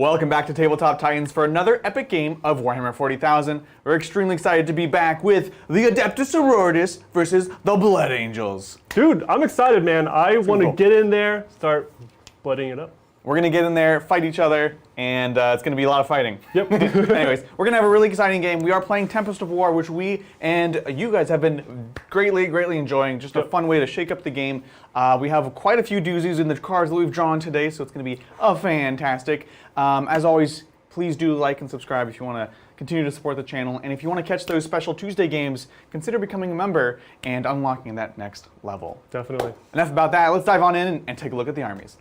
Welcome back to Tabletop Titans for another epic game of Warhammer 40,000. We're extremely excited to be back with the Adepta Sororitas versus the Blood Angels. Dude, I'm excited, man. I want to get in there, start blooding it up. We're going to get in there, fight each other, and it's going to be a lot of fighting. Yep. Anyways, we're going to have a really exciting game. We are playing Tempest of War, which we and you guys have been greatly enjoying. Just a fun way to shake up the game. We have quite a few doozies in the cards that we've drawn today, so it's going to be fantastic. As always, please do like and subscribe if you want to continue to support the channel. And if you want to catch those special Tuesday games, consider becoming a member and unlocking that next level. Definitely. Enough about that. Let's dive on in and take a look at the armies.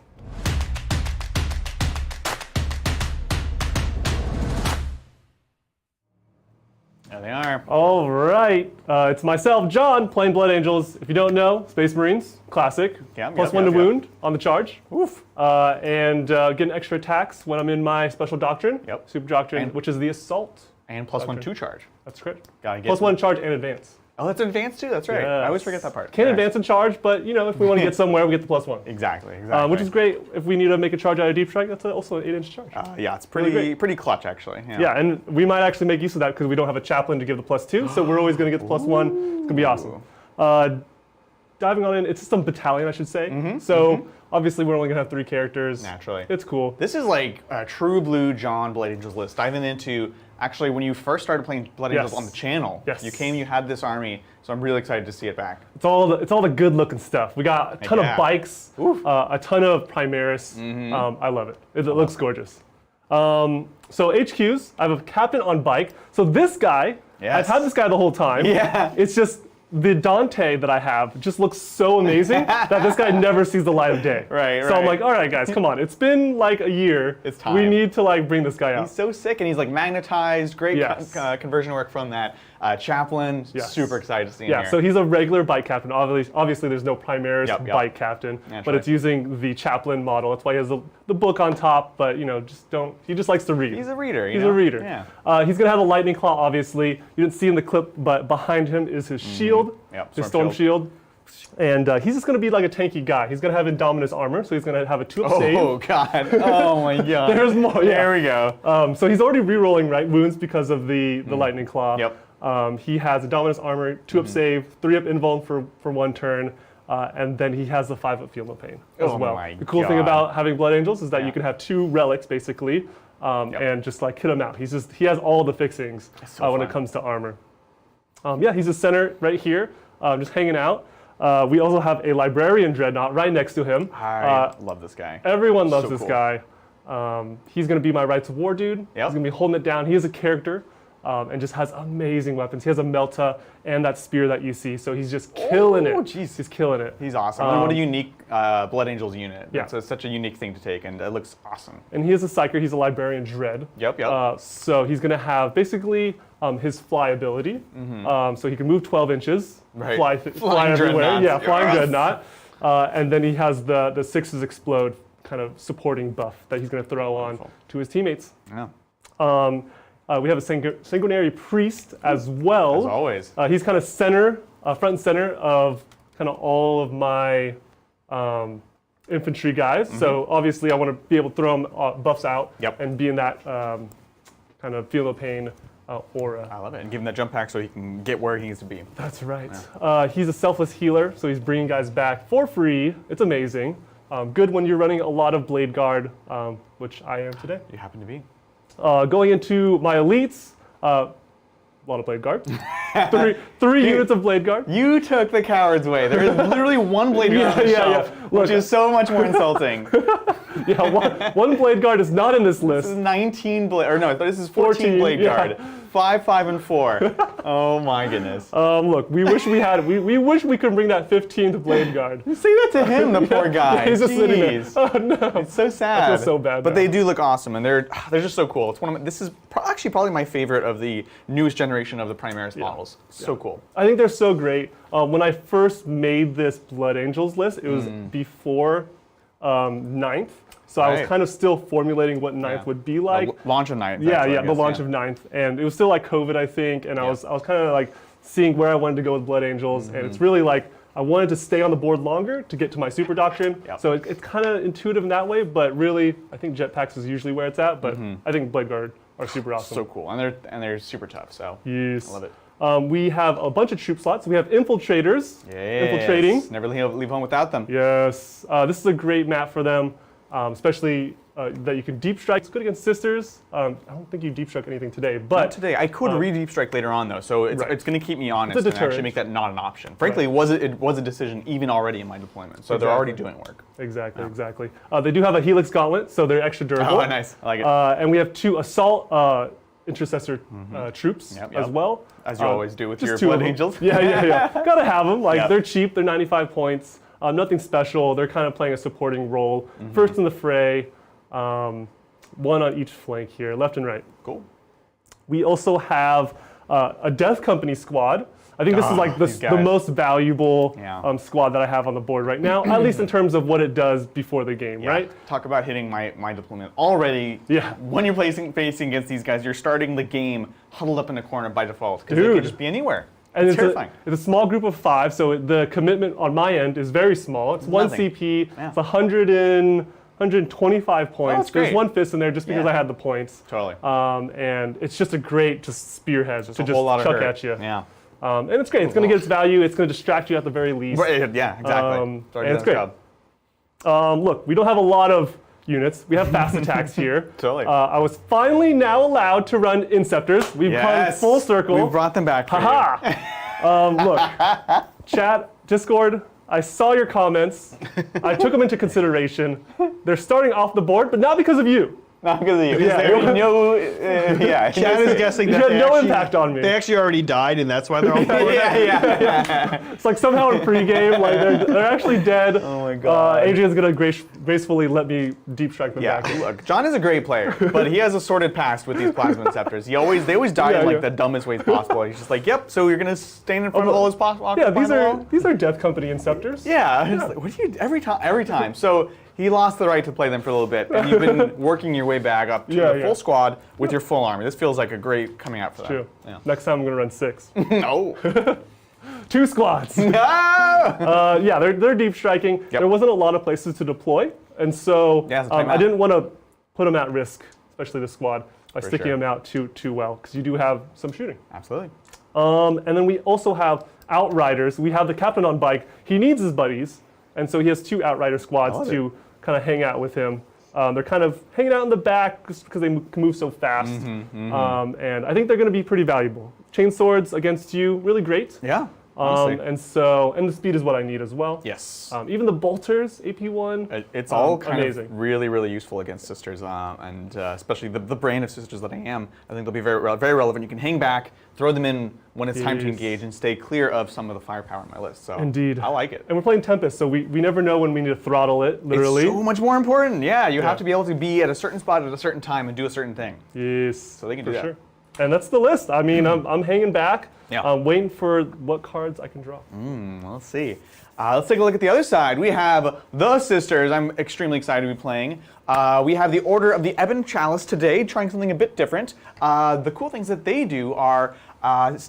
There they are. All right. It's myself, John, playing Blood Angels. If you don't know, Space Marines, classic. Plus one to wound on the charge. Oof. And getting extra attacks when I'm in my special doctrine. Yep. Super doctrine, which is the assault. And plus doctrine. 1 2 charge. That's correct. Gotta get plus 1 charge and advance. Oh, that's advanced too. That's right. Yes. I always forget that part. Can't advance and charge, but you know, if we want to get somewhere, we get the plus 1. Exactly. Which is great. If we need to make a charge out of deep strike, that's also an 8-inch charge. Yeah, it's pretty clutch actually. Yeah, and we might actually make use of that because we don't have a chaplain to give the plus 2, so we're always going to get the plus 1. It's going to be awesome. Diving on in, it's just a battalion, I should say. So obviously we're only going to have 3 characters. Naturally. It's cool. This is like a true blue John Blood Angels list. Diving into, actually, when you first started playing Blood Angels on the channel, you had this army, so I'm really excited to see it back. It's all the good looking stuff. We got a ton of bikes, a ton of Primaris. I love it. It looks gorgeous. So HQs, I have a captain on bike. So this guy, I've had this guy the whole time. Yeah. It's just the Dante that I have just looks so amazing that this guy never sees the light of day. Right. So I'm like, all right, guys, come on. It's been like a year. It's time. We need to like bring this guy out. He's so sick, and he's like magnetized. Great conversion work from that. Chaplain, super excited to see him here. So he's a regular bike captain. Obviously there's no Primaris bike captain, but it's using the chaplain model. That's why he has the book on top, but you know, he just likes to read. He's a reader, He's a reader. Yeah. He's gonna have a lightning claw, obviously. You didn't see in the clip, but behind him is his shield, his storm shield. And he's just going to be like a tanky guy. He's going to have Indominus armor, so he's going to have a 2-up save. Oh, God. Oh, my God. There's more. Yeah. There we go. So he's already re-rolling wounds because of the lightning claw. Yep. He has Indominus armor, 2-up save, 3-up invuln for 1 turn, and then he has the 5-up field of pain as well. The cool thing about having Blood Angels is that you can have 2 relics, basically, and just like hit him out. He has all the fixings when it comes to armor. He's a center right here, just hanging out. We also have a Librarian Dreadnought right next to him. I love this guy. Everyone loves this guy. He's going to be my Rites of War dude. He's going to be holding it down. He is a character and just has amazing weapons. He has a Melta and that spear that you see, so he's just killing it. Geez. He's killing it. He's awesome. And what a unique Blood Angels unit. It's such a unique thing to take, and it looks awesome. And he is a Psyker. He's a Librarian Dread. Yep. So he's going to have basically his fly ability. So he can move 12 inches, fly everywhere. Yeah, flying Dreadnought. And then he has the 6s explode kind of supporting buff that he's going to throw on to his teammates. Yeah. We have a Sanguinary Priest as well. As always. He's kind of front and center of kind of all of my infantry guys. So obviously I want to be able to throw him buffs out and be in that kind of feel of pain aura. I love it. And give him that jump pack so he can get where he needs to be. That's right. Yeah. He's a selfless healer, so he's bringing guys back for free. It's amazing. Good when you're running a lot of Blade Guard, which I am today. You happen to be. Going into my elites, a lot of Blade Guard. three units of Blade Guard. You took the coward's way. There is literally 1 Blade Guard on the shelf, which is so much more insulting. One Blade Guard is not in this list. This is 19 Blade, or no, this is 14 Blade Guard. 5, 5, and 4. Oh my goodness. Look, we wish we had. We wish we could bring that 15th Blade Guard. You say that to him, the poor guy. He's just sitting there. Oh no. It's so sad. I feel so bad. But they do look awesome, and they're just so cool. It's one of this is actually probably my favorite of the newest generation of the Primaris models. So cool. I think they're so great. When I first made this Blood Angels list, it was before 9th. So I was kind of still formulating what 9th would be like. Launch of 9th. The launch of 9th. And it was still like COVID, I think, and I was kind of like seeing where I wanted to go with Blood Angels, and it's really like I wanted to stay on the board longer to get to my super doctrine. Yep. So it's kind of intuitive in that way, but really, I think jetpacks is usually where it's at. But I think Blade Guard are super awesome. So cool, and they're super tough. So yes, I love it. We have a bunch of troop slots. We have infiltrators. Yes. Infiltrating. Never leave home without them. Yes. This is a great map for them, especially that you can deep strike. It's good against sisters. I don't think you deep struck anything today, but Not today. I could re-deep strike later on though, so it's going to keep me honest and deterrent. actually make that not an option. Frankly, it was a decision even already in my deployment, so they're already doing work. Exactly, exactly. They do have a Helix Gauntlet, so they're extra durable. Oh, nice. I like it. And we have 2 assault intercessor troops as well. As you always do with just your 2 of Blood them. Angels. Yeah. Gotta have them. Like they're cheap. They're 95 points. Nothing special. They're kind of playing a supporting role. First in the fray. 1 on each flank here, left and right. Cool. We also have a Death Company squad. I think this is like the most valuable squad that I have on the board right now, at least in terms of what it does before the game, right? Talk about hitting my deployment already. Yeah. When you're facing against these guys, you're starting the game huddled up in a corner by default because they could just be anywhere. And it's terrifying. It's a small group of 5, so the commitment on my end is very small. It's 1 CP. It's 125 points. There's 1 fist in there just because I had the points. Totally. And it's just a great spearhead to just chuck at you. Yeah. And it's great. It's going to get its value. It's going to distract you at the very least. Right, yeah, exactly. And it's great. Look, we don't have a lot of units. We have fast attacks here. Totally. I was finally now allowed to run Inceptors. We've come full circle. We brought them back for you. Look, chat, Discord, I saw your comments. I took them into consideration. They're starting off the board, but not because of you. Not because of you. Chad is guessing You that had no impact on me. They actually already died, and that's why they're on board. It's like somehow in pregame, like they're actually dead. Oh my god. Adrian's gonna gracefully let me deep strike them back. Look, John is a great player, but he has a sordid past with these plasma inceptors. They always die in like the dumbest ways possible. He's just like, yep. So you're gonna stand in front of all those possible. Yeah, these are Death Company Inceptors. Yeah. Like, what do you every time? So. He lost the right to play them for a little bit, and you've been working your way back up to the full squad with your full army. This feels like a great coming out for them. True. Yeah. Next time I'm going to run 6. No. 2 squads. No! Yeah, they're deep striking. Yep. There wasn't a lot of places to deploy, and so I didn't want to put them at risk, especially the squad, by sticking them out too well, because you do have some shooting. Absolutely. And then we also have Outriders. We have the captain on bike. He needs his buddies, and so he has 2 Outrider squads to kind of hang out with him. They're kind of hanging out in the back just because they can move so fast. And I think they're going to be pretty valuable. Chain swords against you, really great. Yeah. And the speed is what I need as well. Yes. Even the bolters, AP1. It's all kind amazing. of really, really useful against sisters, and especially the brand of sisters that I am. I think they'll be very, very relevant. You can hang back, throw them in when it's time to engage, and stay clear of some of the firepower on my list. So indeed, I like it. And we're playing Tempest, so we never know when we need to throttle it. Literally, it's so much more important. Yeah, you have to be able to be at a certain spot at a certain time and do a certain thing. Yes. So they can do that. Sure. And that's the list. I mean, I'm hanging back. Yeah. I'm waiting for what cards I can draw. Well, let's see. Let's take a look at the other side. We have the sisters. I'm extremely excited to be playing. We have the Order of the Ebon Chalice today, trying something a bit different. The cool things that they do are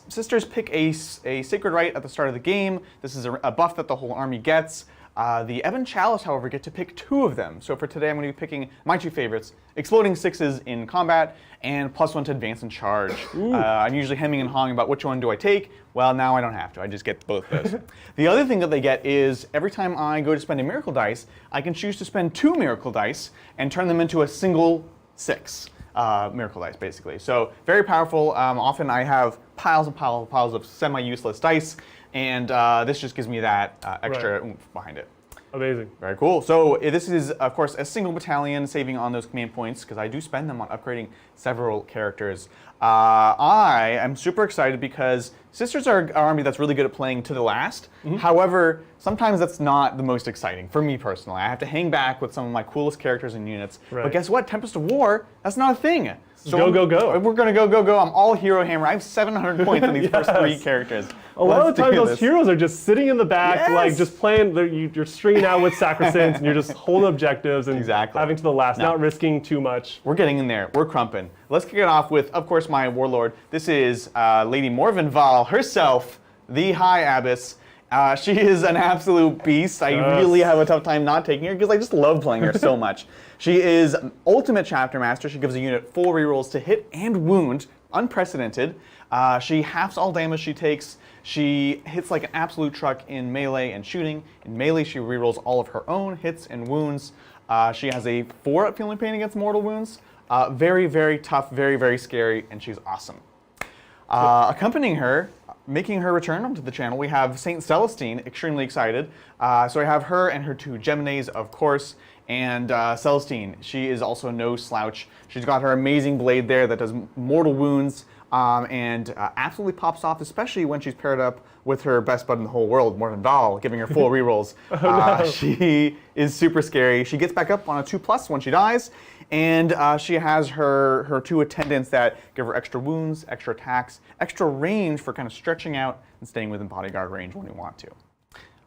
sisters pick a sacred rite at the start of the game. This is a buff that the whole army gets. The Ebon Chalice, however, get to pick 2 of them. So for today, I'm going to be picking my 2 favorites, Exploding Sixes in combat and +1 to advance and charge. I'm usually hemming and hawing about which one do I take. Well, now I don't have to. I just get both those. The other thing that they get is every time I go to spend a Miracle Dice, I can choose to spend 2 Miracle Dice and turn them into a single 6. Miracle Dice, basically. So very powerful. Often I have piles and piles of semi-useless dice, and this just gives me that extra oomph behind it. Amazing. Very cool. So this is, of course, a single battalion, saving on those command points, because I do spend them on upgrading several characters. I am super excited because Sisters are an army that's really good at playing to the last. However, sometimes that's not the most exciting for me personally. I have to hang back with some of my coolest characters and units. But guess what? Tempest of War, that's not a thing. So go. We're going to go. I'm all hero hammer. I have 700 points on these first 3 characters. A lot of the time, those heroes are just sitting in the back, like just playing. You're stringing out with sacrosanct, and you're just holding objectives and having to the last, not risking too much. We're getting in there. We're crumping. Let's kick it off with, of course, my warlord. This is Lady Morvenval herself, the High Abbess. She is an absolute beast. I really have a tough time not taking her because I just love playing her so much. She is ultimate chapter master. She gives a unit full rerolls to hit and wound, unprecedented. She halves all damage she takes. She hits like an absolute truck in melee and shooting. In melee, she rerolls all of her own hits and wounds. She has a 4 feeling pain against mortal wounds. Very, very tough, very, very scary, and she's awesome. Accompanying her, making her return onto the channel, we have Saint Celestine, extremely excited. So I have her and her 2 Gemini's, of course, and Celestine. She is also no slouch. She's got her amazing blade there that does mortal wounds and absolutely pops off, especially when she's paired up with her best bud in the whole world, Mortendal, giving her full rerolls. She is super scary. She gets back up on a 2+ when she dies, and she has her 2 attendants that give her extra wounds, extra attacks, extra range for kind of stretching out and staying within bodyguard range when you want to.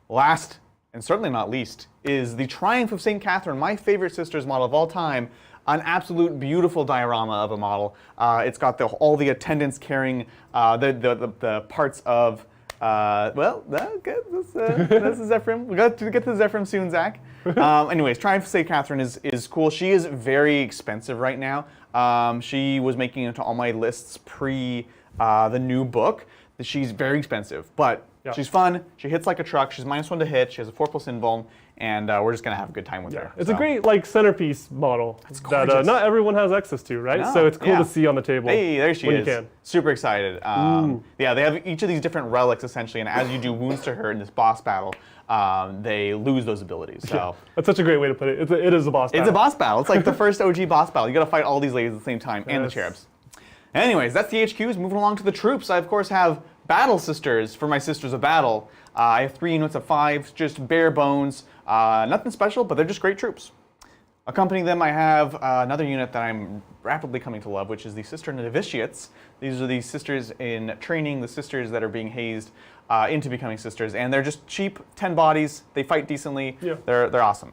Last, and certainly not least, is the Triumph of St. Catherine, my favorite sisters model of all time. An absolute beautiful diorama of a model. It's got all the attendants carrying the parts of, this is Zephyrim. We got to get to Zephyrim soon, Zach. Anyways, Triumph of St. Catherine is cool. She is very expensive right now. She was making it into all my lists pre the new book. She's very expensive, but she's fun. She hits like a truck. She's -1 to hit. She has a 4+ invuln, and we're just gonna have a good time with her. It's a great centerpiece model that not everyone has access to, right? No. So it's cool to see on the table. Hey, there she when is. You can. Super excited. Yeah, they have each of these different relics essentially, and as you do wounds to her in this boss battle, they lose those abilities. So that's such a great way to put it. It is a boss battle. It's a boss battle. It's like the first OG boss battle. You got to fight all these ladies at the same time, and the cherubs. Anyways, that's the HQs. Moving along to the troops, I of course have Battle Sisters for my Sisters of Battle. I have 3 units of 5, just bare bones, nothing special, but they're just great troops. Accompanying them, I have another unit that I'm rapidly coming to love, which is the Sister Novitiates. These are the sisters in training, the sisters that are being hazed into becoming sisters, and they're just cheap, 10 bodies. They fight decently. Yeah. They're awesome.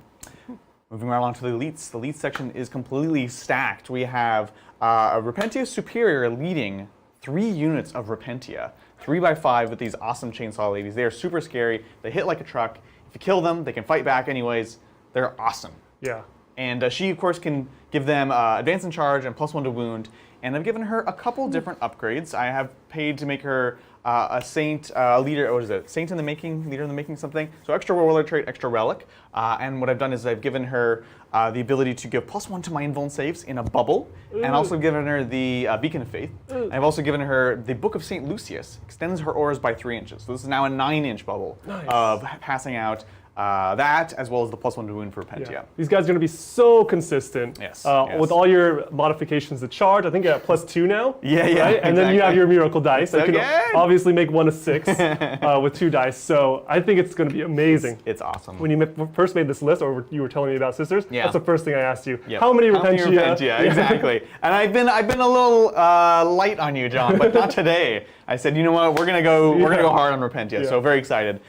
Moving right along to the elites. The elite section is completely stacked. We have a Repentia Superior leading 3 units of Repentia, 3x5 with these awesome chainsaw ladies. They are super scary. They hit like a truck. If you kill them, they can fight back anyways. They're awesome. Yeah. And she, of course, can give them advance in charge and +1 to wound. And I've given her a couple different upgrades. I have paid to make her a saint, leader, what is it? Saint in the making, leader in the making, something. So extra warlord trait, extra relic. And what I've done is I've given her the ability to give +1 to my invuln saves in a bubble, and also given her the Beacon of Faith. I've also given her the Book of St. Lucius, extends her auras by 3 inches. So this is now a 9-inch bubble of passing out that, as well as the +1 to wound for Repentia. Yeah. These guys are going to be so consistent. Yes, With all your modifications to charge. I think you're at +2 now. Yeah, right? exactly. And then you have your miracle dice. So I can obviously make 1 a 6 with 2 dice. So I think it's going to be amazing. It's awesome. When you first made this list, or you were telling me about sisters, that's the first thing I asked you. Yep. How many Repentia? Yeah, exactly. And I've been a little light on you, John, but not today. I said, you know what, we're gonna go hard on Repentia. So very excited.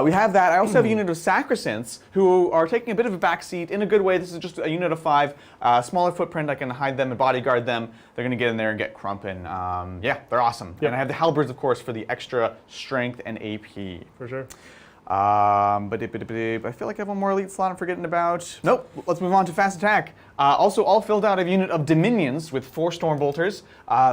We have that. I also have a unit of Sacrosants who are taking a bit of a backseat in a good way. This is just a unit of 5, smaller footprint. I can hide them and bodyguard them. They're going to get in there and get crumpin'. Yeah, they're awesome. Yep. And I have the Halberds, of course, for the extra strength and AP. For sure. But I feel like I have one more elite slot I'm forgetting about. Nope, let's move on to fast attack. Also all filled out a unit of Dominions with 4 Stormbolters.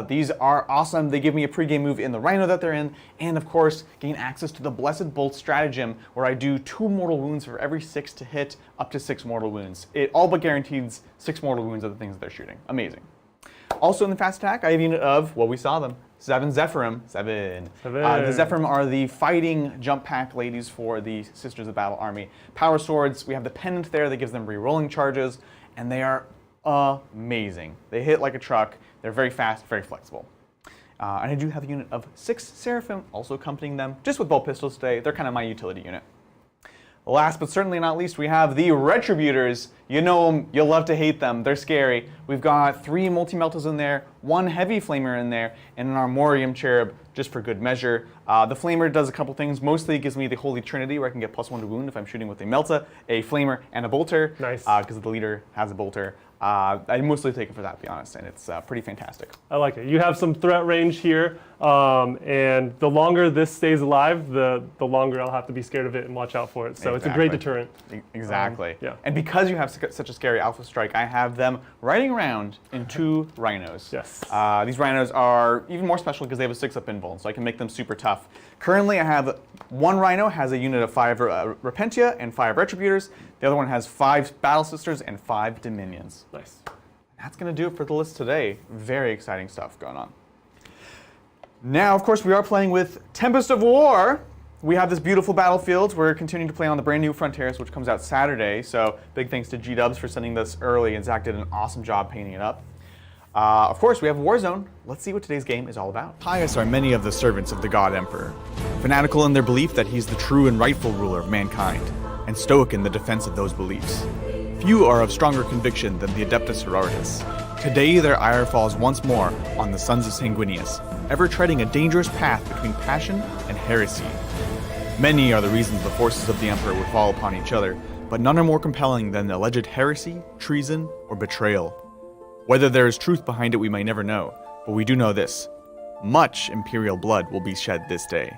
These are awesome. They give me a pregame move in the Rhino that they're in, and of course gain access to the Blessed Bolt stratagem, where I do 2 mortal wounds for every 6 to hit, up to 6 mortal wounds. It all but guarantees 6 mortal wounds of the things that they're shooting. Amazing. Also in the fast attack, I have a unit of, well, we saw them, 7 Zephyrim. 7. The Zephyrim are the fighting jump pack ladies for the Sisters of Battle army. Power swords, we have the pendant there that gives them re-rolling charges, and they are amazing. They hit like a truck, they're very fast, very flexible. And I do have a unit of 6 Seraphim also accompanying them, just with bolt pistols today. They're kind of my utility unit. Last but certainly not least, we have the Retributors You know them, you'll love to hate them. They're scary. We've got 3 multi-meltas in there, 1 heavy flamer in there, and an Armorium Cherub just for good measure. The flamer does a couple things. Mostly it gives me the Holy Trinity where I can get +1 to wound if I'm shooting with a melta, a flamer, and a bolter. Nice. Because the leader has a bolter. I mostly take it for that, to be honest, and it's pretty fantastic. I like it. You have some threat range here, and the longer this stays alive, the longer I'll have to be scared of it and watch out for it. So it's a great deterrent. Exactly. Yeah. And because you have such a scary Alpha Strike, I have them riding around in 2 rhinos. Yes. These rhinos are even more special because they have a 6-up invuln, so I can make them super tough. Currently, I have 1 rhino has a unit of 5 Repentia and 5 Retributors. The other one has 5 Battle Sisters and 5 Dominions. Nice. That's going to do it for the list today. Very exciting stuff going on. Now, of course, we are playing with Tempest of War. We have this beautiful battlefield. We're continuing to play on the brand new Frontiers, which comes out Saturday. So big thanks to G-Dubs for sending this early, and Zach did an awesome job painting it up. Of course, we have Warzone. Let's see what today's game is all about. Pious are many of the servants of the God Emperor, fanatical in their belief that he's the true and rightful ruler of mankind, and stoic in the defense of those beliefs. Few are of stronger conviction than the Adepta Sororitas. Today their ire falls once more on the sons of Sanguinius, ever treading a dangerous path between passion and heresy. Many are the reasons the forces of the Emperor would fall upon each other, but none are more compelling than alleged heresy, treason, or betrayal. Whether there is truth behind it we may never know, but we do know this. Much Imperial blood will be shed this day.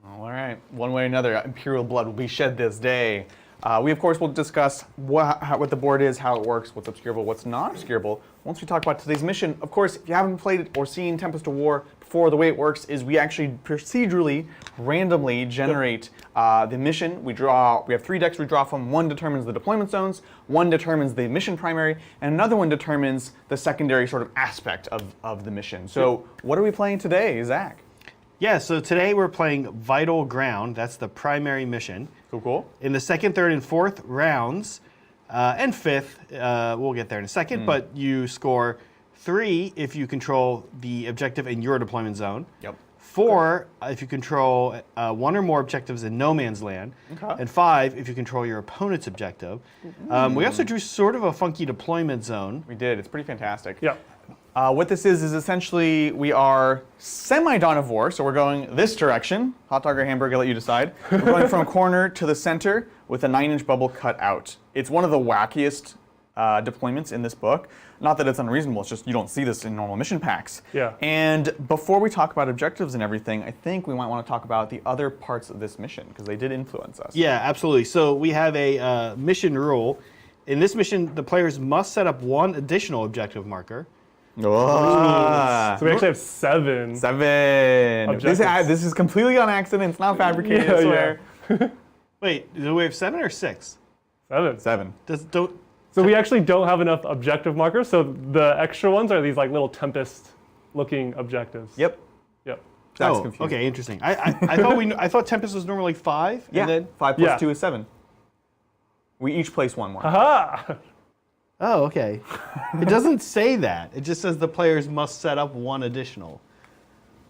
All right, one way or another, Imperial blood will be shed this day. We, of course, will discuss what the board is, how it works, what's obscurable, what's not obscurable, once we talk about today's mission. Of course, if you haven't played or seen Tempest of War before, the way it works is we actually procedurally, randomly generate the mission. We have 3 decks we draw from. 1 determines the deployment zones, 1 determines the mission primary, and another one determines the secondary sort of aspect of the mission. So what are we playing today, Zach? Yeah, so today we're playing Vital Ground. That's the primary mission. Cool. In the 2nd, 3rd, and 4th rounds, and 5th, we'll get there in a second, but you score 3 if you control the objective in your deployment zone. Yep. 4 if you control 1 or more objectives in no man's land. Okay. And 5 if you control your opponent's objective. We also drew sort of a funky deployment zone. We did. It's pretty fantastic. Yeah. What this is essentially we are semi-Dawn of War, so we're going this direction. Hot dog or hamburger, I'll let you decide. We're going from corner to the center with a 9-inch bubble cut out. It's one of the wackiest deployments in this book. Not that it's unreasonable, it's just you don't see this in normal mission packs. Yeah. And before we talk about objectives and everything, I think we might want to talk about the other parts of this mission, because they did influence us. Yeah, absolutely. So we have a mission rule. In this mission, the players must set up 1 additional objective marker. Oh. So we actually have 7. 7. This is completely on accident. It's not fabricated, I swear. Yeah. Wait, do we have 7 or 6? 7. 7. So we actually don't have enough objective markers. So the extra ones are these like little Tempest-looking objectives. Yep. Yep. That's oh, confusing. okay, interesting. I thought Tempest was normally 5. Yeah. And then, 5 plus 2 is 7. We each place 1 more. Aha! oh, okay. It doesn't say that. It just says the players must set up 1 additional.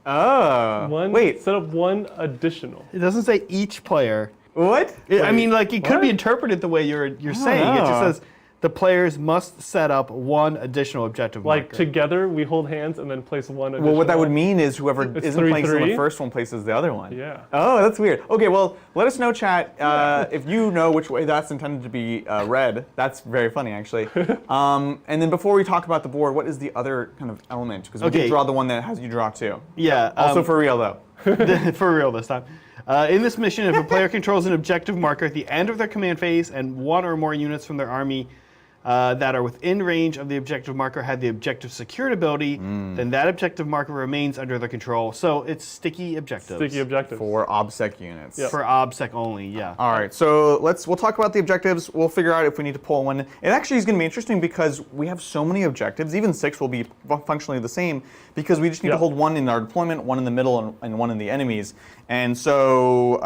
Oh. Wait. Set up 1 additional. It doesn't say each player. What? I mean, like it could be interpreted the way you're saying. It just says the players must set up 1 additional objective Like marker. together, we hold hands and then place 1 additional. Well, what that would mean is whoever It's isn't placing 3-3. the first one places the other one. Yeah. Oh, that's weird. Okay, well, let us know, chat, if you know which way that's intended to be read. That's very funny, actually. And then before we talk about the board, what is the other kind of element? Because we did draw the one that has you draw 2. Yeah. Also for real, though. For real this time. In this mission, if a player controls an objective marker at the end of their command phase and 1 or more units from their army that are within range of the objective marker had the objective secured ability, then that objective marker remains under their control. So it's sticky objectives. Sticky objectives. For OBSEC units. Yep. For OBSEC only, yeah. All right, so we'll talk about the objectives. We'll figure out if we need to pull one. It actually is going to be interesting because we have so many objectives. Even 6 will be functionally the same because we just need to hold 1 in our deployment, 1 in the middle, and 1 in the enemies. And so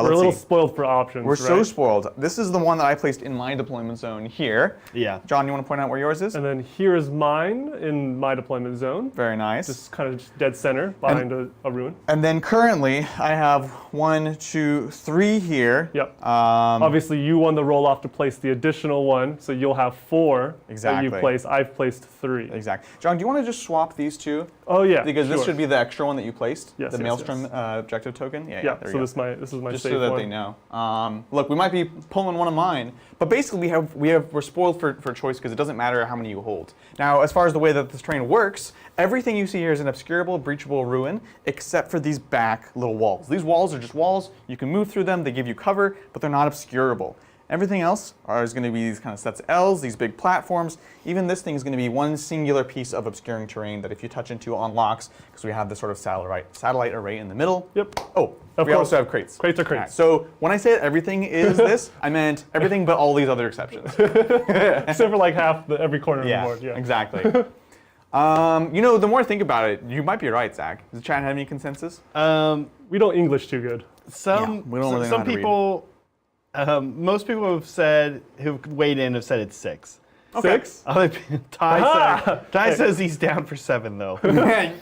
we're a little spoiled for options. We're so spoiled. This is the one that I placed in my deployment zone here. Yeah. John, you want to point out where yours is? And then here is mine in my deployment zone. Very nice. Just kind of dead center behind a ruin. And then currently, I have 1, 2, 3 here. Yep. Obviously, you won the roll-off to place the additional one, so you'll have 4 Exactly. that you place. I've placed 3. Exactly. John, do you want to just swap these two? Oh yeah. Because this sure. should be the extra one that you placed. Yes, The yes, Maelstrom yes. objective token. Yeah. Yeah. There So you go. this is my Just safe so that one. they know. Look, we might be pulling one of mine, but basically we're spoiled for choice because it doesn't matter how many you hold. Now, as far as the way that this terrain works, everything you see here is an obscurable, breachable ruin, except for these back little walls. These walls are just walls. You can move through them. They give you cover, but they're not obscurable. Everything else is going to be these kind of sets of L's, these big platforms. Even this thing is going to be one singular piece of obscuring terrain that if you touch into unlocks, because we have this sort of satellite array in the middle. Yep. Oh, we also have crates. Crates are crates. Right, so when I said everything is this, I meant everything but all these other exceptions. Except for like every corner of the board. Yeah. Exactly. The more I think about it, you might be right, Zach. Does the chat have any consensus? We don't English too good. we don't really know some how to read. people, most people who've weighed in have said it's 6. Okay. 6? Ty says he's down for 7 though.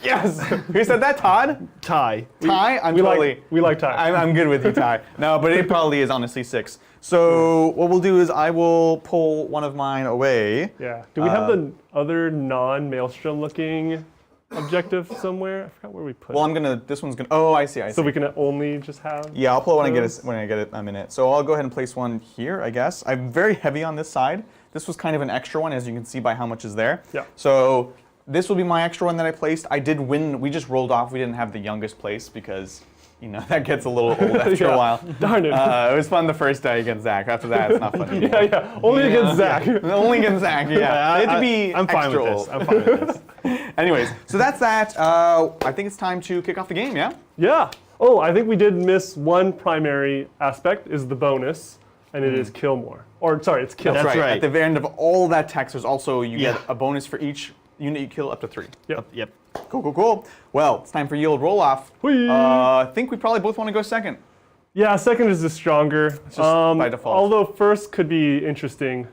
Yes. Who said that, Todd? Ty. Ty? We like Ty. I'm good with you, Ty. No, but it probably is honestly 6. So what we'll do is I will pull one of mine away. Yeah. Do we have the other non-Maelstrom looking objective somewhere? I forgot where we put it. This one's gonna, oh, I see. So we can only just have. Yeah, I'll pull it those? when I get it a minute. So I'll go ahead and place one here, I guess. I'm very heavy on this side. This was kind of an extra one, as you can see by how much is there. Yeah. So this will be my extra one that I placed. I did win. We just rolled off. We didn't have the youngest place because, that gets a little old after a while. Darn it. It was fun the first day against Zach. After that, it's not fun anymore. Yeah. Only against Zach. Only against Zach, yeah. It had to be I'm fine extra with old. this. I'm fine with this. Anyways, so that's that. I think it's time to kick off the game, yeah? Yeah. Oh, I think we did miss one primary aspect, is the bonus, and it is kill more. Or, sorry, it's kill. That's right. At the very end of all that text, there's also, you get a bonus for each unit you kill up to 3. Yep. Cool. Well, it's time for yield roll-off. Whee! I think we probably both want to go second. Yeah, second is just stronger. It's just by default. Although first could be interesting.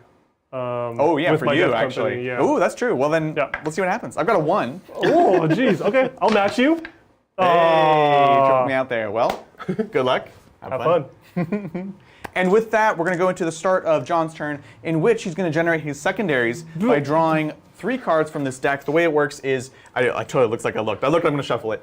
With for my you, dev actually. company, yeah. Oh, that's true. Well, then, Yeah. let's see what happens. I've got a 1. Oh, jeez. Okay, I'll match you. Hey, dropped me out there. Well, good luck. Have fun. And with that, we're going to go into the start of John's turn, in which he's going to generate his secondaries by drawing 3 cards from this deck. The way it works is, I totally looks like I looked. I'm going to shuffle it.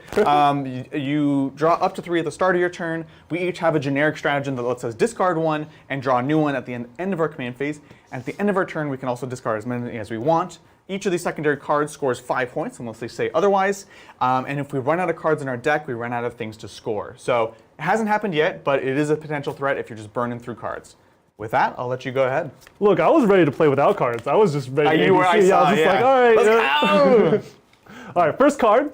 You draw up to 3 at the start of your turn. We each have a generic stratagem that lets us discard 1 and draw a new one at the end of our command phase. And at the end of our turn, we can also discard as many as we want. Each of these secondary cards scores 5 points, unless they say otherwise. And if we run out of cards in our deck, we run out of things to score. So it hasn't happened yet, but it is a potential threat if you're just burning through cards. With that, I'll let you go ahead. Look, I was ready to play without cards. I was just ready to You were, I saw, I was just yeah. like, all right. Let's go! All right, first card,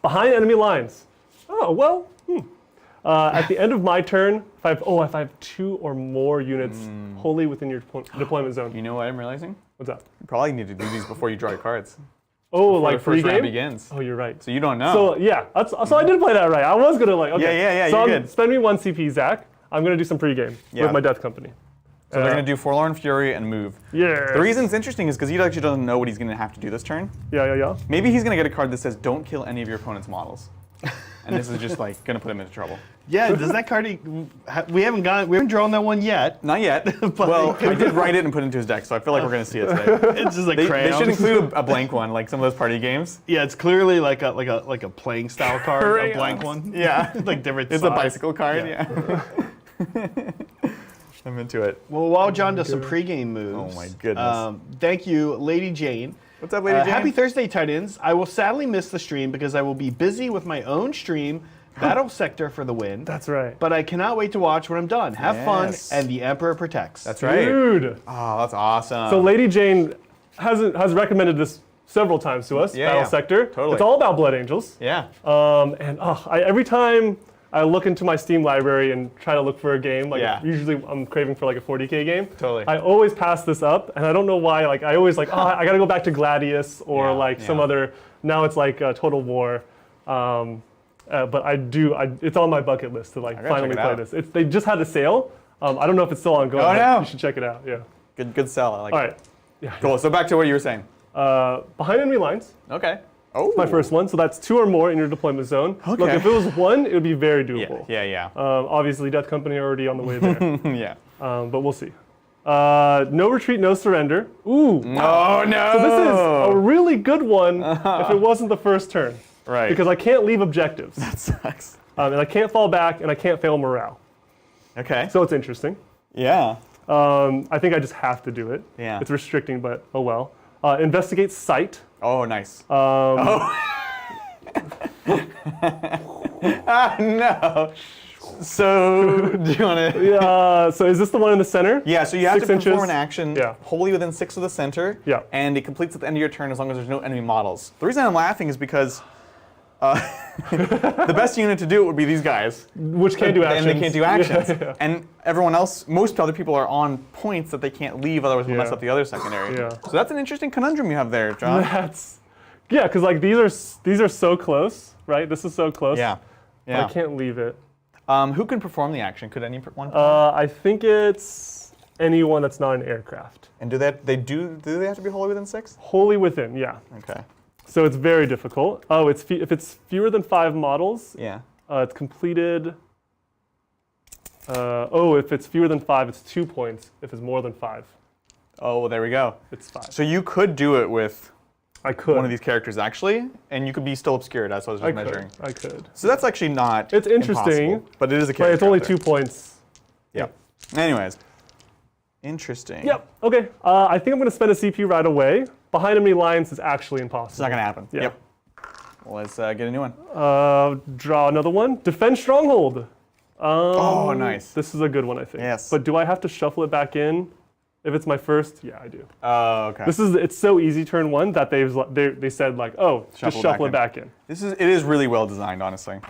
behind enemy lines. Oh, well, at the end of my turn, if I have 2 or more units wholly within your deployment zone. You know what I'm realizing? What's that? You probably need to do these before you draw your cards. Oh, Before like the first round pregame? begins. Oh, you're right. So you don't know. So yeah, so I did play that right. I was gonna okay. Yeah, So you're good. spend me 1 CP, Zach. I'm gonna do some pregame with my death company. So they're going to do Forlorn Fury and move. Yeah. The reason it's interesting is because he actually doesn't know what he's going to have to do this turn. Yeah. Maybe he's going to get a card that says, don't kill any of your opponent's models. And this is just like going to put him into trouble. Yeah, does that card? We haven't drawn that one yet. Not yet. Well, I did write it and put it into his deck, so I feel like we're going to see it today. It's just like They crayons. should include a blank one, like some of those party games. Yeah, it's clearly like a playing style card, a blank one. Yeah. Like different. It's size. a bicycle card, yeah. I'm into it. Well, while John does some pregame moves. Oh my goodness. Thank you, Lady Jane. What's up, Lady Jane? Happy Thursday, Titans. I will sadly miss the stream because I will be busy with my own stream, Battle Sector for the win. That's right. But I cannot wait to watch when I'm done. Have Yes. fun, and the Emperor protects. That's right. Dude. Oh, that's awesome. So Lady Jane has recommended this several times to us. Yeah, Battle yeah. Sector. Totally. It's all about Blood Angels. Yeah. Every time I look into my Steam library and try to look for a game, usually I'm craving for like a 40k game. Totally. I always pass this up, and I don't know why. Like I always I gotta go back to Gladius or some other. Now it's like Total War. But it's on my bucket list to finally play this. They just had a sale. I don't know if it's still ongoing. Oh, but no. You should check it out. Yeah. Good sell. I like All it. right. Yeah. Cool. So back to what you were saying. Behind enemy lines. Okay. Oh. My first one, so that's 2 or more in your deployment zone. Okay. Look, if it was 1, it would be very doable. Yeah. Obviously, Death Company are already on the way there. Yeah. But we'll see. No retreat, no surrender. Ooh. Oh, no. So this is a really good one if it wasn't the first turn. Right. Because I can't leave objectives. That sucks. And I can't fall back, and I can't fail morale. Okay. So it's interesting. Yeah. I think I just have to do it. Yeah. It's restricting, but oh well. Investigate site. Oh, nice. Um, No. So, do you want to? Yeah. So is this the one in the center? Yeah, so you have to 6 perform inches. an action Yeah. wholly within 6 of the center. Yeah. And it completes at the end of your turn as long as there's no enemy models. The reason I'm laughing is because the best unit to do it would be these guys. Which can't do actions. And they can't do actions. Yeah. And everyone else, most other people are on points that they can't leave, otherwise we'll mess Yeah. up the other secondary. Yeah. So that's an interesting conundrum you have there, John. Yeah, because like these are so close, right? This is so close. Yeah. But I can't leave it. Who can perform the action? Could anyone? I think it's anyone that's not an aircraft. And do they have to be wholly within 6? Wholly within, yeah. Okay. So it's very difficult. Oh, if it's fewer than 5 models, Yeah. it's completed. If it's fewer than 5, it's 2 points. If it's more than 5, Oh, well, there we go. it's 5. So you could do it with I could. one of these characters actually, and you could be still obscured as I was just measuring. I could. So that's actually not It's interesting, impossible, but it is a But character. it's only out there. 2 points. Yeah. Anyways. Interesting. Yep. Okay. I think I'm going to spend a CP right away. Behind enemy lines is actually impossible. It's not going to happen. Yeah. Yep. Well, let's get a new one. Draw another one. Defend stronghold. Oh, nice. This is a good one, I think. Yes. But do I have to shuffle it back in? If it's my first, yeah, I do. Oh, okay. It's so easy turn 1 that they said like, oh, just shuffle it back in. It is really well designed, honestly.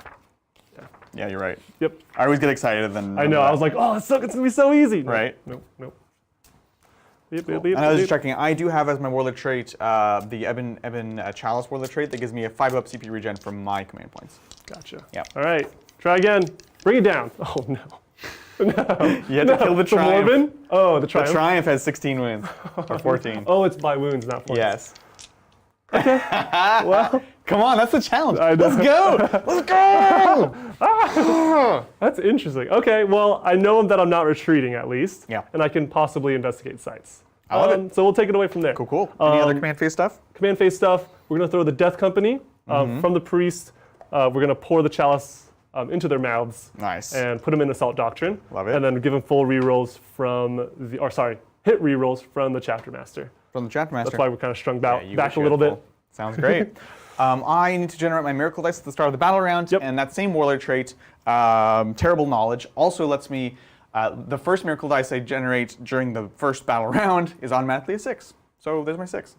Yeah, you're right. Yep. I always get excited then. I know. I was like, oh, it's gonna be so easy. No, Right. Nope. And I was just checking. I do have as my warlord trait the Ebon Chalice warlord trait that gives me a 5-up CP regen from my command points. Gotcha. Yep. All right. Try again. Bring it down. Oh no. No. You had to kill the Triumph. Morbin? Oh, the The Triumph. Triumph has 16 wounds, or 14. Oh, it's by wounds, not points. Yes. Well, Come on, that's the challenge. I know. Let's go. Let's go. that's interesting. Okay, well, I know that I'm not retreating at least. Yeah. And I can possibly investigate sites. I love it. So we'll take it away from there. Cool. Any other command phase stuff? Command phase stuff. We're going to throw the Death Company from the priest. We're going to pour the chalice into their mouths. Nice. And put them in Assault Doctrine. Love it. And then give them full rerolls from hit rerolls from the Chapter Master. From the Chapter Master. That's why we're kind of strung Yeah, you back wish a you little had bit. full. Sounds great. I need to generate my Miracle Dice at the start of the battle round, Yep. and that same warlord trait, Terrible Knowledge, also lets me, the first Miracle Dice I generate during the first battle round is automatically a 6. So there's my 6.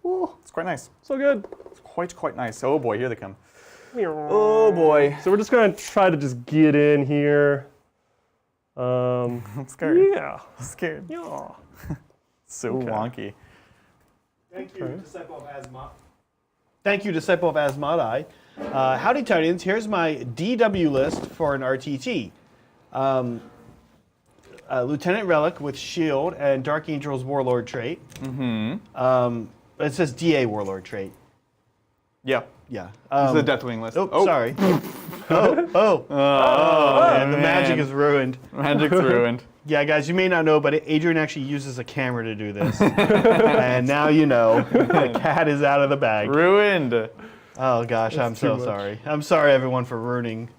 Ooh, it's quite nice. So good. It's quite nice. Oh boy, here they come. Oh boy. So we're just going to try to just get in here. I'm scared. Yeah. I'm scared. Yeah. So wonky. Thank you, Disciple of Asmod. Thank you, Disciple of Asmodai. Howdy, Titans. Here's my DW list for an RTT. Lieutenant Relic with Shield and Dark Angel's Warlord trait. It says DA Warlord trait. Yeah. Yeah. This is the Deathwing list. Oh, sorry. And the magic is ruined. Magic's ruined. Yeah, guys, you may not know, but Adrian actually uses a camera to do this. And now you know. The cat is out of the bag. Ruined. Oh gosh, I'm so much. sorry. I'm sorry, everyone, for ruining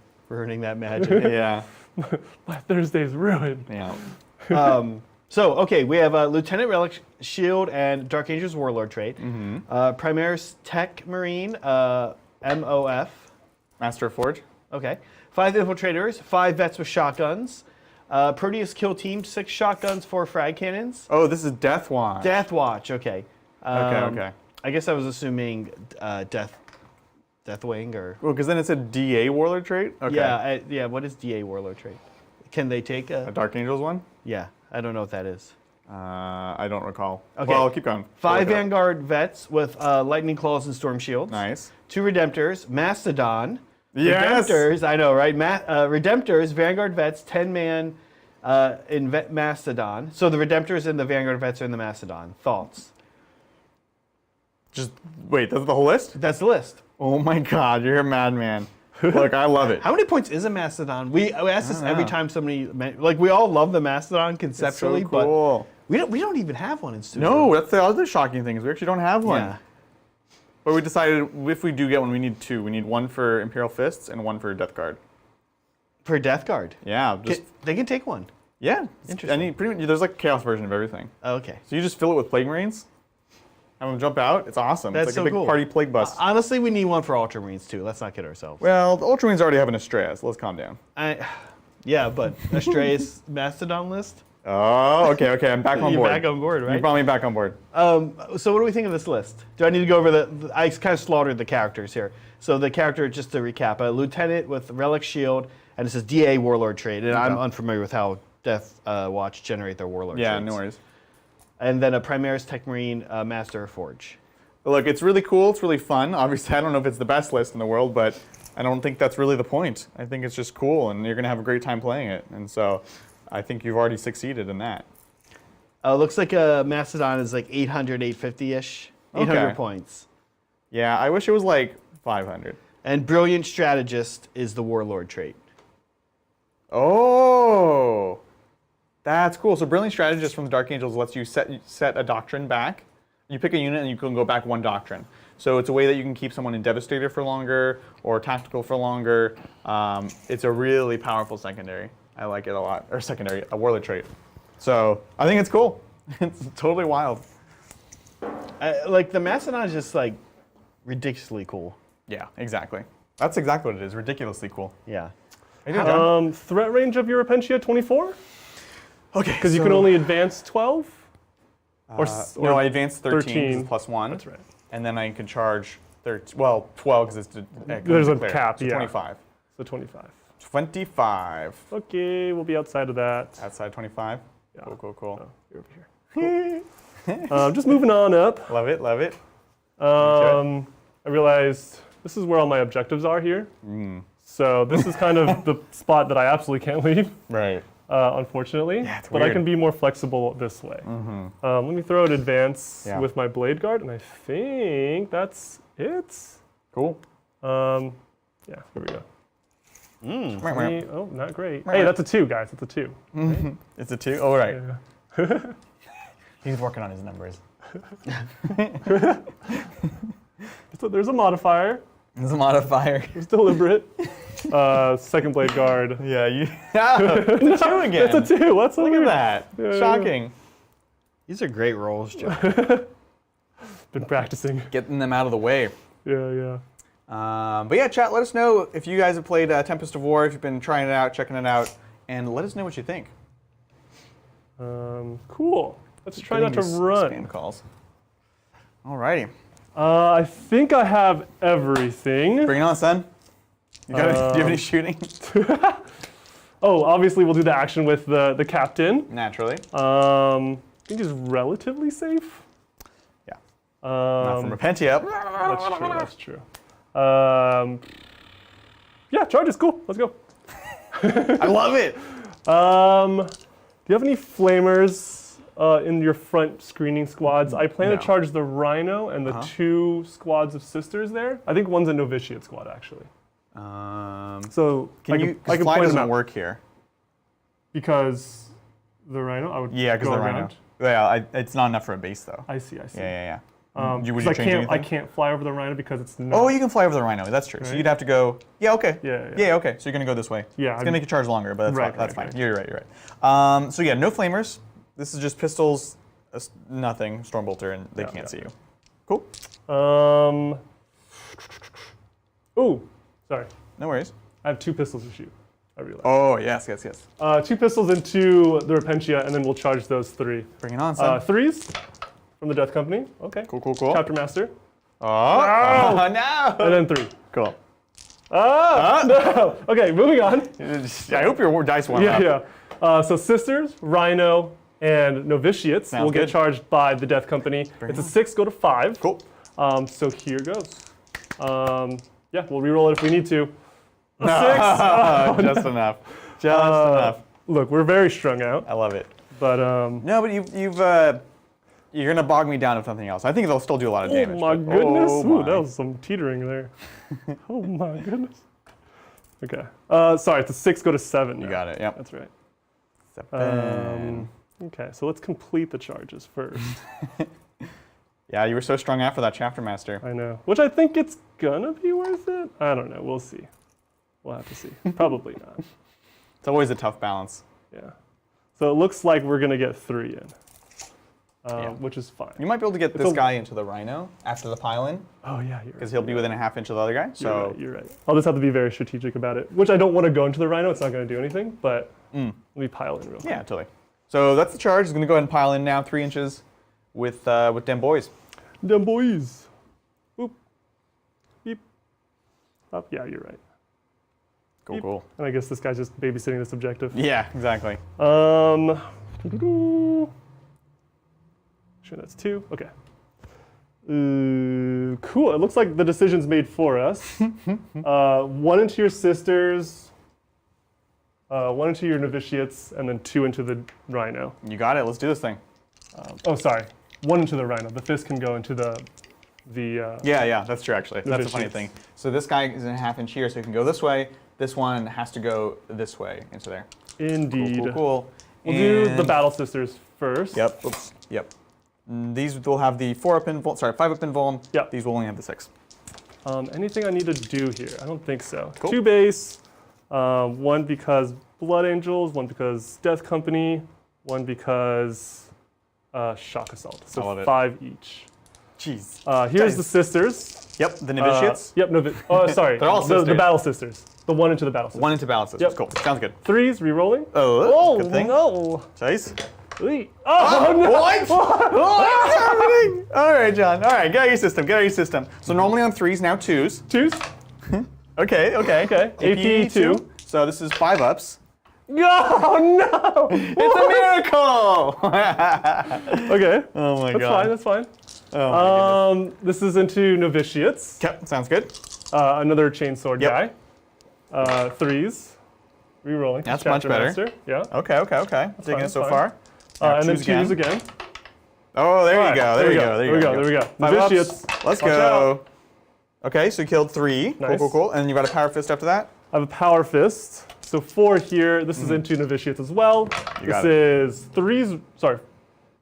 that magic. Yeah. My Thursday's ruined. Yeah. So, okay, we have Lieutenant Relic, Shield, and Dark Angel's Warlord trait. Primaris Tech Marine, MOF. Master of Forge. Okay. 5 infiltrators, 5 vets with shotguns. Proteus kill team, 6 shotguns, 4 frag cannons. Oh, this is Death Watch. Death Watch, okay. Okay. I guess I was assuming Deathwing or... Well, because then it said DA Warlord trait. Okay. Yeah, what is DA Warlord trait? Can they take A Dark Angels one? Yeah, I don't know what that is. I don't recall. Okay. Well, keep going. 5 Vanguard vets with Lightning Claws and Storm Shields. Nice. 2 Redemptors, Mastodon. Yes! Redemptors, I know, right? Redemptors, Vanguard vets, 10-man in Mastodon. So the Redemptors and the Vanguard vets are in the Mastodon. Thoughts? Just wait, that's the whole list? That's the list. Oh my God, you're a madman. Look, I love it. How many points is a Mastodon? We ask this every time somebody, like we all love the Mastodon conceptually, It's so cool. but we don't even have one in studio. No, that's the other shocking thing is we actually don't have one. Yeah. But we decided if we do get one, we need two. We need one for Imperial Fists and one for Death Guard. For Death Guard. Yeah, just They can take one. yeah. Interesting. Pretty much, there's like a chaos version of everything. Oh, okay. So you just fill it with Plague Marines, have them jump out. It's awesome. That's it's so like a big cool. party Plague Bust. Honestly, we need one for Ultramarines too. Let's not kid ourselves. Well, the Ultramarines already have an Astrea, so let's calm down. Yeah, but Astraeus Mastodon list. Oh, okay, I'm back on You're board. back on board, right? You brought me back on board. So what do we think of this list? Do I need to go over I kind of slaughtered the characters here. So the character, just to recap, a lieutenant with Relic Shield, and it says DA Warlord trait, and I'm unfamiliar with how Death Watch generate their Warlord traits. Yeah, no worries. And then a Primaris Tech Marine Master of Forge. Look, it's really cool. It's really fun. Obviously, I don't know if it's the best list in the world, but I don't think that's really the point. I think it's just cool, and you're going to have a great time playing it. And so I think you've already succeeded in that. Looks like a Mastodon is like 800, 850-ish. 800 Okay. points. Yeah, I wish it was like 500. And Brilliant Strategist is the Warlord trait. Oh, that's cool. So Brilliant Strategist from the Dark Angels lets you set a doctrine back. You pick a unit and you can go back one doctrine. So it's a way that you can keep someone in Devastator for longer or Tactical for longer. It's a really powerful secondary. I like it a lot. Or secondary, a Warlord trait. So I think it's cool. It's totally wild. Like the Mastodon is just like ridiculously cool. Yeah, exactly. That's exactly what it is. Ridiculously cool. Yeah. Are you doing, John? Threat range of your Repentia 24? Okay. Because you can only advance 12? No, I advanced 13 'cause 13. it's plus 1. That's right. And then I can charge 13, well, 12 because it's There's a declared. cap, So yeah. 25. So 25. 25. Okay, we'll be outside of that. Outside 25. Yeah. Cool. Oh, you're over here. Just moving on up. Love it, love it. I realized this is where all my objectives are here. So this is kind of the spot that I absolutely can't leave, Right. unfortunately. Yeah, it's but I weird. can be more flexible this way. Let me throw an advance Yeah. with my Blade Guard, and I think that's it. Cool. Yeah, here we go. Oh, not great. Right. Hey, that's a 2, guys. That's a 2. It's a 2? Oh, right. Yeah. He's working on his numbers. So there's a modifier. There's a modifier. It's deliberate. Second Blade Guard. Yeah, it's a 2 again. It's a 2. What's Look at that. Yeah, Shocking. These are great rolls, Joe. Been practicing. Getting them out of the way. Yeah. But yeah, chat, let us know if you guys have played Tempest of War, if you've been trying it out, checking it out, and let us know what you think. Cool. Let's try not to run. Spam calls. Alrighty. I think I have everything. Bring it on, son. Do you have any shooting? Oh, obviously we'll do the action with the captain. Naturally. I think he's relatively safe. Yeah. Not from Repentia. That's true. Yeah, charge is cool. Let's go. I love it. Do you have any flamers in your front screening squads? I plan No. to charge the Rhino and the 2 squads of sisters there. I think one's a novitiate squad, actually. So Can you? I can Fly point doesn't them out. work here. Because the Rhino, I would Yeah, because go the Rhino. around. Yeah, it's not enough for a base though. I see. Yeah. Would you I change can't. I anything? can't fly over the Rhino because it's not. Oh, you can fly over the Rhino. That's true. So Right. you'd have to go. Yeah. Okay. Yeah. Okay. So you're gonna go this way. Yeah, It's gonna make you charge longer, but that's Right, fine. That's right, fine. right. You're right. So yeah, no flamers. This is just pistols, nothing, Stormbolter, and they can't see you. Cool. Ooh, sorry. No worries. I have 2 pistols to shoot. I realize. Oh yes. 2 pistols into the Repentia, and then we'll charge those 3. Bring it on, son. 3s from the Death Company. Okay. Cool. Chapter Master. Oh no! And then 3. Cool. Oh, no. Okay, moving on. I hope your dice went up. Yeah. So Sisters, Rhino, and Novitiates Sounds will get good. charged by the Death Company. It's a 6, go to 5. Cool. So here goes. Yeah, we'll reroll it if we need to. A 6. Just enough. Just enough. Look, we're very strung out, I love it. but No, but you've You're gonna bog me down if nothing else. I think they'll still do a lot of damage. Oh my but- goodness! Oh Ooh, my. that was some teetering there. Oh my goodness. Okay. Sorry, it's a 6 go to 7. You now. got it. Yep. That's right. 7. Okay, so let's complete the charges first. Yeah, you were so strung out for that chapter master. I know. Which I think it's gonna be worth it. I don't know. We'll see. We'll have to see. Probably not. It's always a tough balance. Yeah. So it looks like we're gonna get 3 in, Yeah. which is fine. You might be able to get this guy into the rhino after the pile-in, Oh yeah, you're right. because he'll be within a half inch of the other guy. So You're right. I'll just have to be very strategic about it. Which I don't want to go into the rhino. It's not going to do anything. But let me pile in real quick. yeah, totally. So that's the charge. He's gonna go ahead and pile in now, 3 inches, with them boys. Them boys. Boop. Beep. Up. Yeah, you're right. Cool, Beep. cool. And I guess this guy's just babysitting this objective. Yeah, exactly. Sure, that's 2. Okay. Cool. It looks like the decision's made for us. 1 into your sisters, 1 into your novitiates, and then 2 into the rhino. You got it. Let's do this thing. Oh, sorry. 1 into the rhino. The fist can go into the. Yeah, that's true, actually. That's a funny vicious. thing. So this guy is in a half inch here, so he can go this way. This one has to go this way into there. Indeed. Cool, cool, cool. We'll do the And- battle sisters first. Yep, oops, yep. These will have the 4-up invuln, sorry, 5-up invuln. Yep. These will only have the 6. Anything I need to do here? I don't think so. Cool. 2 base. 1 because Blood Angels. 1 because Death Company. 1 because Shock Assault. I So love it. 5 each. Jeez. Here's Guys. the sisters. Yep, the novitiates. Yep. Oh, sorry. They're all the sisters. battle sisters. The 1 into the battle sisters. 1 into balance. Yep. Cool. Sounds good. 3s re-rolling. Oh, good thing. No. Chase. Oh no. What? What's happening? All right, John. All right, get out of your system. Get out of your system. So normally on 3s, now 2s. 2s. Okay. Okay. AP 2. So this is 5-ups. Oh no. It's a miracle! Okay. Oh my That's god. fine. That's fine. Oh my This is into novitiates. goodness. Yep, sounds good. Another chainsword Yep. guy. 3s. Re-rolling. That's Chapter much better. Master. Yeah. Okay. Digging fine, it so fine. far. Now And then twos 2s again. Oh, there you Alright, go. There you go. There we go. 5 ups. Novitiates. Let's Watch go. out. Okay, so you killed 3. Nice. Cool. And you got a power fist after that? I have a power fist. So 4 here. This is into novitiates as well. You got This is 3s. Sorry.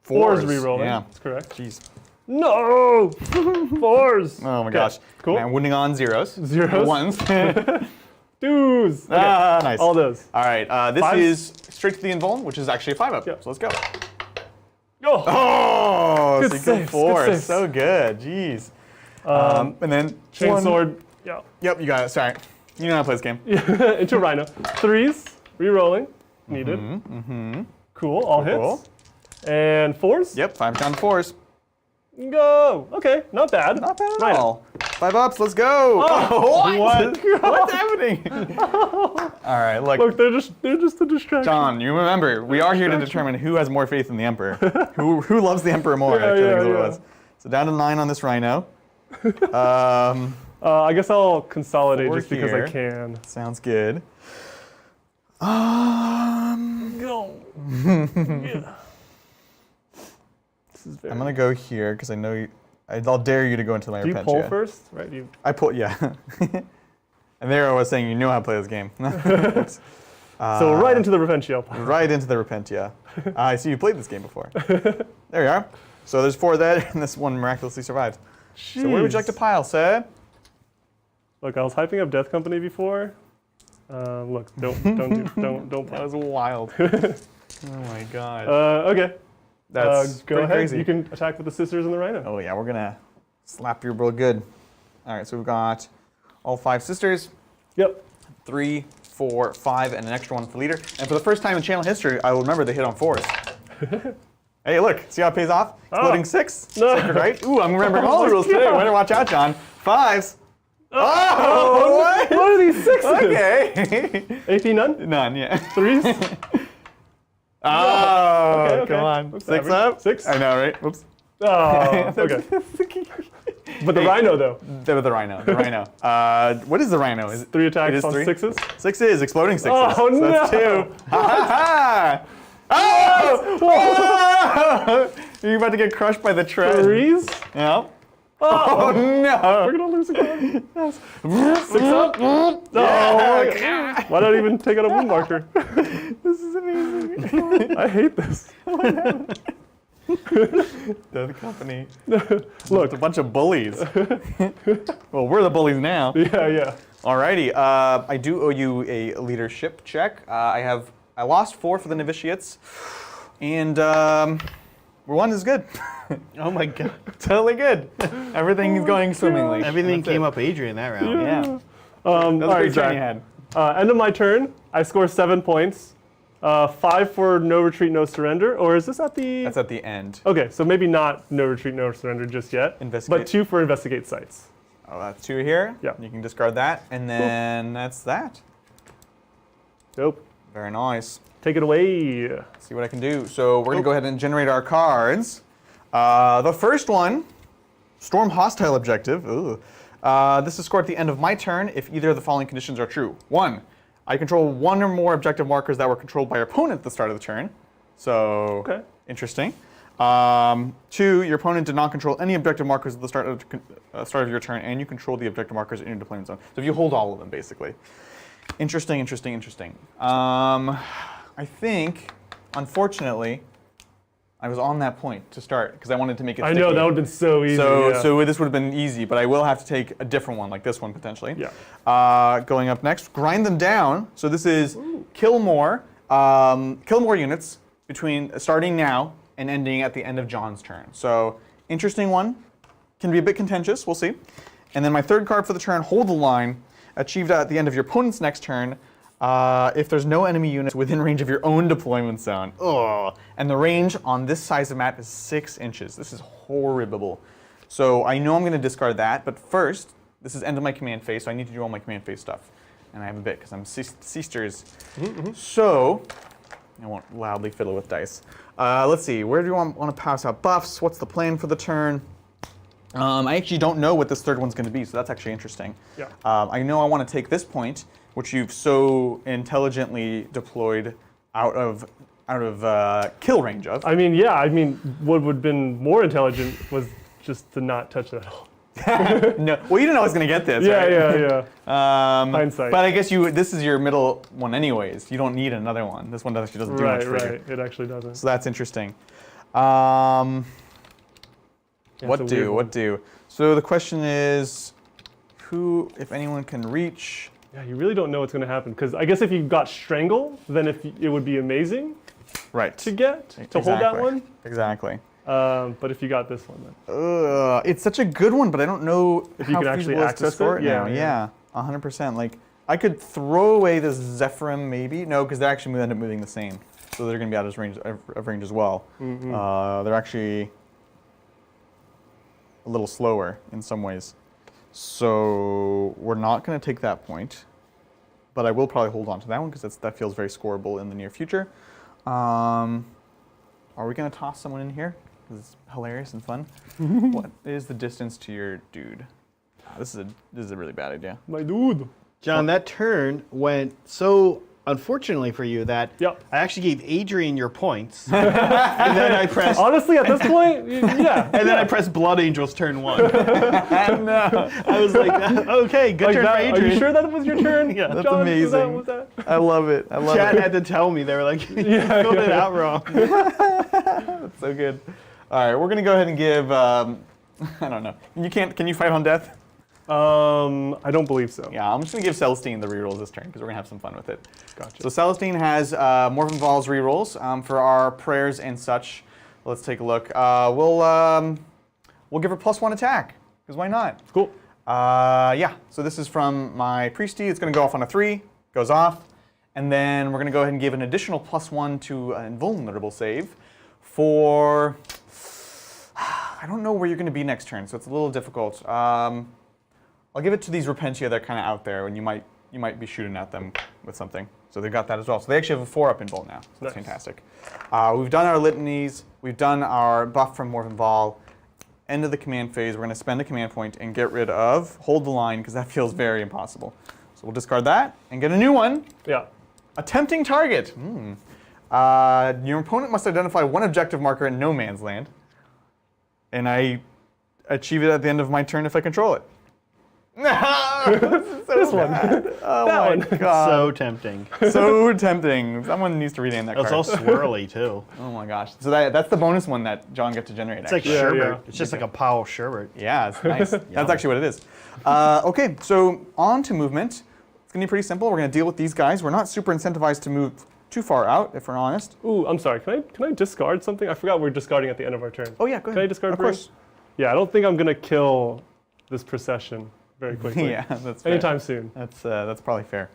4s re-rolling. Yeah. That's correct. Jeez. No! 4s. Oh my Okay, gosh. cool. Man, wounding on 0s. Zeros. 1s. 2s. Okay. Ah, nice. All those. All right, this 5s. is straight to the invuln, which is actually a 5-up. Yep. So let's go. Oh! Oh, Good so you killed saves, 4. good saves. So good. Jeez. And then Chainsword. Yeah. Yep, you got it. Sorry. You know how to play this game. Into rhino. 3s. Re-rolling. Needed. Cool. All Cool. hits. And 4s. Yep, 5 down 4s. Go. Okay. Not bad. Not bad at Rhino. all. 5 ups, let's go. Oh, what? what? What's happening? All right, Look, they're just a distraction. John, you remember, we are here to determine who has more faith in the Emperor. who loves the Emperor more, Yeah, actually, I think is yeah, what it yeah. was. So down to 9 on this rhino. I guess I'll consolidate 4 just because I here. can. Sounds good. Go. This is very. I'm gonna go here because I know you. I'll dare you to go into my Do you Repentia. pull first? Right. You. I pull, yeah. And there I was saying you know how to play this game. So right into the Repentia. Right into the Repentia. I see you played this game before. There you are. So there's 4 there, and this one miraculously survived. So where would you like to pile, sir? Look, I was hyping up Death Company before. Look, don't That pile. was wild. Oh my god. Okay. That's Go pretty ahead. crazy. You can attack with the sisters and the rhino. Oh yeah, we're gonna slap you real good. All right, so we've got all 5 sisters, Yep. 3, 4, 5, and an extra one for leader. And for the first time in channel history, I will remember they hit on 4s. Hey, look, see how it pays off? Exploding 6, No. sacred right? Ooh, I'm remembering all Oh the my rules today. God. Better watch out, John. 5s. Oh, what? What are these 6s? Okay. AP none? None, yeah. 3s? Oh, Okay, okay. come on. Looks 6 average. up? 6? I know, right? Oops. Oh, okay. But the rhino, though. The rhino. The rhino. What is the rhino? Is it 3 It attacks is on 3? 6s? 6 is exploding 6s. Oh, so that's no. 2. Ha ha ha! Oh! You're about to get crushed by the tread. Freeze. Yeah. Oh no! We're gonna lose again. 6 up. Oh, Yeah. why not even take out a wound marker? This is amazing. I hate this. The company. Look, It's a bunch of bullies. Well, we're the bullies now. yeah. Alrighty. I do owe you a leadership check. I lost 4 for the novitiates, and one is good. Oh my god. Totally good. Everything is going swimmingly. Everything That's came it. up Adrian that round. Yeah. That That was a great turn you had. End of my turn. I score 7 points. 5 for no retreat, no surrender. Or is this at the? That's at the end. Okay, so maybe not no retreat, no surrender just yet. Investigate. But 2 for investigate sites. Oh, that's 2 here. Yeah. You can discard that, and then that's that. Nope. Very nice. Take it away. Let's see what I can do. So we're gonna go ahead and generate our cards. The first one, Storm Hostile Objective. Ooh. This is scored at the end of my turn if either of the following conditions are true. 1, I control 1 or more objective markers that were controlled by your opponent at the start of the turn. So, Okay. interesting. 2, your opponent did not control any objective markers at the start of your turn, and you control the objective markers in your deployment zone. So if you hold all of them, basically. Interesting. I think, unfortunately, I was on that point to start because I wanted to make it I sticky. know, that would have been so easy. yeah. So this would have been easy, but I will have to take a different one, like this one potentially. Yeah. Going up next, grind them down. So this is kill more units between starting now and ending at the end of John's turn. So interesting one, can be a bit contentious. We'll see. And then my third card for the turn, hold the line, achieved at the end of your opponent's next turn. If there's no enemy units within range of your own deployment zone. Ugh. And the range on this size of map is 6 inches. This is horrible. So I know I'm going to discard that, but first, this is end of my command phase, so I need to do all my command phase stuff. And I have a bit, because I'm Sisters. So, I won't loudly fiddle with dice. Let's see, where do you want to pass out buffs? What's the plan for the turn? I actually don't know what this third one's going to be, so that's actually interesting. Yeah. I know I want to take this point, which you've so intelligently deployed out of kill range of. I mean, yeah. I mean, what would have been more intelligent was just to not touch that at all. No, well, you didn't know I was going to get this, Yeah, right? yeah. Hindsight. But I guess this is your middle one anyways. You don't need another one. This one actually doesn't do much for you. Right. It actually doesn't. So that's interesting. Yeah, What it's a weird do? one. What do? So the question is, who, if anyone, can reach? Yeah, you really don't know what's going to happen because I guess if you got strangle, then it would be amazing Right. to get to hold that one. Exactly. But if you got this one, then It's such a good one, but I don't know If you how can actually feasible it is to access score it? it now. Yeah. 100%. Like I could throw away this Zephyrim, maybe. No, because they actually end up moving the same, so they're going to be out of range as well. They're actually a little slower in some ways. So we're not going to take that point, but I will probably hold on to that one because that feels very scoreable in the near future. Are we going to toss someone in here? Because it's hilarious and fun. What is the distance to your dude? This is a really bad idea. my dude. John, that turn went so unfortunately for you that Yep. I actually gave Adrian your points. and then I pressed Honestly, at this point, yeah. and then I pressed Blood Angels turn 1. No. I was like, okay, good Like turn that, for are Adrian. you sure that was your turn? Yeah. That's John, amazing. Was that? I love it. I love Chat it. had to tell me. They were like, you filled it out wrong. That's so good. All right, we're gonna go ahead and give. I don't know. Can you fight on death? I don't believe so. Yeah, I'm just gonna give Celestine the rerolls this turn because we're gonna have some fun with it. Gotcha. So Celestine has Morven Val's rerolls for our prayers and such. Let's take a look. We'll give her +1 attack because why not? Cool. Yeah. So this is from my priesty. It's gonna go off on a 3. Goes off, and then we're gonna go ahead and give an additional +1 to an invulnerable save for. I don't know where you're gonna be next turn, so it's a little difficult. I'll give it to these Repentia that are kind of out there, and you might be shooting at them with something. So they got that as well. So they actually have a 4-up invul now. So that's Nice. fantastic. We've done our litanies. We've done our buff from Morven Val. End of the command phase. We're going to spend a command point and get rid of hold the line because that feels very impossible. So we'll discard that and get a new one. Yeah. Attempting target. Your opponent must identify one objective marker in no man's land. and I achieve it at the end of my turn if I control it. This one. Oh That my one. god. So tempting. So tempting. Someone needs to rename that It's card. all swirly too. Oh my gosh. So that's the bonus one that John gets to generate. It's like actually. sherbet. yeah. It's just like a pile of sherbet. Yeah, it's nice. That's actually what it is. Okay, so on to movement. It's gonna be pretty simple. We're gonna deal with these guys. We're not super incentivized to move too far out, if we're honest. Ooh, I'm sorry. Can I discard something? I forgot we're discarding at the end of our turn. Oh yeah, go ahead. Can I discard Of Bring? course. Yeah, I don't think I'm gonna kill this procession very quickly. Yeah, that's fair. Anytime soon. That's probably fair.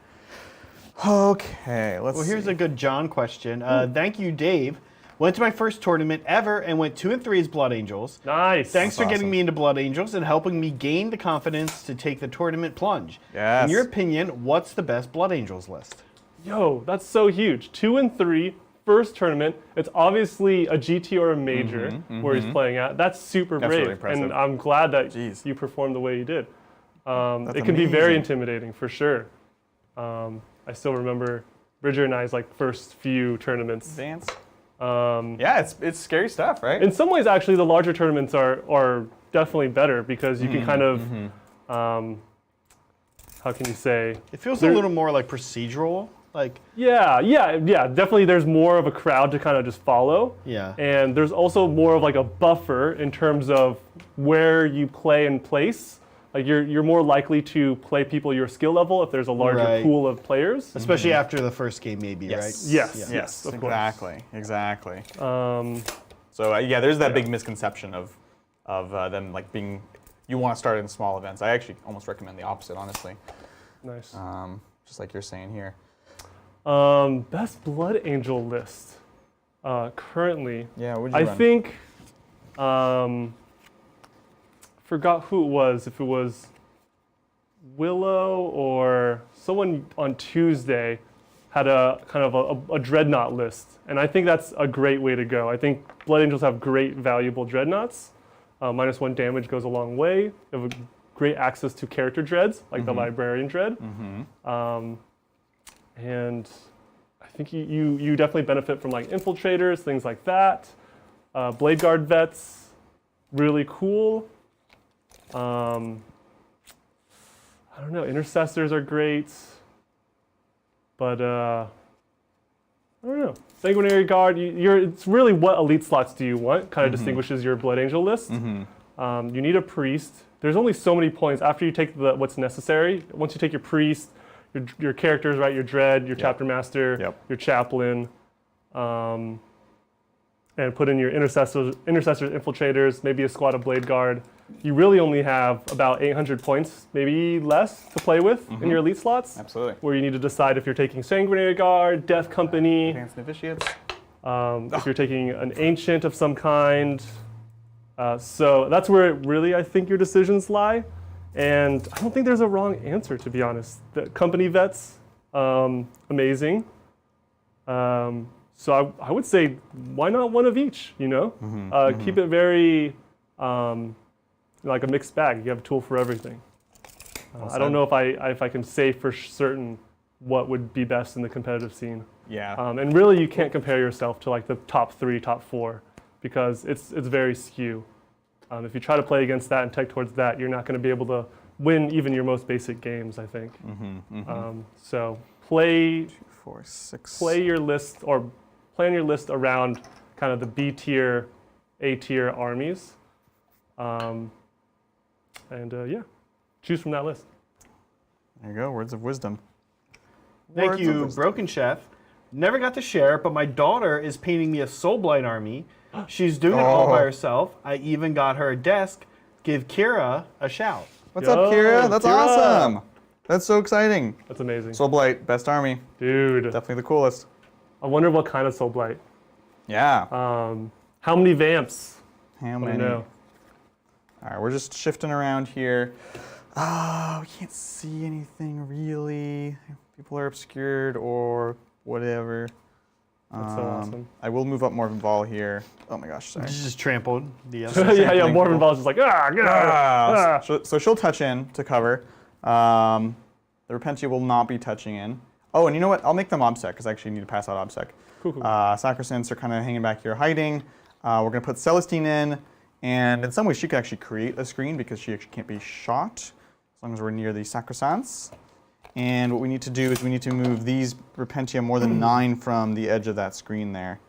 Okay, let's Well, here's see. a good John question. Thank you, Dave. Went to my first tournament ever and went 2 and 3 as Blood Angels. Nice. Thanks for That's getting awesome. me into Blood Angels and helping me gain the confidence to take the tournament plunge. Yes. In your opinion, what's the best Blood Angels list? Yo, that's so huge. 2 and 3, first tournament. It's obviously a GT or a major where he's playing at. That's super That's brave. really impressive. And I'm glad that Jeez. you performed the way you did. That's It can be very amazing. intimidating for sure. I still remember Bridger and I's like first few tournaments. Dance. Yeah, it's scary stuff, right? In some ways, actually, the larger tournaments are definitely better because you can kind of, how can you say? It feels There- a little more like procedural. Like, Yeah. Definitely, there's more of a crowd to kind of just follow. yeah. And there's also more of like a buffer in terms of where you play and place. Like you're more likely to play people your skill level if there's a larger Right. pool of players. Especially after the first game, maybe, Yes. right? Yes. Yeah. Yes, of course. Exactly. Um, So yeah, there's that big misconception of them like being. You want to start in small events. I actually almost recommend the opposite, honestly. nice. Just like you're saying here. Best Blood Angel list currently. Yeah, would you I run? think, forgot who it was, if it was Willow or someone on Tuesday had a kind of a dreadnought list. And I think that's a great way to go. I think Blood Angels have great valuable dreadnoughts. -1 damage goes a long way. They have a great access to character dreads, like the Librarian Dread. And I think you definitely benefit from like infiltrators, things like that. Blade Guard vets, really cool. I don't know, intercessors are great. But I don't know. Sanguinary Guard, it's really what elite slots do you want, kind of distinguishes your Blood Angel list. You need a priest. There's only so many points after you take what's necessary. Once you take your priest, your characters, right? Your dread, your chapter master, your chaplain, and put in your intercessors, infiltrators, maybe a squad of Blade Guard. You really only have about 800 points, maybe less, to play with in your elite slots. Absolutely. Where you need to decide if you're taking Sanguinary Guard, Death Company, Advanced Novitiates. if you're taking an Ancient of some kind. So that's where really I think your decisions lie. And I don't think there's a wrong answer, to be honest. The company vets, amazing. So I would say, why not one of each, you know? Keep it very like a mixed bag. You have a tool for everything. I don't know if I can say for certain what would be best in the competitive scene. Yeah. And really, you can't compare yourself to like the top 3, top 4, because it's very skew. If you try to play against that and tech towards that, you're not going to be able to win even your most basic games, I think. So play 4, 6. your list, or plan your list around kind of the B tier, A tier armies. Yeah, choose from that list. There you go. Words of wisdom. Thank Words of you, wisdom. Broken Chef. Never got to share, but my daughter is painting me a Soulblight army. She's doing it all by herself. I even got her a desk. Give Kira a shout. What's up, Kira? That's Kira. awesome. That's so exciting. That's amazing. Soul Blight, best army. Dude, Definitely the coolest. I wonder what kind of Soul Blight. Yeah. How many vamps? How I don't many? know. All right, we're just shifting around here. We can't see anything really. People are obscured or whatever. That's so awesome. I will move up Morven Ball here. Oh my gosh, sorry. Just trampled the other. yeah, thing. Morven Ball's just like, get out of here. So she'll touch in to cover. The Repentia will not be touching in. Oh, and you know what? I'll make them OBSEC because I actually need to pass out OBSEC. Cool. Sacrosanths are kind of hanging back here hiding. We're going to put Celestine in, And in some ways, she could actually create a screen because she actually can't be shot as long as we're near the sacrosants. And what we need to do is we need to move these Repentia more than 9 from the edge of that screen there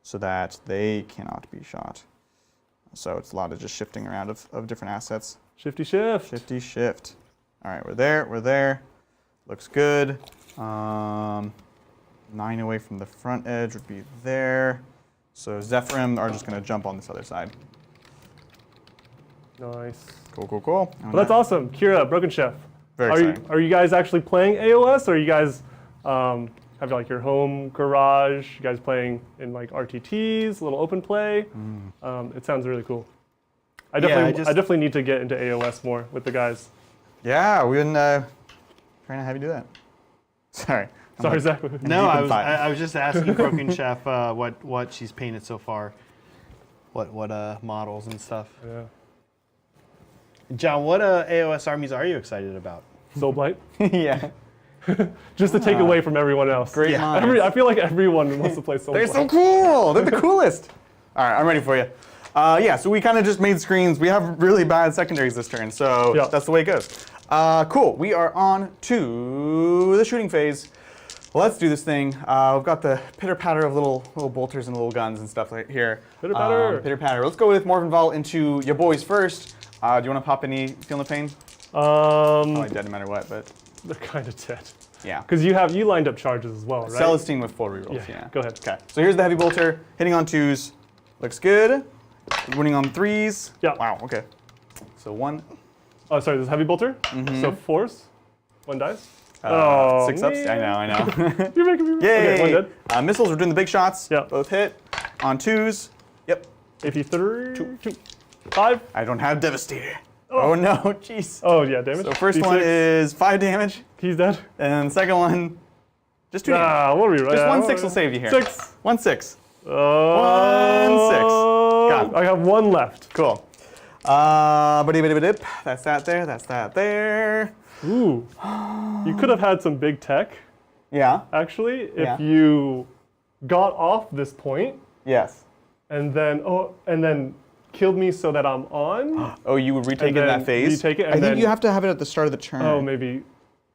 so that they cannot be shot. So it's a lot of just shifting around of different assets. Shifty shift. Shifty shift. All right, we're there. Looks good. 9 away from the front edge would be there. So Zephyrim are just going to jump on this other side. Nice. Cool. Well, that's awesome. Kira, Broken Chef. Very exciting. Are you guys actually playing AOS, or are you guys have like your home garage? You guys playing in like RTTs, a little open play? It sounds really cool. I definitely need to get into AOS more with the guys. Yeah, we've been trying to have you do that. Sorry, Zach. No, I was just asking Broken Chef what she's painted so far, what models and stuff. Yeah. John, what AOS armies are you excited about? Soulblight. Yeah. Just to take away from everyone else. Great minds. I feel like everyone wants to play Soulblight. They're so cool. They're the coolest. All right, I'm ready for you. Yeah, so we kind of just made screens. We have really bad secondaries this turn, so that's the way it goes. Cool. We are on to the shooting phase. Let's do this thing. We've got the pitter-patter of little bolters and little guns and stuff right here. Pitter-patter. Pitter-patter. Let's go with Morvenval into your boys first. Do you want to pop any Feel the Pain? Probably dead no matter what, but... They're kind of dead. Yeah. Because you lined up charges as well, right? Celestine with 4 rerolls, yeah. Go ahead. Okay, so here's the heavy bolter, hitting on 2s. Looks good. Winning on 3s. Yeah. Wow, okay. So 1. Oh, sorry, this is heavy bolter? So 4s? 1 dies? 6 ups? man. I know. You're making me... Yay! Okay, 1 dead. Missiles, we're doing the big shots. Yeah. Both hit. On 2s. Yep. AP 3. 2. 5. I don't have Devastator. Oh no, jeez. Oh, yeah, damage. So first D6. one is 5 damage. He's dead. And then the second one, just 2 damage. What are we right? Just 1 6 will save you here. 6. 1 6. 1 6. Got it. I have 1 left. Cool. That's that there. That's that there. Ooh. You could have had some big tech, Yeah. actually, Yeah. if you got off this point Yes. and then killed me so that I'm on. Oh, you would retake And it in then that phase? retake it, and I think then- you have to have it at the start of the turn. Oh, maybe.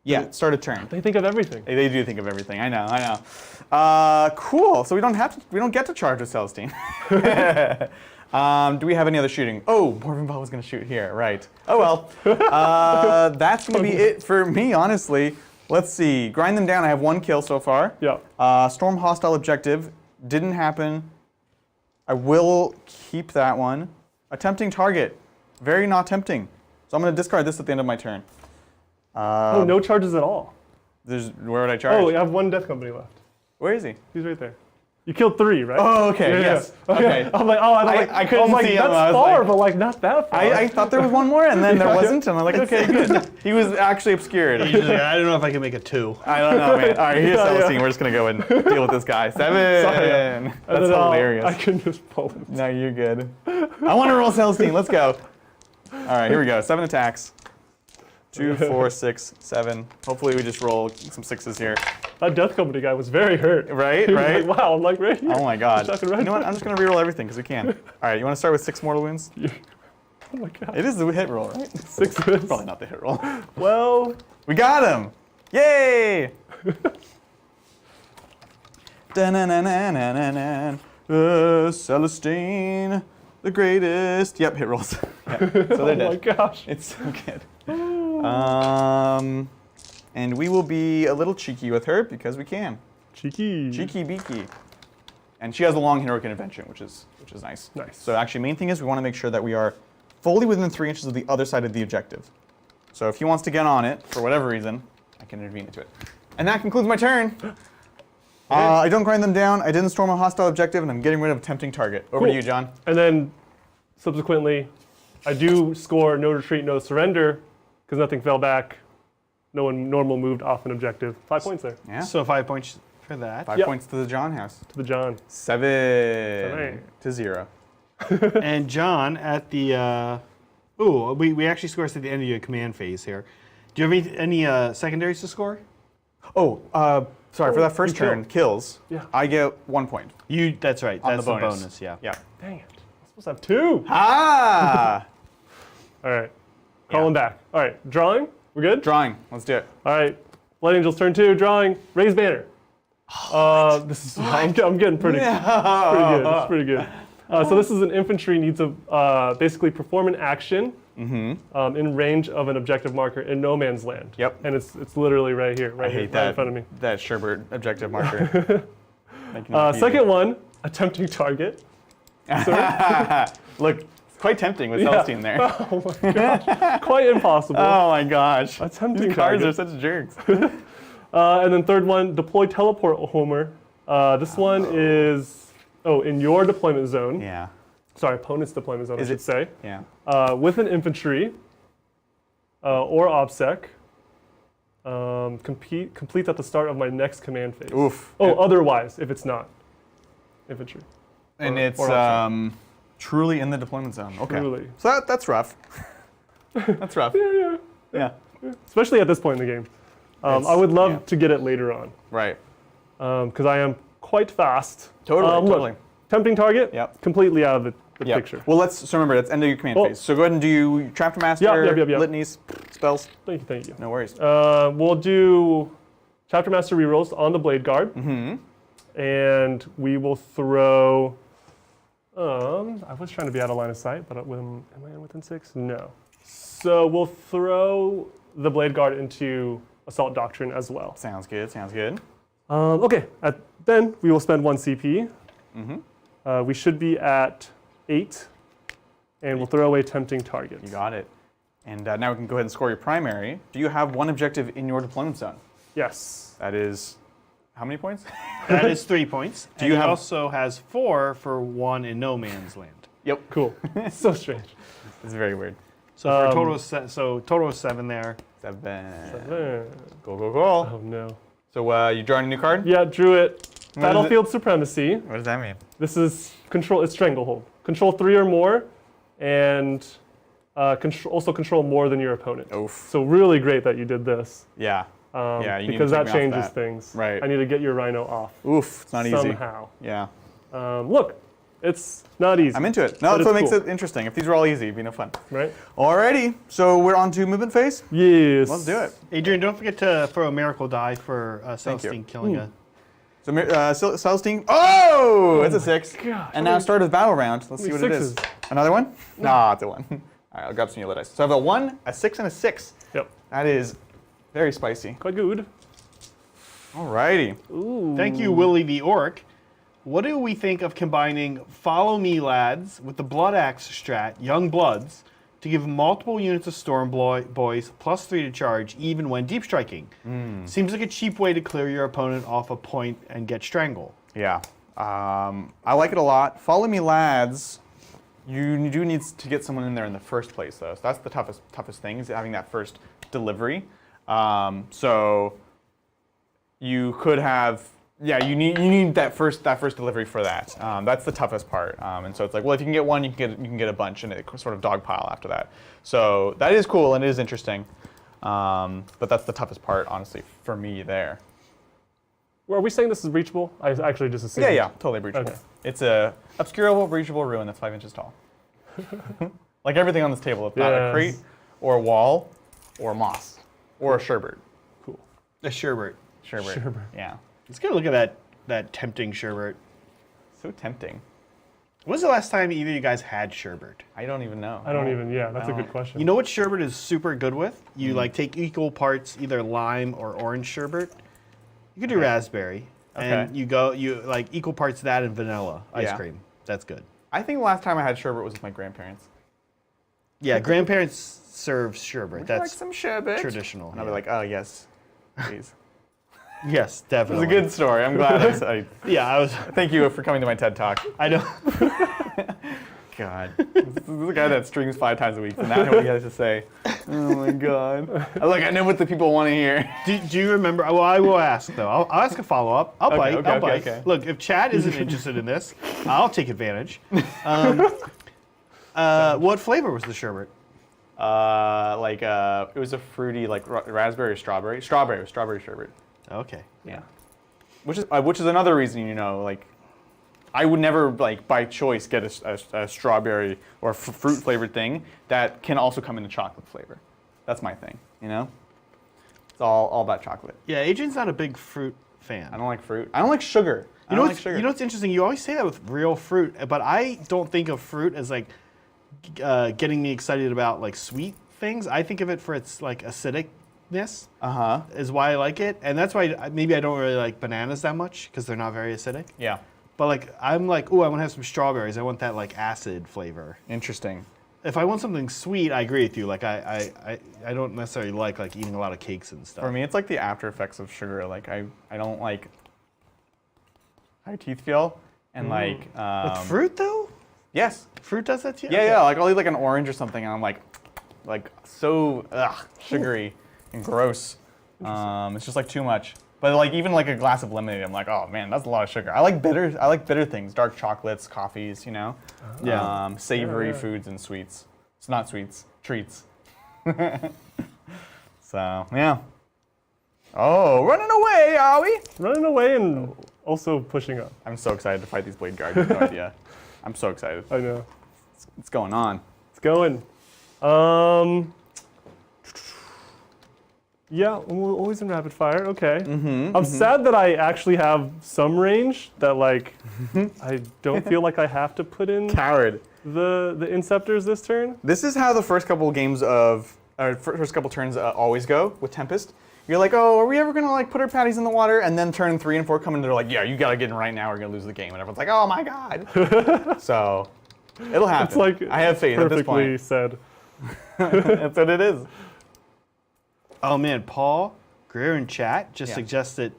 Yeah, start of turn. They think of everything. They do think of everything. I know. Cool. So we don't get to charge with Celestine. Do we have any other shooting? Oh, Morvenval was going to shoot here. Right. Oh well. That's going to be it for me, honestly. Let's see. Grind them down. I have 1 kill so far. Yeah. Storm hostile objective. Didn't happen. I will keep that one. Attempting target. Very not tempting. So I'm going to discard this at the end of my turn. Oh, no charges at all. Where would I charge? Oh, I have 1 death company left. Where is he? He's right there. You killed 3, right? Oh, okay. Yeah, Yes. yeah. Okay. I'm like, I couldn't see him. That's I was far, like- but like not that far. I thought there was one more, and then there wasn't, and I'm like, okay, good. He was actually obscured. He's just like, I don't know if I can make a 2. I don't know, man. All right, here's Yeah, Celestine. yeah. We're just gonna go and deal with this guy. 7. And That's then hilarious. I can just pull him. No, you're good. I want to roll Celestine. Let's go. All right, here we go. 7 attacks. 2, 4, 6, 7. Hopefully we just roll some 6s here. That death company guy was very hurt. Right, He was right. like, wow, I'm like right here. Oh my god. Chucking You right know what? I'm just gonna reroll everything because we can. All right, you want to start with 6 mortal wounds? Oh my god. It is the hit roll, right? 6 hits. Probably not the hit roll. Well, We got him! Yay! Celestine, the greatest. Yep, hit rolls. Yep. So they're oh my dead. gosh. It's so good. And we will be a little cheeky with her because we can. Cheeky. Cheeky beaky. And she has a long heroic intervention, which is nice. Nice. So actually, main thing is we want to make sure that we are fully within 3 inches of the other side of the objective. So if he wants to get on it, for whatever reason, I can intervene into it. And that concludes my turn. I don't grind them down. I didn't storm a hostile objective, and I'm getting rid of a tempting target. Over to you, John. And then, subsequently, I do score no retreat, no surrender, because nothing fell back. No one normal moved off an objective. 5 points there Yeah. So 5 points for that. 5 Yep. points to the John house. to the John. 7 to 0. And John, at the we actually score us at the end of your command phase here. Do you have any secondaries to score? Oh, sorry, for that first you kill. turn, kills, Yeah. I get 1 point. That's right. On That's the the bonus. bonus. Yeah. Yeah. Dang it. supposed to have 2. Ah! All right. Call him back. All right. Drawing. We're good? Drawing. Let's do it. All right. Blood Angels turn 2. Drawing. Raise banner. This is. I'm getting pretty. No. It's pretty good. So this is an infantry needs to basically perform an action in range of an objective marker in no man's land. Yep. And it's literally right here, right I hate in front of me. That Sherbert objective marker. Second one, attempting target. Look, it's quite tempting with Celestine there. Oh my gosh. Quite impossible. Oh my gosh. Attempting These cards target. are such jerks. And then third one, deploy teleport Homer. This one is, in your deployment zone. Yeah. Sorry, opponent's deployment zone, I should say. Yeah. With an infantry or OBSEC. Complete at the start of my next command phase. Oof. Otherwise, if it's not infantry. And or it's truly in the deployment zone. Okay. Truly. So that's rough. That's rough. Yeah. Especially at this point in the game. I would love to get it later on. Right. Because I am quite fast. Totally. Look, tempting target, completely out of the picture. Well, so remember, that's end of your command phase. So go ahead and do Chapter Master, litanies, spells. Thank you. No worries. We'll do Chapter Master rerolls on the Blade Guard. And we will throw... I was trying to be out of line of sight, but am I within 6? No. So we'll throw the Blade Guard into Assault Doctrine as well. Sounds good. Okay, then we will spend 1 CP. We should be at 8, and we'll throw away Tempting Targets. You got it. And now we can go ahead and score your primary. Do you have 1 objective in your deployment zone? Yes. That is, how many points? That is 3 points. Do you also has 4 for 1 in no man's land. Yep. Cool. So strange. It's very weird. So for total of 7 there. 7. Go. Oh no. So you drawing a new card? Yeah, drew it. Battlefield Supremacy. What does that mean? This is control. It's Stranglehold. Control 3 or more, and also control more than your opponent. Oof. So really great that you did this. Yeah. You because need to that changes things. Right. I need to get your Rhino off. Oof. It's not easy. Somehow. Yeah. Look, it's not easy. I'm into it. No, that's what makes it interesting. If these were all easy, it'd be no fun. Right. Alrighty. So we're on to movement phase? Yes. Let's do it. Adrian, don't forget to throw a miracle die for Celestine killing a... So Celestine. Oh! It's a 6. Gosh, and now start of battle round. Let's see what it is. Another one? Nah, it's a 1. All right, I'll grab some yellow dice. So I have a 1, a 6, and a 6. Yep. That is very spicy. Quite good. Alrighty. Ooh. Thank you, Willie the Orc. What do we think of combining Follow Me Lads with the Blood Axe strat, Young Bloods, to give multiple units of Storm Boys +3 to charge even when deep striking? Seems like a cheap way to clear your opponent off a point and get Strangle. Yeah. I like it a lot. Follow Me Lads. You do need to get someone in there in the first place, though. So that's the toughest thing, is having that first delivery. So you could have, you need that first delivery for that. That's the toughest part. And so it's like, well, if you can get one, you can get a bunch, and it sort of dogpile after that. So that is cool and it is interesting. But that's the toughest part, honestly, for me there. Well, are we saying this is breachable? I actually just assumed. Yeah, totally breachable. Okay. It's a obscurable, breachable ruin that's 5 inches tall. Like everything on this table. It's not a crate, or a wall, or moss, or a sherbert. Cool. A sherbert. Sherbert. Yeah. Let's get a look at that tempting sherbert. So tempting. When's the last time either of you guys had sherbert? I don't even know. That's a good question. You know what sherbert is super good with? You like take equal parts, either lime or orange sherbert. You could do raspberry, and you like equal parts that and vanilla ice cream. That's good. I think the last time I had sherbet was with my grandparents. Yeah, grandparents serve sherbet. That's like some sherbet? Traditional. And I'll be like, oh yes, please. Yes, definitely. It's a good story. I'm glad I was. Thank you for coming to my TED Talk. I know. God. This is the guy that streams 5 times a week, and now I know what he has to say. Oh my God. Look, I know what the people want to hear. Do you remember? Well, I will ask, though. I'll ask a follow-up. I'll bite. Okay. Look, if Chad isn't interested in this, I'll take advantage. What flavor was the sherbet? It was a fruity, like raspberry or strawberry. Strawberry. Strawberry sherbet. Okay. Yeah. Which is another reason, I would never like by choice get a strawberry or fruit flavored thing that can also come in a chocolate flavor. That's my thing, you know. It's all about chocolate. Yeah, Adrian's not a big fruit fan. I don't like fruit. I don't like sugar. You know what's interesting? You always say that with real fruit, but I don't think of fruit as like getting me excited about like sweet things. I think of it for its like acidicness. Is why I like it, and that's why maybe I don't really like bananas that much because they're not very acidic. Yeah. But like I'm like, oh, I want to have some strawberries. I want that like acid flavor. Interesting. If I want something sweet, I agree with you. Like I don't necessarily like eating a lot of cakes and stuff. For me, it's like the after effects of sugar. Like I don't like how your teeth feel, and like with fruit though. Yes. Fruit does that to you? Yeah, yeah. Like I'll eat like an orange or something, and I'm like so sugary and gross. It's just like too much. But like even like a glass of lemonade, I'm like, oh man, that's a lot of sugar. I like bitter things, dark chocolates, coffees, you know. Yeah. Savory foods and sweets. It's not sweets, treats. So yeah. Oh, running away, are we? Running away and also pushing up. I'm so excited to fight these blade guards. You have no idea. I'm so excited. I know. It's going on. It's going. Yeah, we're always in rapid fire. Okay. I'm sad that I actually have some range that like I don't feel like I have to put in Coward. the Inceptors this turn. This is how the first couple games first couple turns always go with Tempest. You're like, oh, are we ever gonna like put our patties in the water? And then turn 3 and 4 come in, they're like, yeah, you gotta get in right now. We're gonna lose the game. And everyone's like, oh my god. So it'll happen. It's like I have faith at this perfectly point. said. That's what it is. Oh man, Paul Greer in chat just suggested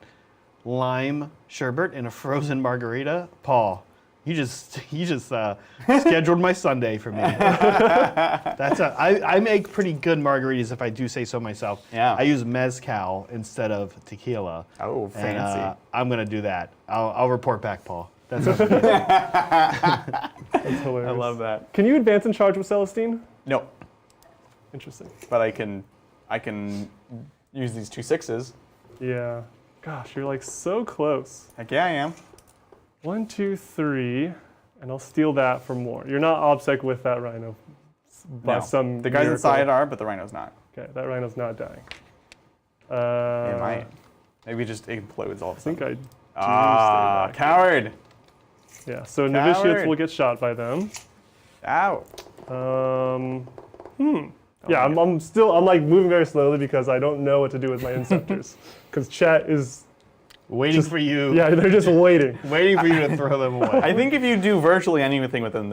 lime sherbet and a frozen margarita. Paul, you just scheduled my Sunday for me. I make pretty good margaritas if I do say so myself. Yeah. I use mezcal instead of tequila. Oh, fancy. And, I'm gonna do that. I'll report back, Paul. That's amazing. That's hilarious. I love that. Can you advance in charge with Celestine? No, Interesting. but I can use these 2 6s. Yeah. Gosh, you're like so close. Heck yeah, I am. 1, 2, 3, and I'll steal that for more. You're not obsec with that rhino by No. some The guys miracle. inside are, but the rhino's not. Okay, that rhino's not dying. It might. Maybe it just implodes all of a I think sudden. I do Ah, stay back. coward. Yeah, so Coward. novitiates will get shot by them. Ow. Yeah, I'm like moving very slowly because I don't know what to do with my Inceptors. Because chat is, Waiting for you. yeah, they're just waiting. Waiting for you to throw them away. I think if you do virtually anything with them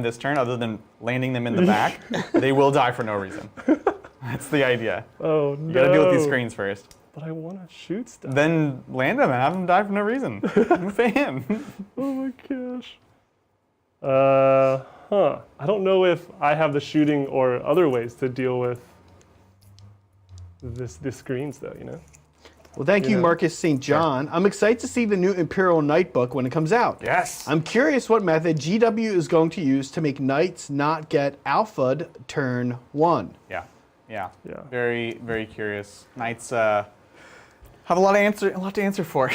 this turn, other than landing them in the back, they will die for no reason. That's the idea. Oh no. You gotta deal with these screens first. But I want to shoot stuff. Then land them and have them die for no reason. I'm a fan. Oh my gosh. I don't know if I have the shooting or other ways to deal with the screens though, you know? Well, thank you, Marcus St. John. I'm excited to see the new Imperial Knight book when it comes out. Yes. I'm curious what method GW is going to use to make Knights not get alpha'd turn 1. Yeah. Yeah. Very, very curious. Knights have a lot to answer for.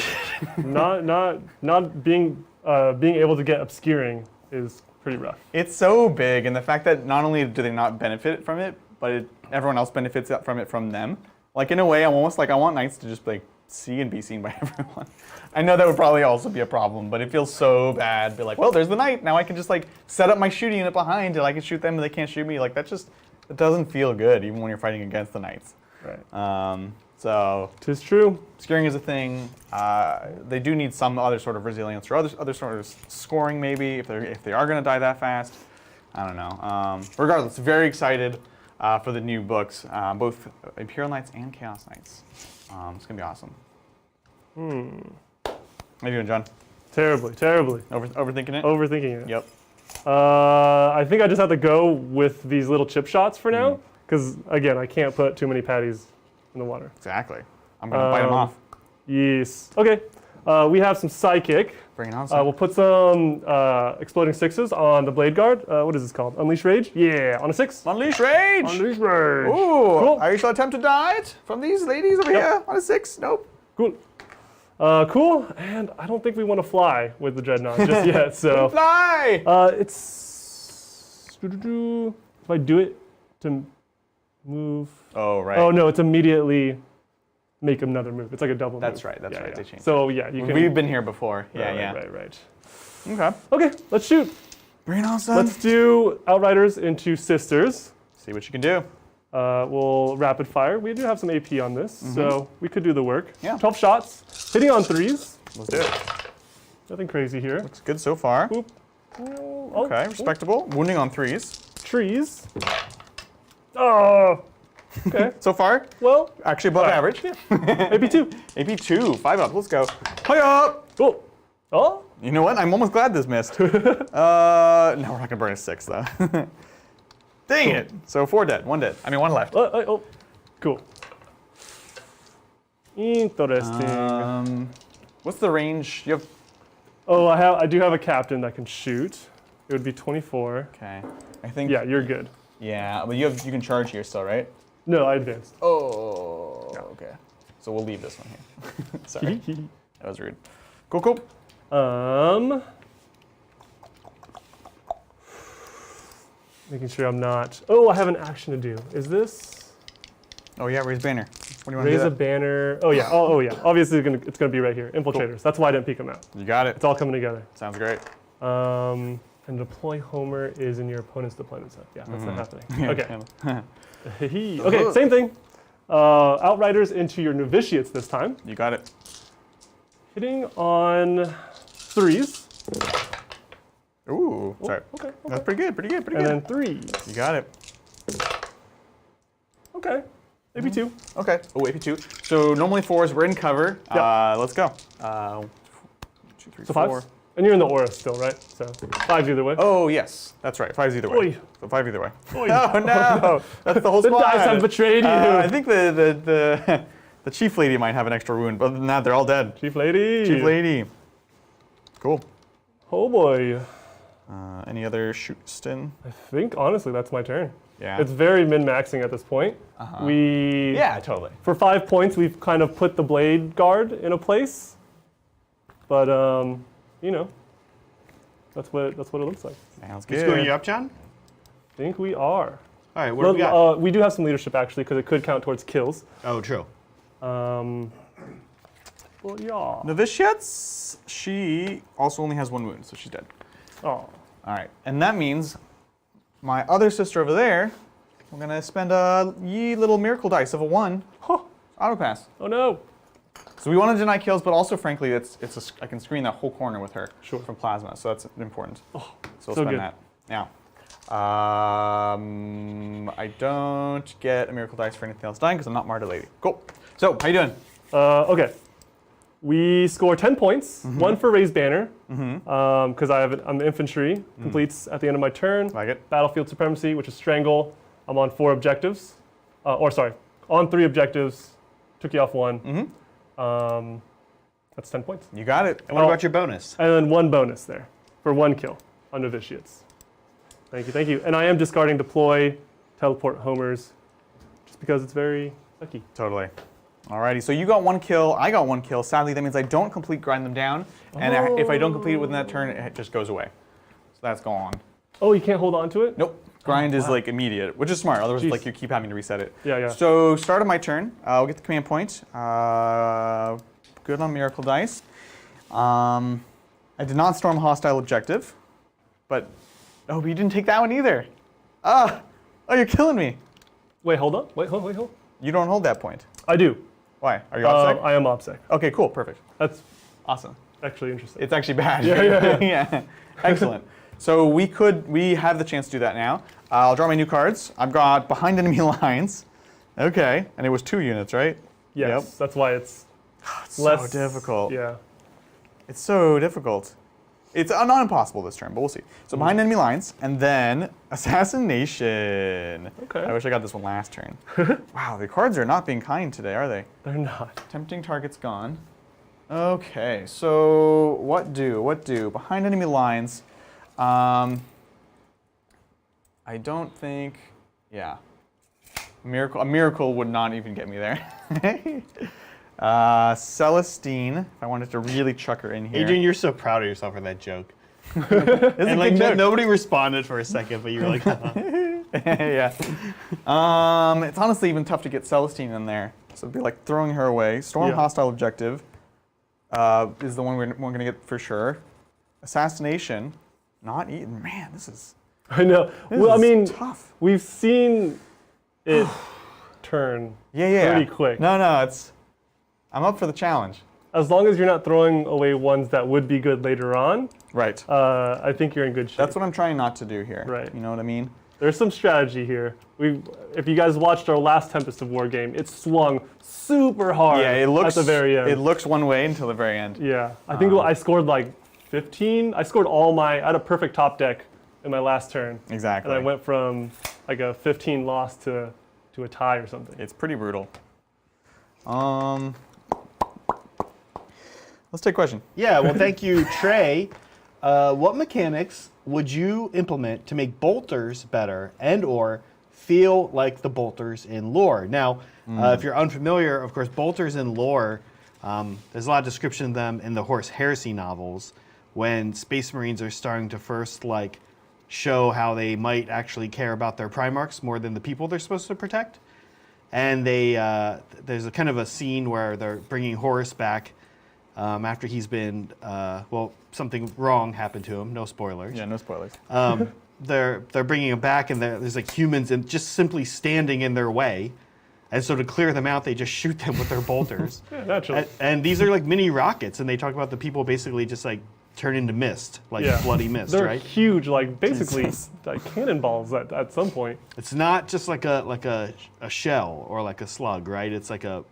not being able to get obscuring is pretty rough. It's so big, and the fact that not only do they not benefit from it, but everyone else benefits from it from them. Like in a way, I'm almost like I want Knights to just like see and be seen by everyone. I know that would probably also be a problem, but it feels so bad. Be like, well, there's the Knight. Now I can just like set up my shooting unit behind, and I can shoot them, and they can't shoot me. Like it doesn't feel good, even when you're fighting against the Knights. Right. So 'Tis true. obscuring is a thing. They do need some other sort of resilience or other sort of scoring maybe if they are going to die that fast. I don't know. Regardless, very excited for the new books, both Imperial Knights and Chaos Knights. It's gonna be awesome. How you doing, John? Terribly. Overthinking it? Overthinking it. Yep. I think I just have to go with these little chip shots for now, because again, I can't put too many patties in the water. Exactly. I'm gonna bite them off. Yes. Okay. We have some Psychic. Bring it on. We'll put some Exploding Sixes on the Blade Guard. What is this called? Unleash Rage? Yeah, on a 6. Unleash Rage! Unleash Rage. Ooh, Cool. I shall attempt to die it from these ladies over here on a 6. Nope. Cool. Cool. And I don't think we want to fly with the Dreadnought just yet. So Fly! it's if I do it to move. Oh, right. Oh no, it's immediately make another move. It's like a double That's move. right. That's right. They changed. So yeah, you can. We've been here before. Yeah, yeah. Right. Okay. Okay, let's shoot. Bring it on, son. Let's do Outriders into Sisters. see what you can do. We'll rapid fire. We do have some AP on this, so we could do the work. Yeah. 12 shots, hitting on 3s. Let's do it. Nothing crazy here. Looks good so far. Boop. Oh, Okay, respectable. Wounding on 3s. trees. Oh, okay. So far, Well, actually above average. maybe 2. AP 2, 5 up. Let's go. Hi up! Oh, oh. You know what? I'm almost glad this missed. No, we're not gonna burn a 6 though. Dang it! So 4 dead, 1 dead. I mean 1 left. Oh, cool. Interesting. What's the range? You have. Oh, I do have a captain that can shoot. It would be 24. Okay. I think. Yeah, you're good. Yeah, but you can charge here still, right? No, I advanced. Oh. Okay. So we'll leave this one here. Sorry. That was rude. Cool. Making sure I'm not. Oh, I have an action to do. Is this Oh yeah, raise banner. What do you want to raise do? a banner? Oh yeah. Oh yeah. Obviously, it's gonna be right here. Infiltrators. That's why I didn't peek them out. You got it. It's all coming together. Sounds great. And deploy Homer is in your opponent's deployment set. Yeah, that's not happening. Okay. Okay. Same thing. Outriders into your novitiates this time. You got it. Hitting on 3s. Ooh. Sorry. Okay. That's pretty good. Pretty And good. then 3s. You got it. Okay. Maybe 2. Okay. Oh, AP2. So normally 4s. We're in cover. Yep. Let's go. 1, 2, 3, So 4. 5s. And you're in the aura still, right? So 5s either way. Oh yes, that's right. 5's either way. Oy. So 5 either way. Oy. Oh no, that's the whole The squad. dice have betrayed you. I think the chief lady might have an extra wound, but other than that, they're all dead. Chief lady. Chief lady. Cool. Oh boy. Any other shoots in? I think honestly that's my turn. Yeah. It's very min-maxing at this point. We Yeah, totally. For 5 points we've kind of put the blade guard in a place. But you know, that's what it looks like. Sounds Who's going you good. up, John? I think we are. All right, what do we got? We do have some leadership actually because it could count towards kills. Oh, true. Well, yeah. Novitiates. She also only has 1 wound, so she's dead. Oh. All right, and that means my other sister over there. We're gonna spend a ye little miracle dice of a 1. Huh. Auto pass. Oh no. So we want to deny kills, but also, frankly, I can screen that whole corner with her from plasma, so that's important. Oh, so we'll so spend good. that. Now, I don't get a miracle dice for anything else dying because I'm not Martyr Lady. Cool. So, how you doing? Okay. We score 10 points, 1 for raised banner, because I'm infantry, completes at the end of my turn. Like it. Battlefield supremacy, which is strangle. I'm on 4 objectives, on 3 objectives, took you off 1. That's 10 points. You got it. And what about your bonus? And then 1 bonus there for 1 kill on novitiates. Thank you. And I am discarding deploy, teleport homers, just because it's very lucky. Totally. Alrighty, so you got 1 kill, I got 1 kill. Sadly, that means I don't complete grind them down, and if I don't complete it within that turn, it just goes away. So that's gone. Oh, you can't hold on to it? Nope. Grind is like immediate, which is smart. Otherwise, like you keep having to reset it. Yeah. So start of my turn, I'll get the command point. Good on miracle dice. I did not storm a hostile objective, but you didn't take that one either. Oh, you're killing me. Wait, hold on. Wait, hold. You don't hold that point. I do. Why? Are you OPSEC? I am OPSEC. Okay, cool, perfect. That's Awesome. actually interesting. It's actually bad. Yeah. Yeah. Excellent. So we have the chance to do that now. I'll draw my new cards. I've got behind enemy lines. Okay, and it was 2 units, right? Yes, Yep. that's why it's So difficult. Yeah. It's so difficult. It's not impossible this turn, but we'll see. So behind enemy lines, and then assassination. Okay. I wish I got this one last turn. Wow, the cards are not being kind today, are they? They're not. Tempting target's gone. Okay, so what do? Behind enemy lines. I don't think, a miracle would not even get me there. Celestine, if I wanted to really chuck her in here. Adrian, you're so proud of yourself for that joke. It's And a like good joke. nobody responded for a second, but you were like, Yeah. It's honestly even tough to get Celestine in there. So it'd be like throwing her away. Storm Yeah. hostile objective is the one we're going to get for sure. Assassination, not eaten. Man, this is I know. this Well, I is mean, tough. we've seen it turn Yeah. pretty quick. No, I'm up for the challenge. As long as you're not throwing away ones that would be good later on, Right. I think you're in good shape. That's what I'm trying not to do here. Right. You know what I mean? There's some strategy here. If you guys watched our last Tempest of War game, it swung super hard Yeah, it looks at the very end. It looks one way until the very end. Yeah, I think I scored like 15. I scored I had a perfect top deck in my last turn. Exactly. And I went from like a 15 loss to a tie or something. It's pretty brutal. Let's take a question. yeah, well, thank you, Trey. What mechanics would you implement to make bolters better and or feel like the bolters in lore? Now, if you're unfamiliar, of course, bolters in lore, there's a lot of description of them in the Horse Heresy novels when Space Marines are starting to first like show how they might actually care about their Primarchs more than the people they're supposed to protect. And there's a kind of a scene where they're bringing Horus back after he's been, something wrong happened to him. No spoilers. Yeah, no spoilers. They're bringing him back, and there's like humans and just simply standing in their way. And so to clear them out, they just shoot them with their bolters. Yeah, naturally. And these are like mini rockets, and they talk about the people basically just like turn into mist, like bloody mist, They're right? huge, like basically Jesus. like cannonballs at some point. It's not just like a shell or like a slug, right? It's like a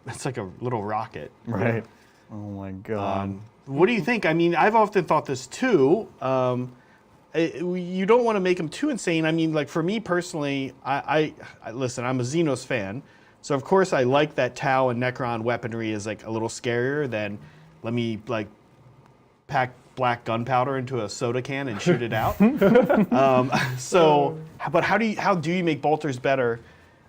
little rocket. Right. Oh my God. What do you think? I mean, I've often thought this too. You don't want to make them too insane. I mean, like for me personally, I listen, I'm a Xenos fan. So of course I like that Tau and Necron weaponry is like a little scarier than let me like pack black gunpowder into a soda can and shoot it out. But how do you make bolters better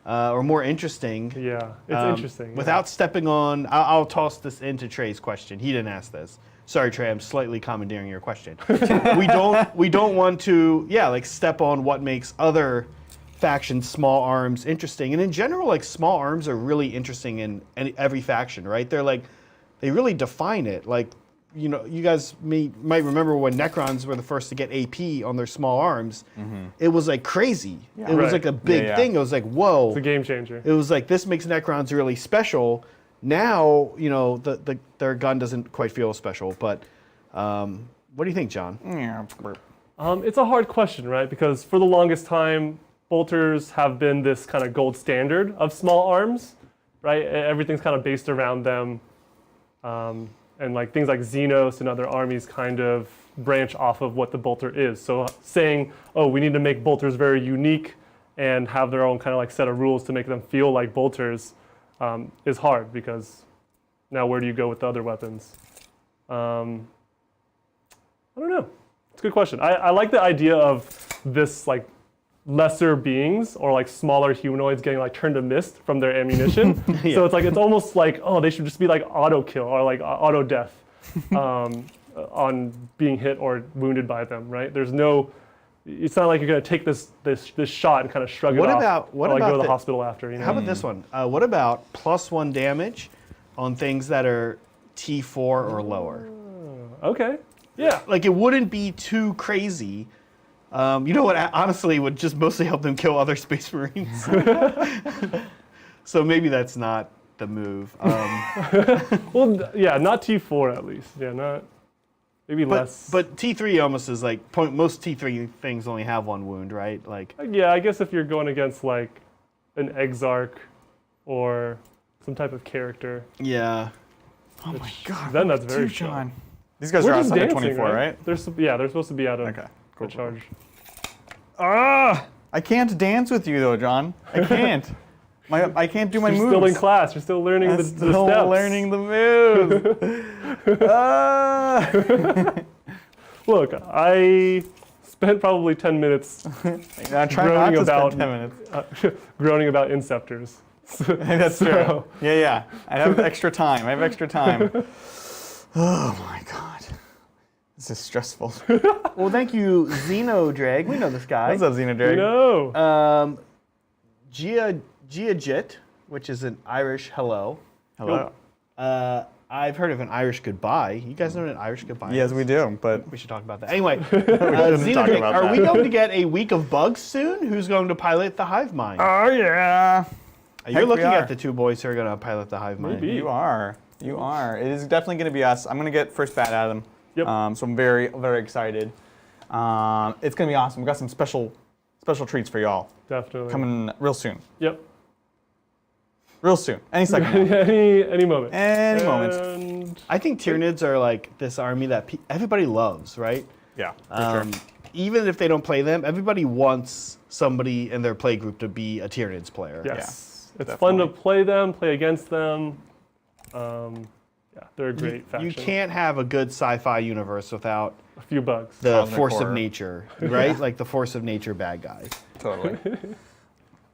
or more interesting? Yeah, it's interesting. Without stepping on, I'll toss this into Trey's question. He didn't ask this. Sorry, Trey, I'm slightly commandeering your question. we don't want to, like step on what makes other factions' small arms interesting. And in general, like small arms are really interesting in every faction, right? They're like, they really define it. Like, you know, you guys might remember when Necrons were the first to get AP on their small arms. It was like crazy. Yeah. It was Right. like a big thing. It was like, whoa. It's a game changer. It was like, this makes Necrons really special. Now, you know, their gun doesn't quite feel special. But what do you think, John? Yeah. It's a hard question, right? Because for the longest time, bolters have been this kind of gold standard of small arms, right? Everything's kind of based around them. And like things like Xenos and other armies kind of branch off of what the bolter is. So saying, oh, we need to make bolters very unique and have their own kind of like set of rules to make them feel like bolters is hard, because now where do you go with the other weapons? I don't know. It's a good question. I like the idea of this like lesser beings or like smaller humanoids getting like turned to mist from their ammunition. So it's almost like, oh, they should just be like auto kill or like auto death on being hit or wounded by them, right? There's no, it's not like you're gonna take this shot and kind of shrug it off. What or like about go to the hospital after, you know? How about this one? What about +1 damage on things that are T4 or lower? Okay, yeah. Like it wouldn't be too crazy. You know what? Honestly, would just mostly help them kill other Space Marines. So maybe that's not the move. Well, yeah, not T4 at least. Yeah, not, maybe less. But T3 almost is like, most T3 things only have one wound, right? Like. Yeah, I guess if you're going against like an Exarch or some type of character. Yeah. Oh my God. Then that's very John. strong. These guys We're are just outside of dancing, 24, right? They're supposed to be out of Okay. the charge. I can't dance with you though, John. I can't. I can't do my You're moves. still in class. You're still learning I'm the still steps. learning the moves. Look, I spent probably 10 minutes I try not to spend 10 minutes. groaning about Inceptors. That's true. Yeah. I have extra time. Oh my god. This is stressful. Well, thank you, Xenodrag. We know this guy. What's up, Xenodrag? No. Giajit, which is an Irish hello. Hello. I've heard of an Irish goodbye. You guys know what an Irish goodbye Yes, is? we do, but We should talk about that. Anyway, talk Xenodrag, about are that. we going to get a week of bugs soon? Who's going to pilot the hive mind? oh yeah. You're heck looking we are. at the two boys who are going to pilot the hive mind. Maybe. You are. It is definitely going to be us. I'm going to get first bat at him. Yep. So I'm very, very excited. It's going to be awesome. We've got some special triats for y'all Definitely. coming real soon. Yep. Real soon. Any second. now. any moment. Any moment. And I think Tyranids are like this army that everybody loves, right? Yeah, for sure. Even if they don't play them, everybody wants somebody in their play group to be a Tyranids player. yes. It's definitely. fun to play them, play against them. They're a great faction. You can't have a good sci-fi universe without A few bugs. the Cosmic force horror. of nature, right? Like the force of nature bad guys. Totally.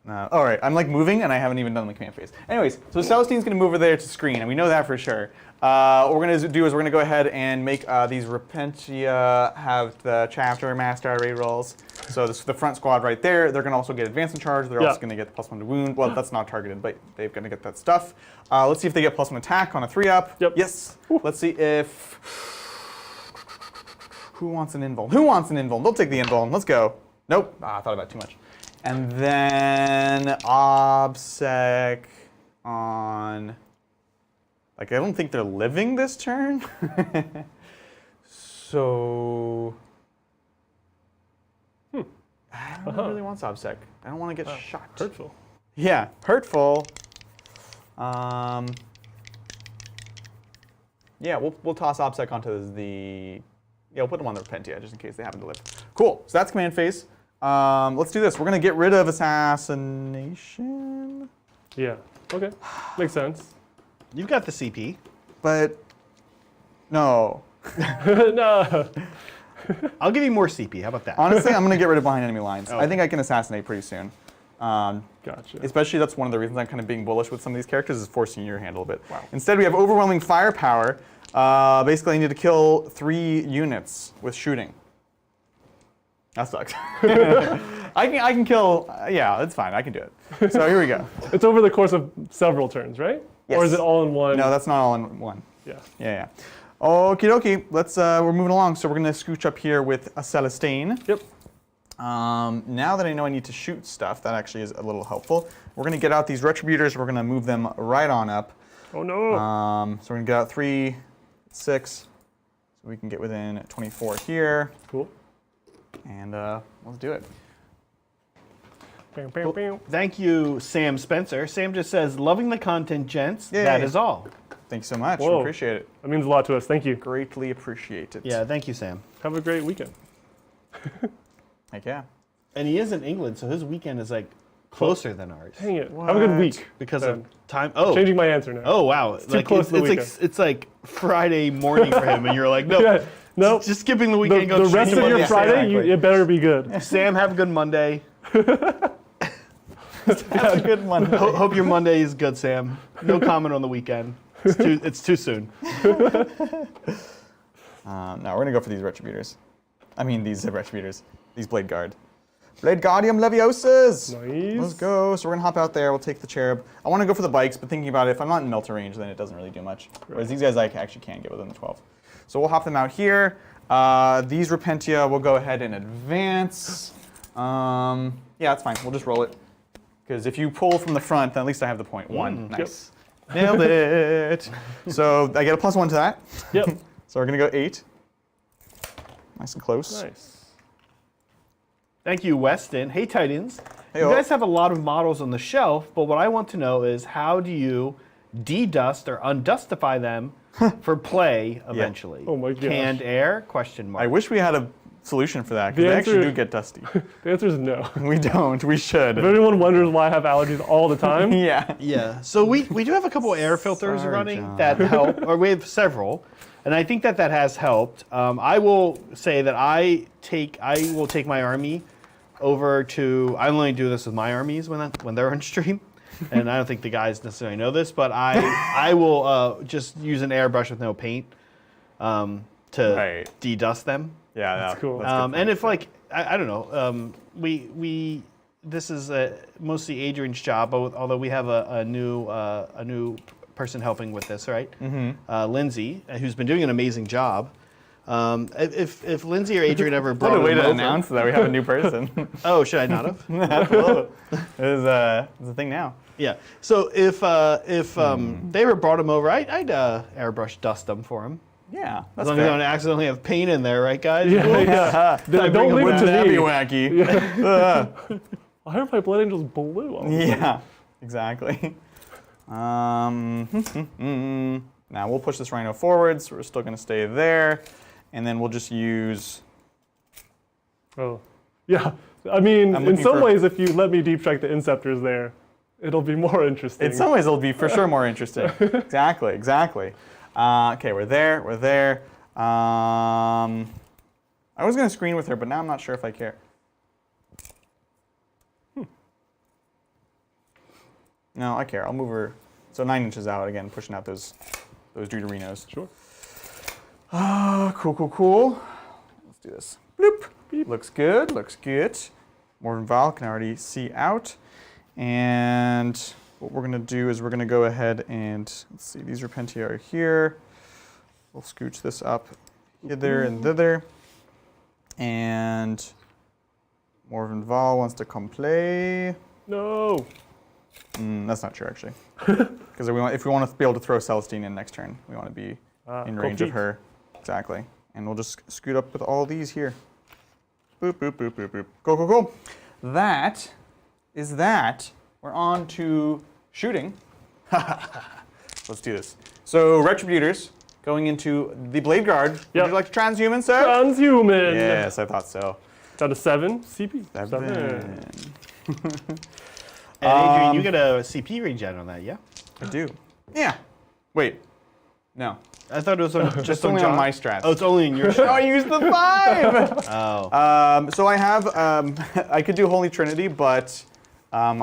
All right, I'm like moving and I haven't even done the command phase. Anyways, so Celestine's gonna move over there to screen, and we know that for sure. What we're gonna do is we're gonna go ahead and make these Repentia have the chapter master raid rolls. So this the front squad right there. They're gonna also get advance in charge. They're also gonna get the +1 to wound. Well, that's not targeted, but they're gonna get that stuff. Let's see if they get +1 attack on a 3-up. Yep. Yes. Let's see if. Who wants an invuln? Who wants an invuln? They'll take the invuln. Let's go. Nope. I thought about it too much. And then OBSEC on. Like, I don't think they're living this turn. So. I don't really want OBSEC. I don't want to get shot. Hurtful. Yeah, hurtful. Yeah, we'll toss OBSEC onto the. Yeah, we'll put them on the Repentia just in case they happen to live. Cool. So that's command phase. Let's do this. We're gonna get rid of assassination, Yeah. Okay. Makes sense. You've got the CP. but no. No. I'll give you more CP. How about that? Honestly, I'm gonna get rid of behind enemy lines. Okay. I think I can assassinate pretty soon. Gotcha. Especially that's one of the reasons I'm kind of being bullish with some of these characters is forcing your hand a little bit. Wow. Instead, we have overwhelming firepower. Basically, I need to kill 3 units with shooting. That sucks. I can kill. Yeah, it's fine. I can do it. So here we go. It's over the course of several turns, right? Yes. Or is it all in one? No, that's not all in one. Yeah. Yeah. Okie dokie. Let's. We're moving along. So we're gonna scooch up here with a Celestine. Yep. Now that I know I need to shoot stuff, that actually is a little helpful. We're gonna get out these Retributors. We're gonna move them right on up. Oh no. So we're gonna get out 3, 6, so we can get within 24 here, Cool. and let's do it. Bam, bam, bam. Thank you, Sam Spencer. Sam just says, loving the content, gents. Yay. That is all. Thank you so much. Whoa. Appreciate it. That means a lot to us. Thank you. Greatly appreciate it. Yeah, thank you, Sam. Have a great weekend. Heck yeah. And he is in England, so his weekend is like closer than ours. Dang it. Have a good What? week. Because then. of time. Oh. Changing my answer now. Oh, wow. too close to the weekend. it's like Friday morning for him, and you're like, no. Yeah. No. Just skipping the The, weekend. the rest of your Monday. Friday, Exactly. it better be good. Sam, have a good Monday. That's a good one. Hope your Monday is good, Sam. No comment on the weekend. It's too soon. No, we're gonna go for these Retributors. I mean these Retributors. These Blade Guard. Blade Guardium Leviosa's! Nice. Let's go. So we're gonna hop out there. We'll take the Cherub. I want to go for the bikes, but thinking about it, if I'm not in melter range, then it doesn't really do much. Whereas these guys I actually can get within the 12. So we'll hop them out here. These Repentia we'll go ahead and advance. Yeah, that's fine. We'll just roll it. Because if you pull from the front, then at least I have the point 1. Nice. Nailed it. So I get a +1 to that. Yep. So we're gonna go 8. Nice and close. Nice. Thank you, Weston. Hey, Titans. Hey-o. You guys have a lot of models on the shelf, but what I want to know is how do you de-dust or undustify them for play eventually? Oh my gosh. Canned air? Question mark. I wish we had a solution for that, The because they actually answer- do get dusty. The answer is no. We don't. We should. If anyone wonders why I have allergies all the time, Yeah. Yeah. So we do have a couple air filters Sorry, running John. that help, or we have several, and I think that has helped. I will say that I will take my army over to. I only do this with my armies when they're on stream. and I don't think the guys necessarily know this, but I will just use an airbrush with no paint to de-dust them. Yeah, That's cool. And if like I don't know, this is mostly Adrian's job, but although we have a new person helping with this, right? Mm-hmm. Lindsay, who's been doing an amazing job. If Lindsay or Adrian ever brought what a way him to over, announce that we have a new person. Oh, should I not have? It's a thing now. Yeah. So if they ever brought him over, I'd airbrush dust them for him. Yeah, As that's long as I fair. don't accidentally have paint in there, right, guys? Yeah. Don't leave it to That'd be me. wacky. Why are my blood angels blue? All of a sudden? Yeah, exactly. Now we'll push this rhino forward, so we're still going to stay there, and then we'll just use. Oh, yeah. I mean, I'm in looking some for- ways, if you let me deep strike the inceptors there, it'll be more interesting. In some ways, it'll be for sure more interesting. Exactly. Okay, we're there. I was going to screen with her, but now I'm not sure if I care. No, I care. I'll move her. So 9 inches out again, pushing out those Deuterinos. Sure. Cool. Let's do this. Bloop. Beep. Looks good. Morven Val can already see out. And what we're going to do is we're going to go ahead and, let's see, these Repentia are here. We'll scooch this up hither and thither. And Morven Val wants to come play. No. That's not true, actually. Because if we want to be able to throw Celestine in next turn, we want to be in range of her. Exactly. And we'll just scoot up with all these here. Boop, boop, boop, boop, boop. Cool. That is that. We're on to shooting. Let's do this. So, Retributors going into the Blade Guard. Yep. Would you like to transhuman, sir? Transhuman. Yes, I thought so. Down to 7 CP. 7. And Adrian, you get a CP regen on that, yeah? I do. Yeah. Wait. No. I thought it was just only John. on my strats. Oh, it's only in your strat. I used the 5! Oh. So I have, I could do Holy Trinity, but you have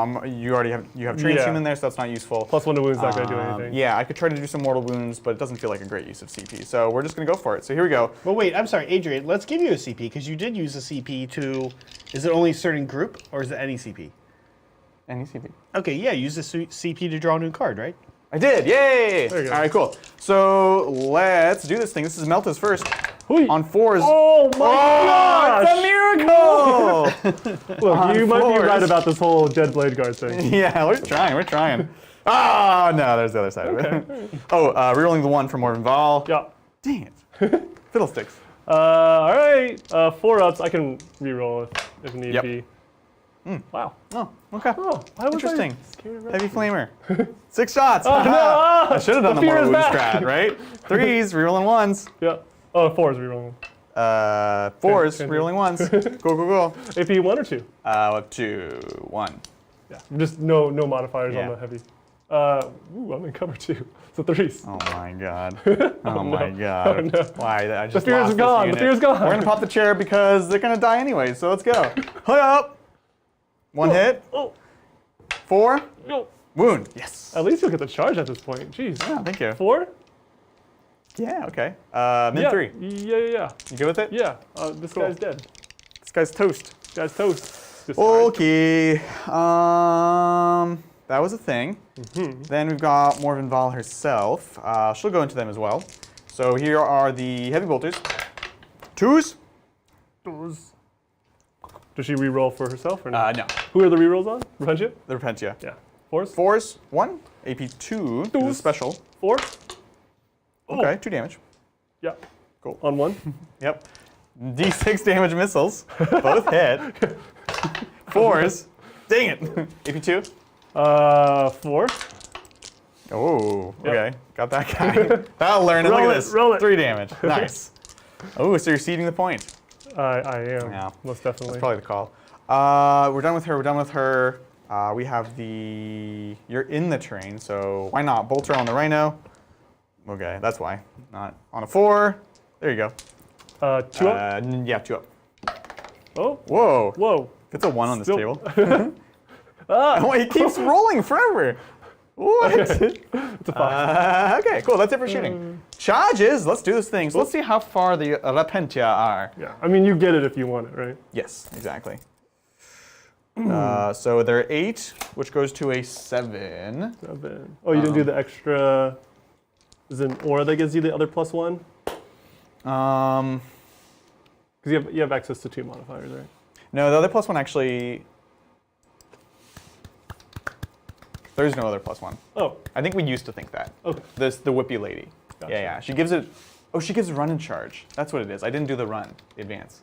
transhuman there, so that's not useful. +1 to wounds, not going to do anything. Yeah, I could try to do some mortal wounds, but it doesn't feel like a great use of CP. So we're just going to go for it. So here we go. Well, wait, I'm sorry, Adrian, let's give you a CP, because you did use a CP to, is it only a certain group, or is it any CP? Any CP. Okay, yeah, use the CP to draw a new card, right? I did, yay! There you go. All right, cool. So let's do this thing. This is Melta's first. Hui. On 4s. Oh my gosh! It's a miracle! Look, you might be 4s. right about this whole Dead Blade Guard thing. Yeah, we're trying. Ah, no, there's the other side of it. Oh, rerolling the 1 for Morven Val. Yeah. Dang it. Fiddlesticks. All right. 4-ups. I can reroll if need Yep. be. Wow. Oh, okay. Oh, why was Interesting. I scared of Heavy Flamer. 6 shots. Oh, no. I should have done the fear mortal is wound back. strat, right? 3s, rerolling 1s. Yeah. Oh, 4s rerolling. 4s, Okay. rerolling 1s. Cool. AP 1 or 2? 2, 1. Yeah. Just no modifiers Yeah. on the heavy. Ooh, I'm in cover 2. So 3s. Oh my god. Oh my god. Oh, no. Why? I just fear is lost this gone. The unit. fear is gone. We're gonna pop the chair because they're gonna die anyway, so let's go. Hood up. 1 hit. Oh. 4. No. Wound. Yes. At least you'll get the charge at this point. Jeez. Yeah, thank you. 4? Yeah, okay. Min yeah. 3. Yeah. You good with it? Yeah. This Cool. guy's dead. This guy's toast. This guy's toast. Discard. Okay. That was a thing. Then we've got Morven Val herself. She'll go into them as well. So here are the heavy bolters. 2s. Does she reroll for herself or not? No. Who are the rerolls on? Repentia? The Repentia. Yeah. 4s? 4s. 1. AP 2. This is special. 4? Okay. 2 damage. Yeah. Cool. On 1? Yep. D6 damage missiles. Both hit. 4s. Dang it. AP 2. 4? Oh, Yep. okay. Got that guy. That'll learn it. Look Roll at it, this. roll it. 3 damage. Nice. Oh, so you're ceding the point. I am. Yeah. Most definitely. That's probably the call. We're done with her. We have the... You're in the terrain, so why not? Bolter on the Rhino. Okay, that's why. Not on a 4. There you go. 2 up? Yeah, 2 up. Oh. Whoa. Whoa. It's a 1 on this Still- table. Oh, he keeps rolling forever. What? Okay. It's a 5. Okay, cool. That's it for shooting. Charges. Let's do this thing. So let's see how far the Repentia are. Yeah, I mean, you get it if you want it, right? Yes, exactly. So they're 8, which goes to a 7. 7. Oh, you didn't do the extra. Is it an aura that gives you the other +1? Because you have access to 2 modifiers, right? No, the other +1 actually. There's no other +1. Oh. I think we used to think that. Okay. The whippy lady. Gotcha. Yeah. She gives it. Oh, she gives run and charge. That's what it is. I didn't do the run, the advance.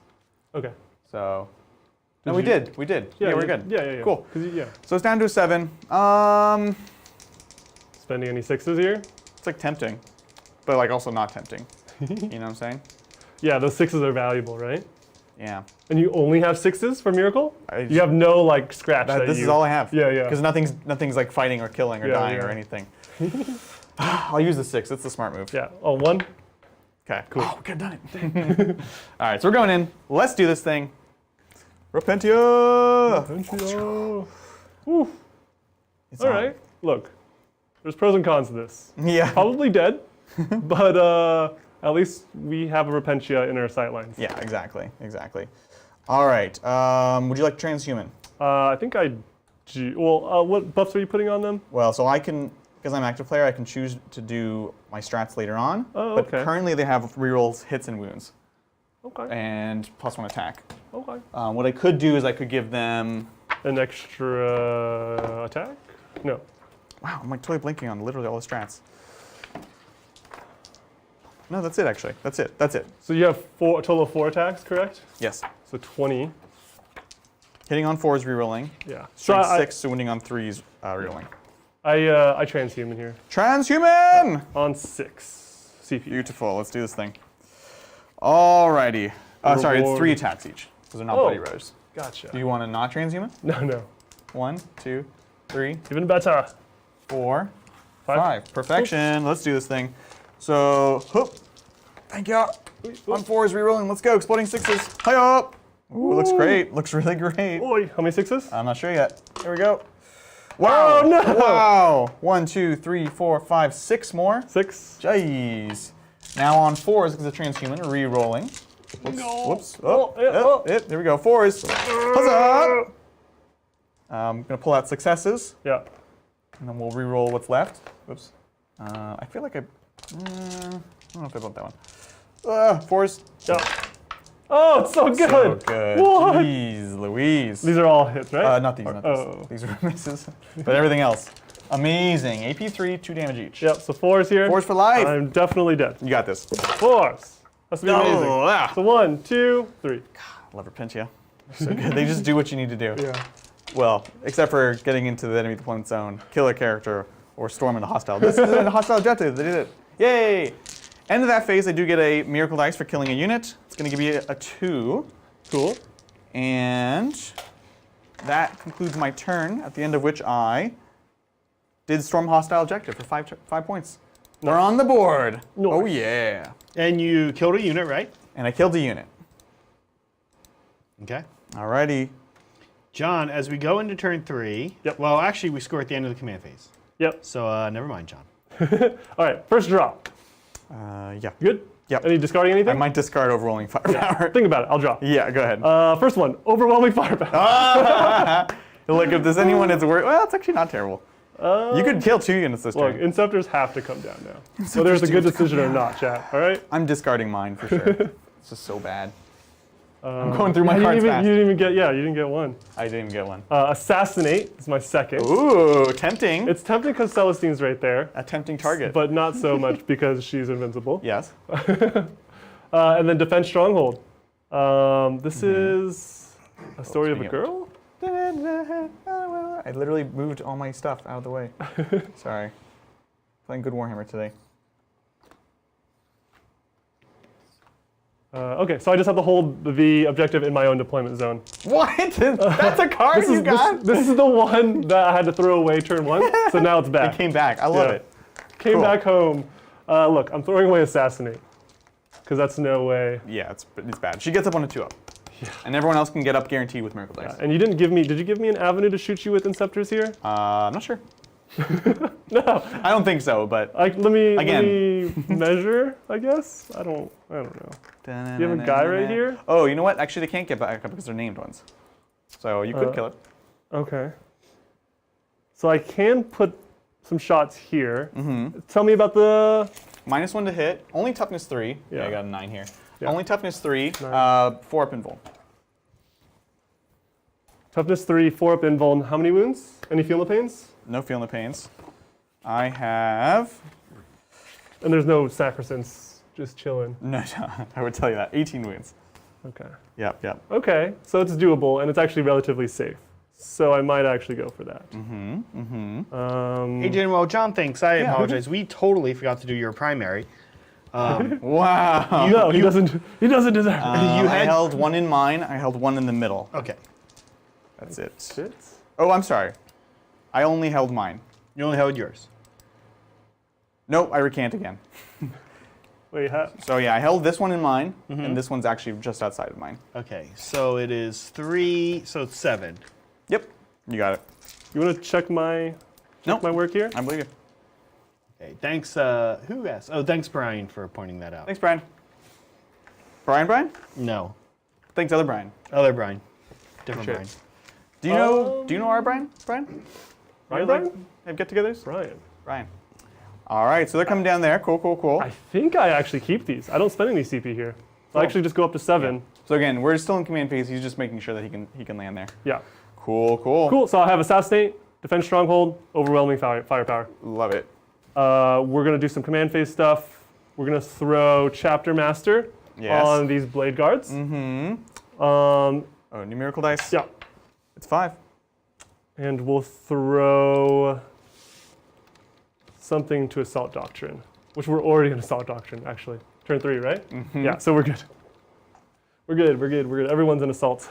Okay. So. Did No, we you- did. We did. Yeah, we're good. Yeah. Cool. 'Cause yeah. So it's down to a 7. Spending any 6s here? It's like tempting, but like also not tempting. You know what I'm saying? Yeah, those 6s are valuable, right? Yeah. And you only have 6s for Miracle? I You have no like scratch that This you... is all I have. Yeah, yeah. Because nothing's like fighting or killing or Yeah, dying yeah. or anything. I'll use the 6. It's the smart move. Yeah. Oh, 1? Okay, cool. Oh, we could have done it. All right, so we're going in. Let's do this thing. Repentia! Woo. It's All on. right. Look, there's pros and cons to this. Yeah. Probably dead, but at least we have a Repentia in our sightlines. Yeah, exactly. All right. Would you like transhuman? I think I do. Well, what buffs are you putting on them? Well, so I can, because I'm active player, I can choose to do my strats later on. Oh, but okay. currently they have rerolls, hits, and wounds, Okay. and +1 attack. Okay. What I could do is I could give them. An extra attack? No. Wow, I'm like totally blinking on literally all the strats. No, that's it actually. That's it. So you have a total of 4 attacks, correct? Yes. So 20. Hitting on 4 is rerolling. Yeah. Strength So 6, so wounding on 3 is rerolling. I transhuman here Transhuman! on 6 CPU. Beautiful. Let's do this thing. Alrighty. Sorry, it's Reward. 3 attacks each. Those are not Oh. buddy rolls. Gotcha. Do you want to not transhuman? No. 1, 2, 3, Even better. 4, 5. 5. Perfection. Let's do this thing. So, hoop. Thank you. On 4 is rerolling. Let's go. Exploding 6s. Hi up. Ooh, looks great. Looks really great. Oi, how many 6s? I'm not sure yet. Here we go. Wow. Oh, no. Wow. 1, 2, 3, 4, 5, 6 more. 6. Jeez. Now on 4s because of transhuman, re-rolling. Whoops. No. Whoops. Oh, yeah, There we go. 4s. Huzzah! I'm going to pull out successes, Yeah. and then we'll re-roll what's left. Whoops. I feel like I don't know if I built that one. 4s. Yeah. Oh, it's so good. So good. What? Jeez Louise. These are all hits, right? Not these, not these. Oh. These are misses. But everything else. Amazing. AP3, 2 damage each. Yep, so 4s here. 4s for life. I'm definitely dead. You got this. 4s. That's be amazing. yeah. So 1, 2, 3. Love Repentia. So good. They just do what you need to do. Yeah. Well, except for getting into the enemy deployment zone, kill a character, or storm into hostile. This is a hostile objective. They did it. Yay! End of that phase, I do get a miracle dice for killing a unit. It's going to give you a 2. Cool. And that concludes my turn, at the end of which I did storm hostile objective for 5 points. They're on the board. Nice. Oh, yeah. And you killed a unit, right? And I killed a unit. Okay. Alrighty. John, as we go into turn 3. Yep. Well, actually, we score at the end of the command phase. Yep. So never mind, John. All right, first draw. Yeah. Good? Yep. Any discarding anything? I might discard overwhelming firepower. Think about it, I'll draw. Yeah, go ahead. First one, overwhelming firepower. Look, if there's anyone that's worried, well, it's actually not terrible. You could kill 2 units this Look, turn. Inceptors have to come down now. Whether it's a good decision or not, chat, all right? I'm discarding mine for sure. It's just so bad. I'm going through my cards fast. You didn't get one. I didn't even get one. Assassinate is my second. Ooh, tempting. It's tempting because Celestine's right there, A tempting target. but not so much because she's invincible. Yes. And then Defense Stronghold. This is a story of a speaking of girl? I literally moved all my stuff out of the way. Sorry. Playing good Warhammer today. Okay, so I just have to hold the objective in my own deployment zone. What? That's a card you got? This is the one that I had to throw away turn 1, so now it's back. It came back. I love Yeah. it. Came Cool. back home. Look, I'm throwing away Assassinate, because that's no way. Yeah, it's bad. She gets up on a 2-up. And everyone else can get up guaranteed with Miracle Dice. And you didn't give me, did you give me an avenue to shoot you with Inceptors here? I'm not sure. No. I don't think so, but Let me measure, I guess. I don't know. Do you have a guy right here? Oh, you know what? Actually, they can't get back up because they're named ones. So you could kill it. Okay. So I can put some shots here. Tell me about the... -1 to hit. Only toughness 3. Yeah. I got a 9 here. Yeah. Only toughness 3. 4 up invuln. Toughness 3, 4 up invuln. How many wounds? Any feel no pains? No feeling the pains. I have... And there's no sacrosanct, just chilling. No, I would tell you that. 18 wounds. Okay. Yep. Okay, so it's doable, and it's actually relatively safe. So I might actually go for that. Adrian, well, John thinks, I apologize. We totally forgot to do your primary. Wow. No, he doesn't deserve it. I held 1 in mine. I held 1 in the middle. Okay. That's it. Shit. Oh, I'm sorry. I only held mine. You only held yours. Nope, I recant again. Wait, So yeah, I held this one in mine, and this one's actually just outside of mine. Okay, so it is 3, so it's 7. Yep, you got it. you want to check my work here? I believe you. Okay, thanks, who asked? Oh, thanks, Brian, for pointing that out. Thanks, Brian. Brian? No, Thanks, other Brian. other Brian. Different Sure. Brian. Do you know our Brian? Brian? Brian? Have get-togethers? Brian. Brian. All right, so they're coming down there. Cool. I think I actually keep these. I don't spend any CP here. So I actually just go up to 7. So again, we're still in command phase. He's just making sure that he can land there. Yeah. Cool. Cool, so I'll have Assassinate, Defense Stronghold, Overwhelming Firepower. Love it. We're going to do some command phase stuff. We're going to throw Chapter Master on these Blade Guards. Oh, new Miracle Dice? Yeah. It's 5. And we'll throw something to Assault Doctrine, which we're already in Assault Doctrine, actually. Turn 3, right? Yeah, so we're good. We're good. Everyone's in Assault.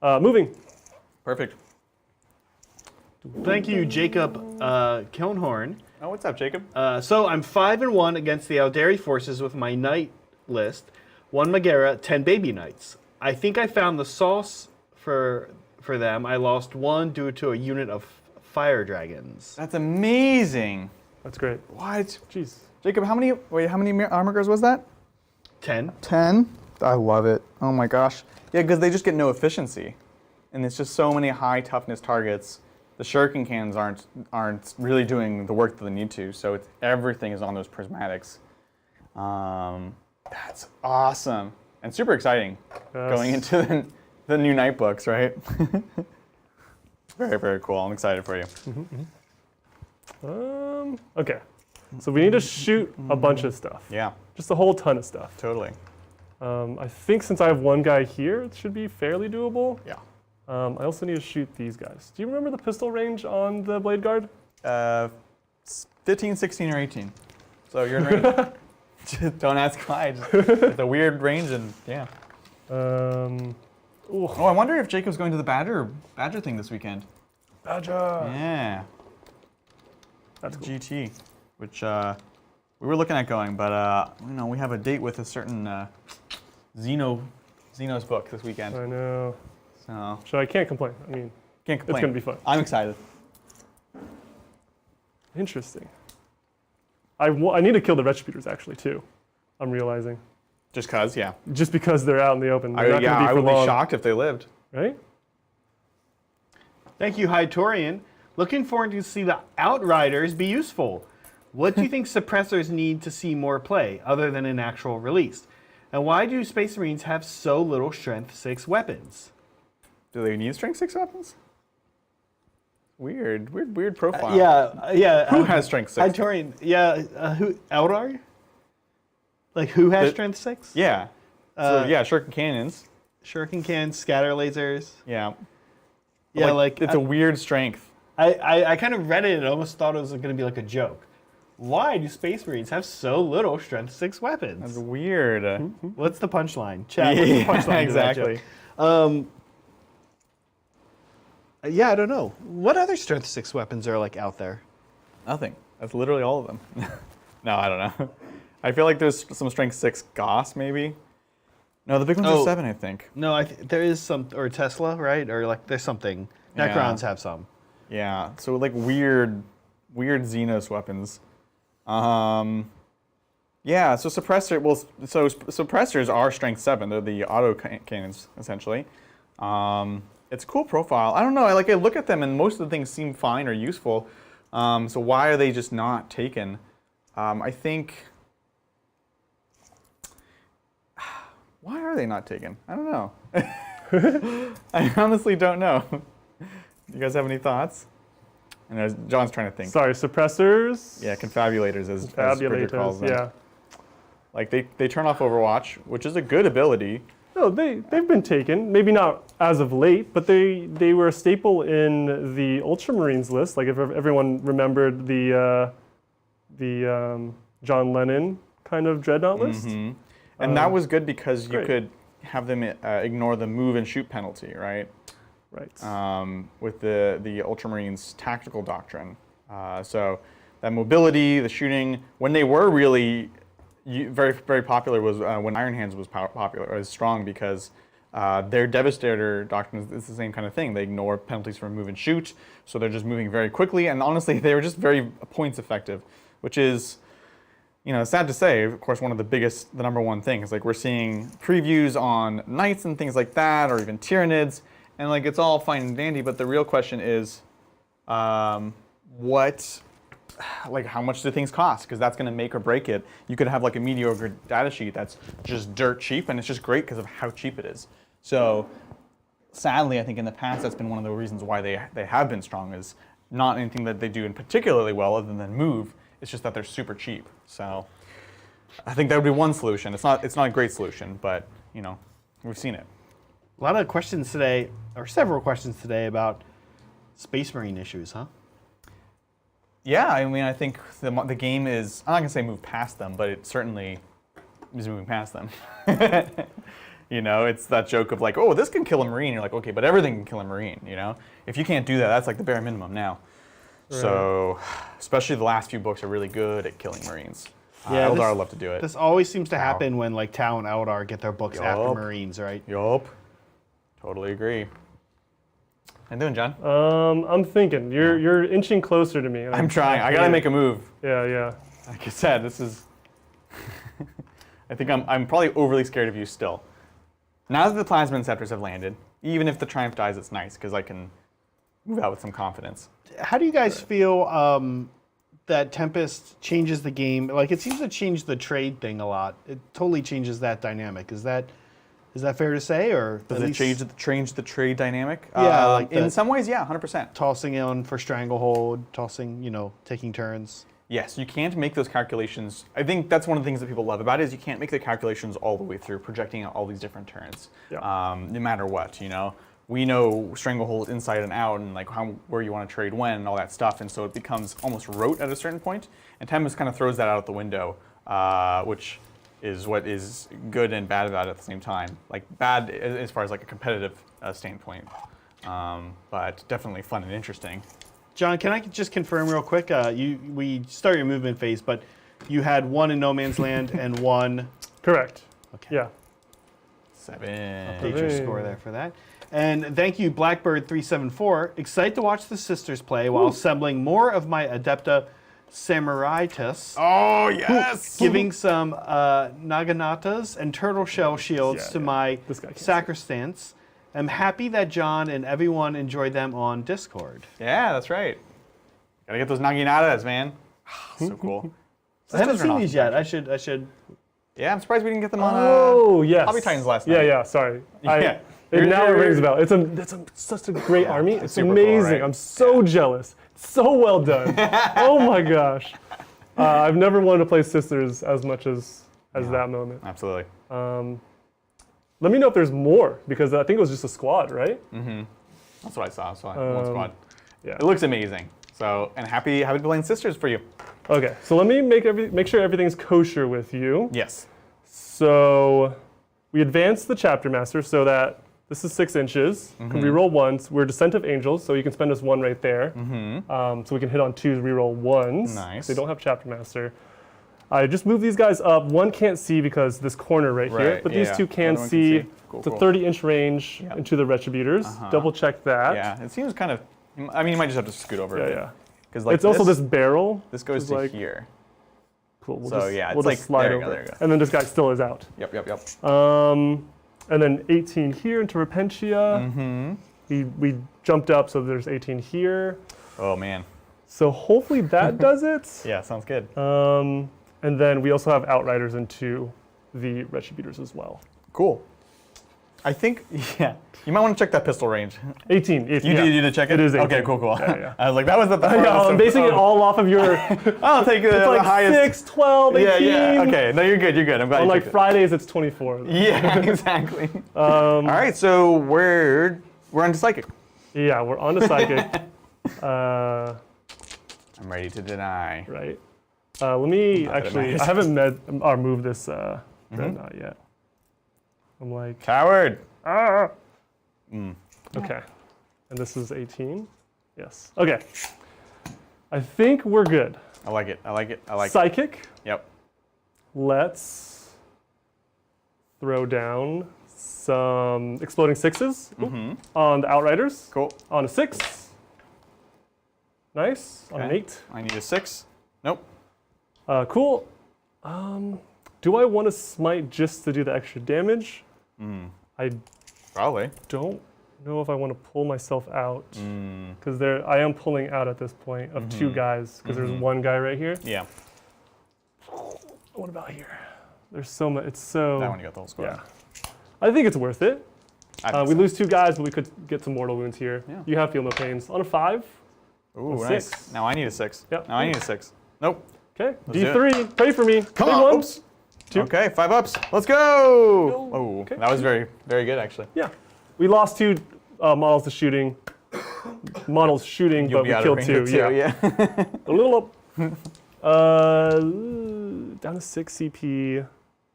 Moving. Perfect. Thank you, Jacob Kilnhorn. Oh, what's up, Jacob? So I'm 5-1 against the Aldari forces with my knight list. 1 Megara, 10 baby knights. I think I found the sauce for them. I lost 1 due to a unit of fire dragons. That's amazing. That's great. What? Jeez. Jacob, how many armor guards was that? 10. 10? I love it. Oh my gosh. Yeah, because they just get no efficiency. And it's just so many high toughness targets. The shuriken cannons aren't really doing the work that they need to, so everything is on those prismatics. That's awesome. And super exciting going into the new night books, right? Very, very cool. I'm excited for you. Okay. So we need to shoot a bunch of stuff. Yeah, Just a whole ton of stuff. totally. I think since I have 1 guy here, it should be fairly doable. Yeah. I also need to shoot these guys. Do you remember the pistol range on the Blade Guard? 15, 16, or 18. So you're in range. Just don't ask Clyde. It's a weird range, and yeah. Oh, I wonder if Jacob's going to the Badger thing this weekend. Badger! Yeah. That's cool. GT, which we were looking at going, but we have a date with a certain Xeno's book this weekend. I know. So So I can't complain. I mean, can't complain. it's going to be fun. I'm excited. Interesting. I need to kill the Retributors, actually, too. I'm realizing. Just cause, yeah. Just because they're out in the open. They're not gonna be I for would long, be shocked if they lived. Right? Thank you, Hytorian. Looking forward to see the Outriders be useful. What do you think suppressors need to see more play, other than an actual release? And why do Space Marines have so little Strength 6 weapons? Do they need Strength 6 weapons? Weird profile. Yeah. Who has Strength 6? Hytorian, who, Eldar? Like, who has Strength 6? Yeah. Shuriken cannons. Shuriken cannons, scatter lasers. Yeah. Yeah, it's a weird strength. I kind of read it and almost thought it was going to be like a joke. Why do Space Marines have so little Strength 6 weapons? That's weird. What's the punchline? Chat, what's the punchline? Exactly. Yeah, I don't know. What other Strength 6 weapons are like out there? Nothing. That's literally all of them. No, I don't know. I feel like there's some Strength 6 Goss, maybe. No, the big ones are 7, I think. No, there is some, or Tesla, right? Or like there's something. Necrons have some. Yeah, so like weird Xenos weapons. Yeah, so suppressor. Well, so suppressors are strength 7. They're the auto cannons essentially. It's a cool profile. I don't know. I look at them and most of the things seem fine or useful. So why are they just not taken? I think. Why are they not taken? I don't know. I honestly don't know. You guys have any thoughts? And John's trying to think. Sorry, suppressors? Yeah, confabulators as Bridger calls them. Yeah. Like they turn off Overwatch, which is a good ability. No, they've been taken. Maybe not as of late, but they were a staple in the Ultramarines list. Like if everyone remembered the John Lennon kind of dreadnought list. Mm-hmm. And that was good because you could have them ignore the move and shoot penalty, right? Right. With the Ultramarines tactical doctrine. So that mobility, the shooting, when they were really very, very popular was when Iron Hands was strong because their Devastator doctrine is the same kind of thing. They ignore penalties for move and shoot, so they're just moving very quickly. And honestly, they were just very points effective, which is, sad to say, of course, one of the number one things. Like we're seeing previews on Knights and things like that, or even Tyranids, and like it's all fine and dandy. But the real question is, how much do things cost? Because that's going to make or break it. You could have like a mediocre data sheet that's just dirt cheap, and it's just great because of how cheap it is. So, sadly, I think in the past that's been one of the reasons why they have been strong. Is not anything that they do in particularly well other than move. It's just that they're super cheap. So, I think that would be one solution. It's not a great solution, but we've seen it. A lot of questions today, or several questions today about Space Marine issues, huh? Yeah, I mean, I think the game is, I'm not going to say move past them, but it certainly is moving past them. It's that joke of like, oh, this can kill a Marine. You're like, okay, but everything can kill a Marine, If you can't do that, that's like the bare minimum now. Right. So, especially the last few books are really good at killing Marines. Yeah, Eldar would love to do it. This always seems to happen when like Tau and Eldar get their books after Marines, right? Yup. Totally agree. How you doing, John? I'm thinking. You're inching closer to me. I'm trying. I gotta make a move. Yeah. Like I said, this is. I think I'm probably overly scared of you still. Now that the Plasma Inceptors have landed, even if the Triumph dies, it's nice because I can move out with some confidence. How do you guys feel that Tempest changes the game? Like it seems to change the trade thing a lot. It totally changes that dynamic. Is that fair to say, or does it change the trade dynamic? Yeah, in some ways, yeah, 100%. Tossing in for Stranglehold, taking turns. Yes, you can't make those calculations. I think that's one of the things that people love about it is you can't make the calculations all the way through, projecting out all these different turns, no matter what. We know Stranglehold inside and out, and like where you want to trade when, and all that stuff, and so it becomes almost rote at a certain point. And Tempest kind of throws that out the window, which is what is good and bad about it at the same time. Like bad as far as like a competitive standpoint, but definitely fun and interesting. John, can I just confirm real quick? We start your movement phase, but you had one in No Man's Land and one. Correct. Okay. Yeah. 7. Update your score there for that. And thank you, Blackbird374. Excited to watch the sisters play while assembling more of my Adepta Sororitas. Oh, yes! Giving some Naganatas and turtle shell shields to my sacristants. I'm happy that John and everyone enjoyed them on Discord. Yeah, that's right. Gotta get those Naginatas, man. So cool. I haven't seen these yet. I should. Yeah, I'm surprised we didn't get them on yes. Hobby Titans last night. Yeah, sorry. Yeah. Now it rings a bell. It's such a great army. It's amazing. Cool, right? I'm so jealous. So well done. Oh my gosh. I've never wanted to play Sisters as much as that moment. Absolutely. Let me know if there's more, because I think it was just a squad, right? Mm-hmm. That's what I saw. One squad. Yeah. It looks amazing. So, and happy playing Sisters for you. Okay, so let me make sure everything's kosher with you. Yes. So we advanced the Chapter Master so that this is 6 inches. Can reroll once. We're Descent of Angels, so you can spend us 1 right there. So we can hit on 2s, reroll 1s. Nice. They don't have Chapter Master. I just moved these guys up. One can't see because this corner right here, but these two can see. Cool, it's a 30-inch range into the Retributors. Double check that. Yeah, it seems kind of. I mean, you might just have to scoot over. Yeah. Because like it's also this barrel. This goes to here. Cool. We'll so just, yeah, it's we'll like just slide there you over. go, there you go. And then this guy still is out. Yep. And then 18 here into Repentia. We jumped up, so there's 18 here. Oh man. So hopefully that does it. Yeah, sounds good. And then we also have Outriders into the Retributors as well. Cool. I think, you might want to check that pistol range. 18. You did check it? It is 18. Okay, cool. Yeah. I was like, that was the I'm basing it all off of your. I'll take the It's like highest. 6, 12, 18. Yeah. Okay, no, you're good. I'm glad On you like checked Fridays, it's 24. Yeah, exactly. All right, so we're on to Psychic. Yeah, we're on to Psychic. I'm ready to deny. Right. Let me actually. I haven't moved this Dreadnought yet. I'm like. Coward. Okay. And this is 18. Yes. Okay. I think we're good. I like it. Psychic. Yep. Let's throw down some exploding sixes on the Outriders. Cool. On a 6. Nice. On an 8. I need a 6. Nope. Cool. Do I want to smite just to do the extra damage? I Probably. don't know if I want to pull myself out because I am pulling out at this point of 2 guys because there's 1 guy right here. Yeah. What about here? There's so much. It's so. That one you got the whole squad. Yeah. I think it's worth it. We So. lose 2 guys, but we could get some mortal wounds here. Yeah. You have feel no pains. On a 5. Ooh, A nice. 6. Now I need a 6. Yep. Now I need a 6. Nope. Okay. Let's do D3. Pray for me. Come Big on. one. Oops. 2. Okay, 5 ups. Let's go. Oh, Okay. that was very, very good actually. Yeah. We lost 2 models to shooting. But You'll be we out of killed range 2. of Yeah. yeah. A little up. Down to 6 CP.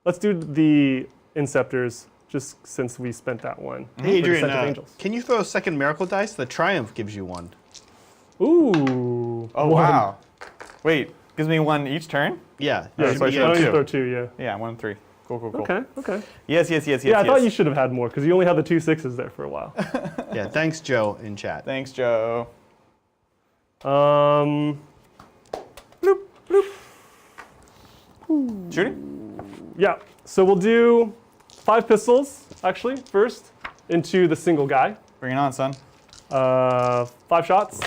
Let's do the Inceptors, just since we spent that one. Hey, for Descent of Adrian, Angels. can you throw a second miracle dice? The Triumph gives you 1. Ooh. Oh, one. wow. Wait, gives me 1 each turn? Yeah. Yeah, you so I should be only getting 2. throw 2, yeah. Yeah, 1 and 3. Cool. Okay. Yes. Yeah, I thought you should have had more, because you only had the 2 6s there for a while. Yeah, thanks, Joe, in chat. Thanks, Joe. Bloop. Shooting? Yeah, so we'll do 5 pistols, actually, first, into the single guy. Bring it on, son. 5 shots.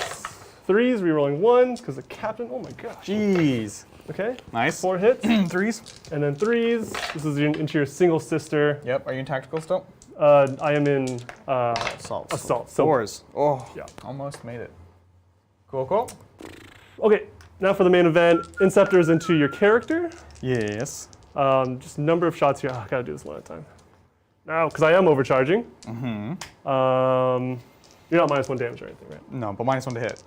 3s, rerolling 1s, because the captain, oh my gosh. Jeez. Okay. Nice. 4 hits. 3s. And then 3s. This is into your single sister. Yep. Are you in tactical still? I am in Assault. assault. So, 4s. Oh, yeah. almost made it. Cool. Okay, now for the main event. Inceptors into your character. Yes. Just number of shots here. Oh, I gotta do this one at a time. No, because I am overcharging. You're not -1 damage or anything, right? No, but -1 to hit.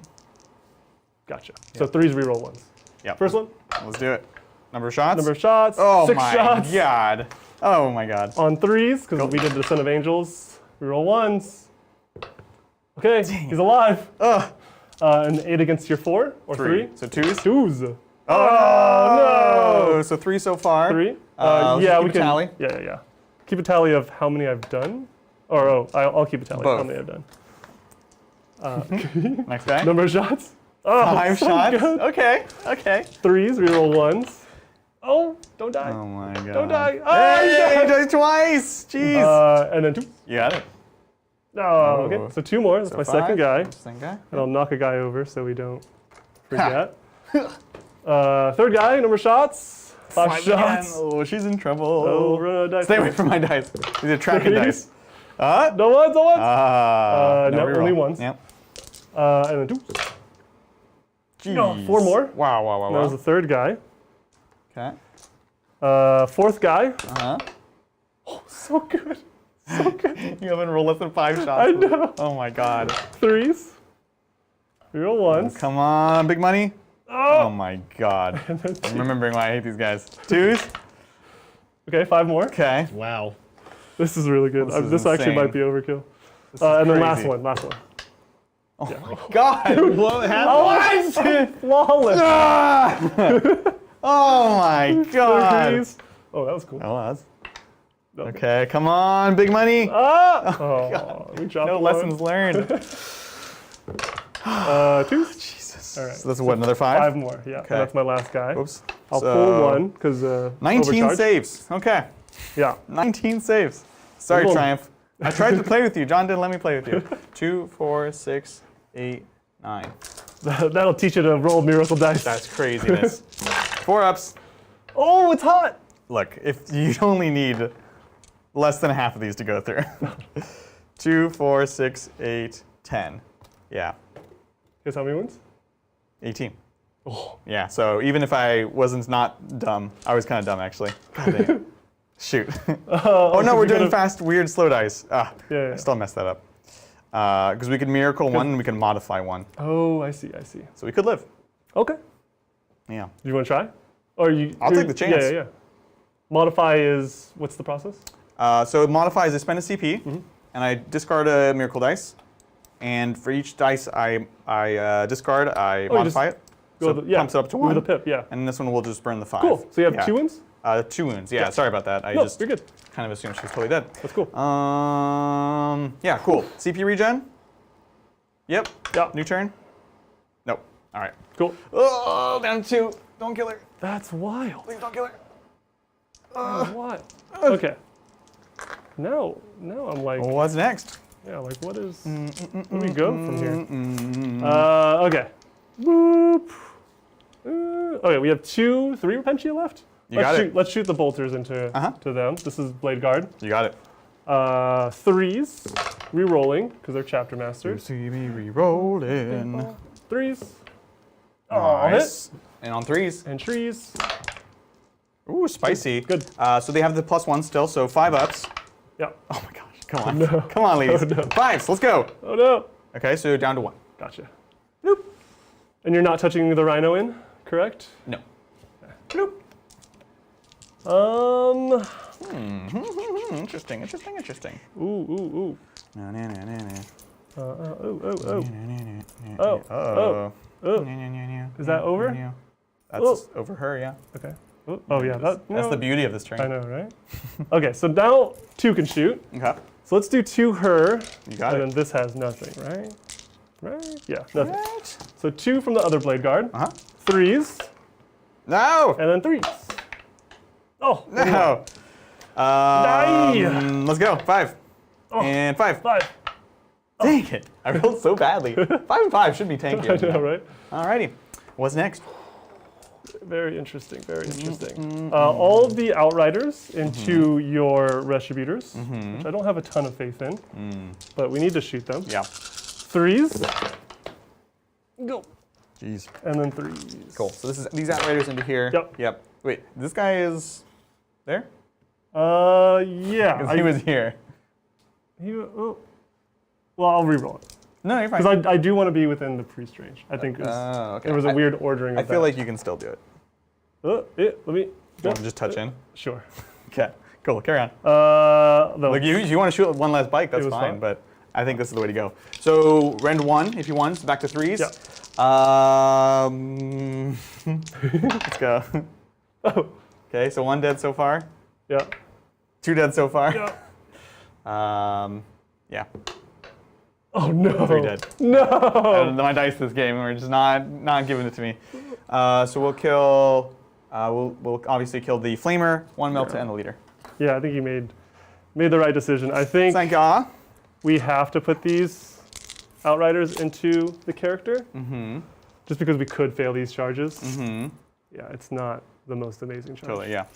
Gotcha. So 3s reroll 1s. Yeah. First one. Let's do it. Number of shots? Number of shots. Oh 6 my shots. god. Oh my god. On 3s, because we did the Descent of Angels. Reroll 1s. Okay, he's alive. Ugh. An 8 against your 4 or 3. So 2s? 2s. Oh no! So 3 so far. 3. Let's Yeah, keep we a can. tally. Yeah. Keep a tally of how many I've done. Or I'll keep a tally of how Both. many I've done. Next guy. Number of shots. Oh, 5 so shots. good. Okay. 3s, reroll 1s. Oh, don't die. Oh my god. Don't die. Oh, Hey, you died twice. Jeez. died. And then 2. You got it. Oh, okay. So 2 more. That's So my 5. second guy. Second guy. And I'll knock a guy over so we don't forget. Third guy, number of shots. 5 again. shots. Oh, she's in trouble. Oh, run out of dice. Stay away from my dice. These are tracking dice. No ones, no ones. No no, reroll. only ones. Yep. And then 2. No, 4 more. Wow. That was the third guy. Okay. Fourth guy. Uh-huh. So good. So good. You haven't rolled less than 5 shots. I know. Oh my god. 3s. Reroll 1s. Come on, big money. Oh. Oh my god. I'm remembering why I hate these guys. 2s. Okay, 5 more. Okay. Wow. This is really good. This is This actually insane. might be overkill. This is And then crazy. last one. Oh my god. What happened? Oh, flawless. Ah! Oh my god. Threes. Oh, that was cool. Oh, that's... Okay, come on, big money. Oh, we dropped No one. lessons learned. Twos? Jesus. All right. So that's what, another 5? 5 more, yeah. Okay. That's my last guy. Oops. I'll So, pull 1, because 19 overcharge. saves. Okay. Yeah. 19 saves. Sorry, Cool. Triumph. I tried to play with you. John didn't let me play with you. 2, 4, 6, 8, 9. That'll teach you to roll miracle dice. That's craziness. 4 ups. Oh, it's hot! Look, if you only need less than half of these to go through. 2, 4, 6, 8, 10. Yeah. Guess how many wins? 18. Oh. Yeah, so even if I wasn't not dumb, I was kind of dumb actually. God dang it. Shoot. Oh no, we're doing fast, weird, slow dice. Yeah. I still messed that up. Because we could miracle 1 and we can modify 1. Oh, I see. So we could live. Okay. Yeah. Do you want to try? Or you? I'll take the chance. Yeah. Modify is, what's the process? So it modifies, I spend a CP, and I discard a miracle dice. And for each dice I discard, I modify it. So it pumps it up to 1. With a pip, yeah. And this one will just burn the 5. Cool. So you have 2 wounds? 2 wounds, yeah. Sorry about that. I No, just you're good. kind of assumed she was totally dead. That's cool. Yeah, cool. CP regen? Yep. Yeah. New turn? Nope. All right. Cool. Oh, down to 2. Don't kill her. That's wild. Please don't kill her. What? Okay. Now I'm like, What's next? yeah, like what is, where do we go from here? Okay. Boop. Okay, we have 2, 3 Repentia left. Let's shoot the bolters into to them. This is Blade Guard. You got it. 3s, re-rolling, because they're chapter masters. See me re-rolling. 3s. Nice. And on 3s. And trees. Ooh, spicy. Good. So they have the +1 still, so 5 ups. Yeah. Oh my gosh, come on. No. Come on, ladies. Oh, no. 5s, let's go. Oh no. Okay, so down to 1. Gotcha. Nope. And you're not touching the rhino in, correct? No. Nope. Interesting. Ooh. No, no, no, no, no. Oh. Is that over? That's over her, yeah. Okay. Oh yeah, That's the beauty of this turn. I know, right? Okay, so now 2 can shoot. Okay. So let's do 2 her. You got and it. then this has nothing, right? Right? Yeah, nothing. Right. So 2 from the other Blade Guard. 3s, No! and then 3s. Oh, No! Die! Let's go. 5. Oh. And 5. 5. Dang it. I rolled so badly. 5 and 5 should be tanky. I know, right? Alrighty. What's next? Very interesting, very interesting. All of the Outriders into your Retributors, which I don't have a ton of faith in, but we need to shoot them. Yeah. 3s. Go. Jeez. And then 3s. Cool. So this is these Outriders into here. Yep. Wait, this guy is there? Yeah. Because he was here. Well, I'll reroll it. No, you're fine. Because I do want to be within the priest range. I think Okay. there was a weird ordering I of feel that. like you can still do it. Let me. You want to just touch in? Sure. Okay. Cool. Carry on. Though, Like you want to shoot one last bike, that's was fine. fine. But I think this is the way to go. So rend 1 if you want. So back to 3s. Yeah. Let's go. Oh. Okay. So 1 dead so far. Yeah. 2 dead so far. Yeah. Yeah. Oh no. 3 dead. No. My dice this game are just not giving it to me. So we'll kill. We'll obviously kill the flamer, 1 Melta, and the leader. Yeah, I think you made the right decision. I think Thank God. we have to put these Outriders into the character, just because we could fail these charges. Yeah, it's not the most amazing charge. Totally. Yeah.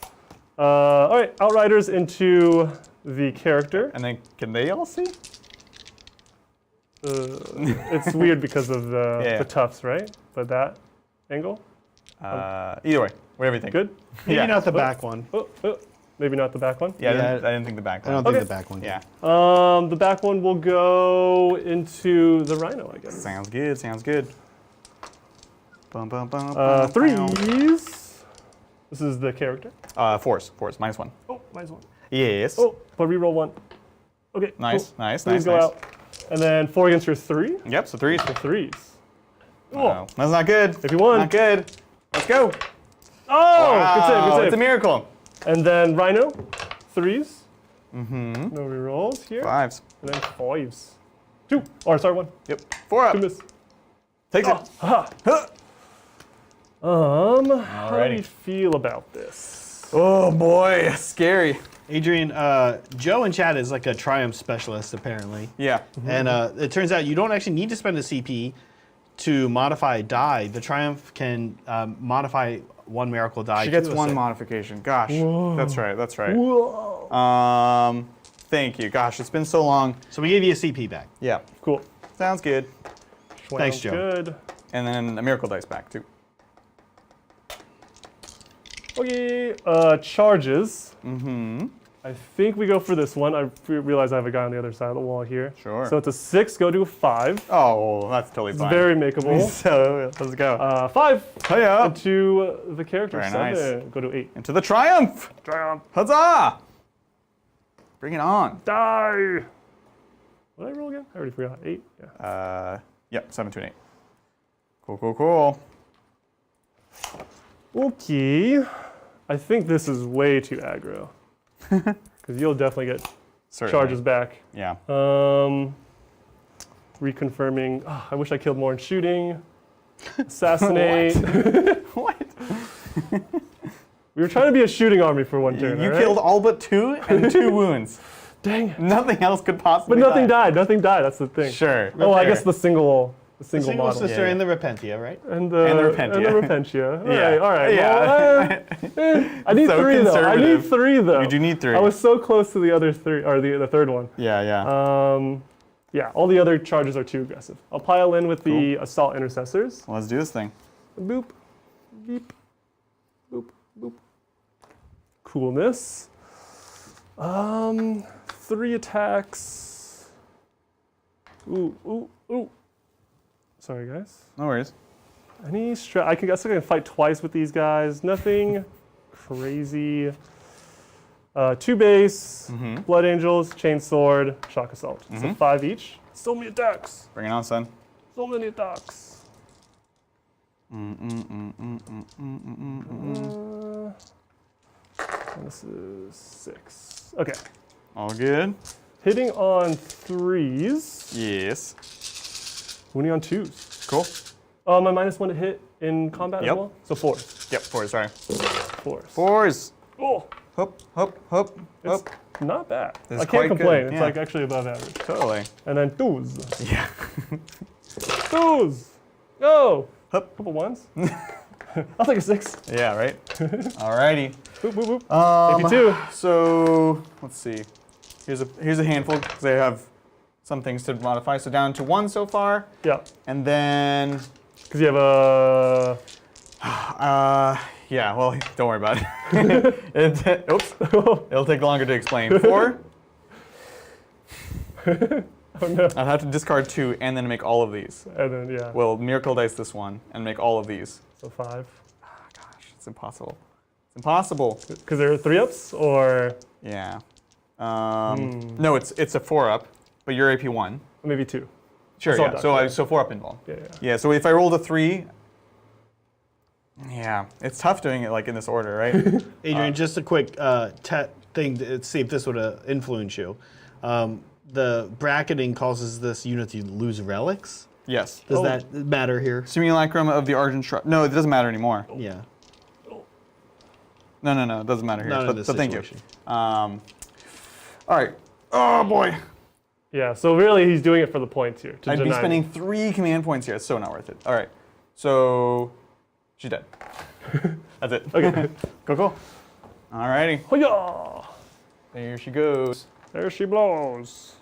All right, Outriders into the character. And then can they all see? It's weird because of the tufts, right? But that angle. Either way, whatever you think. Good. Maybe not the back one. Maybe not the back one. Yeah, Yeah. I didn't think the back I one. don't think the back one. Yeah. The back one will go into the rhino, I guess. Sounds good. Sounds good. Bum, bum, bum, bum, 3s. This is the character. 4s. -1. Oh, minus 1. Yes. Oh, but reroll 1. Okay. Nice. Cool. Nice. Please Nice. go Nice. out. And then 4 against your 3. Yep. So 3s. The 3s. Oh, that's not good. 51. Not good. Let's go. Oh, good save, good save. It's a miracle. And then Rhino, 3s. No rerolls here. 5s. And then 5s. 2. Or sorry, 1. Yep. 4 up. 2 miss. Takes it. How do Alrighty. we feel about this? Oh boy, scary. Adrian, Joe in chat is like a Triumph specialist, apparently. Yeah. And it turns out you don't actually need to spend a CP to modify a die. The Triumph can modify one miracle die. She gets to a one save. modification. Gosh. That's right. That's right. Whoa. Thank you. Gosh, it's been so long. So we gave you a CP back. Yeah. Cool. Sounds good. Thanks, Sounds Joe. Good. And then a miracle dice back too. Okay, charges. I think we go for this one. I realize I have a guy on the other side of the wall here. Sure. So it's a 6, go to a 5. Oh, that's totally It's fine. very makeable. So let's go. 5 Hiya. into the character. Very 7, nice. go to 8. Into the triumph. Triumph. Huzzah! Bring it on. Die! What did I roll again? I already forgot. 8? Yeah. Yep, 7 to an 8. Cool, cool, cool. Okay. I think this is way too aggro. Because you'll definitely get Certainly. charges back. Yeah. Reconfirming. Oh, I wish I killed more in shooting. Assassinate. What? We were trying to be a shooting army for one turn. You all right? killed all but 2 and 2 wounds. Dang it. Nothing else could possibly But nothing die. died. Nothing died. That's the thing. Sure. Oh, I Fair. guess the single The single model. sister Yeah. and the Repentia, right? And the Repentia. And the Repentia. All Yeah. right. All right. Yeah. Well, I need So 3 though. I need conservative. 3 though. You do need 3. I was so close to the other 3, or the third one. Yeah, yeah. Yeah, all the other charges are too aggressive. I'll pile in with the assault intercessors. Let's do this thing. Boop, beep, boop, boop. Coolness. 3 attacks. Ooh, ooh, ooh. Sorry, guys. No worries. Any I guess I can fight twice with these guys. Nothing crazy. 2 base, Blood Angels, Chain Sword, Shock Assault. So 5 each. So many attacks. Bring it on, son. So many attacks. This is 6. Okay. All good. Hitting on 3s. Yes. Wounding on 2s. Cool. My -1 to hit in combat Yep. as well? So 4s. Yep, 4s, sorry. 4s. 4s. Oh, Hop, hop, hop, it's hop. not bad. This I is can't quite good, complain. It's yeah. like actually above average. Totally. And then 2s. Yeah. 2s. Go. Hup. Couple 1s. I'll take a 6. Yeah, right? Alrighty. Boop, boop, boop. Maybe 2. So, let's see. Here's a handful, because I have some things to modify. So down to 1 so far. Yeah. And then, Because you have a... yeah, well, don't worry about it. Oops. It'll take longer to explain. 4. Oh no. I'll have to discard 2 and then make all of these. And then, yeah. Well, miracle dice this one and make all of these. So 5. Gosh, it's impossible. It's impossible. Because there are 3-ups, or Yeah. No, it's a 4-up, but you're AP 1. maybe 2. Sure, Assault yeah. die, So yeah. so 4-up involved. Yeah, yeah. Yeah. So if I rolled a 3, yeah, it's tough doing it like in this order, right? Adrian, just a quick thing to see if this would influence you. The bracketing causes this unit to lose relics. Yes. Does that matter here? Simulacrum of the Argent Shrub. No, it doesn't matter anymore. Yeah. No, it doesn't matter here. Not in But this thank you. situation. All right. Oh boy. Yeah, so really he's doing it for the points here. To I'd be deny spending 3 command points here. It's so not worth it. All right. So she's dead. That's it. Okay. Cool. All righty. Hoya! There she goes. There she blows.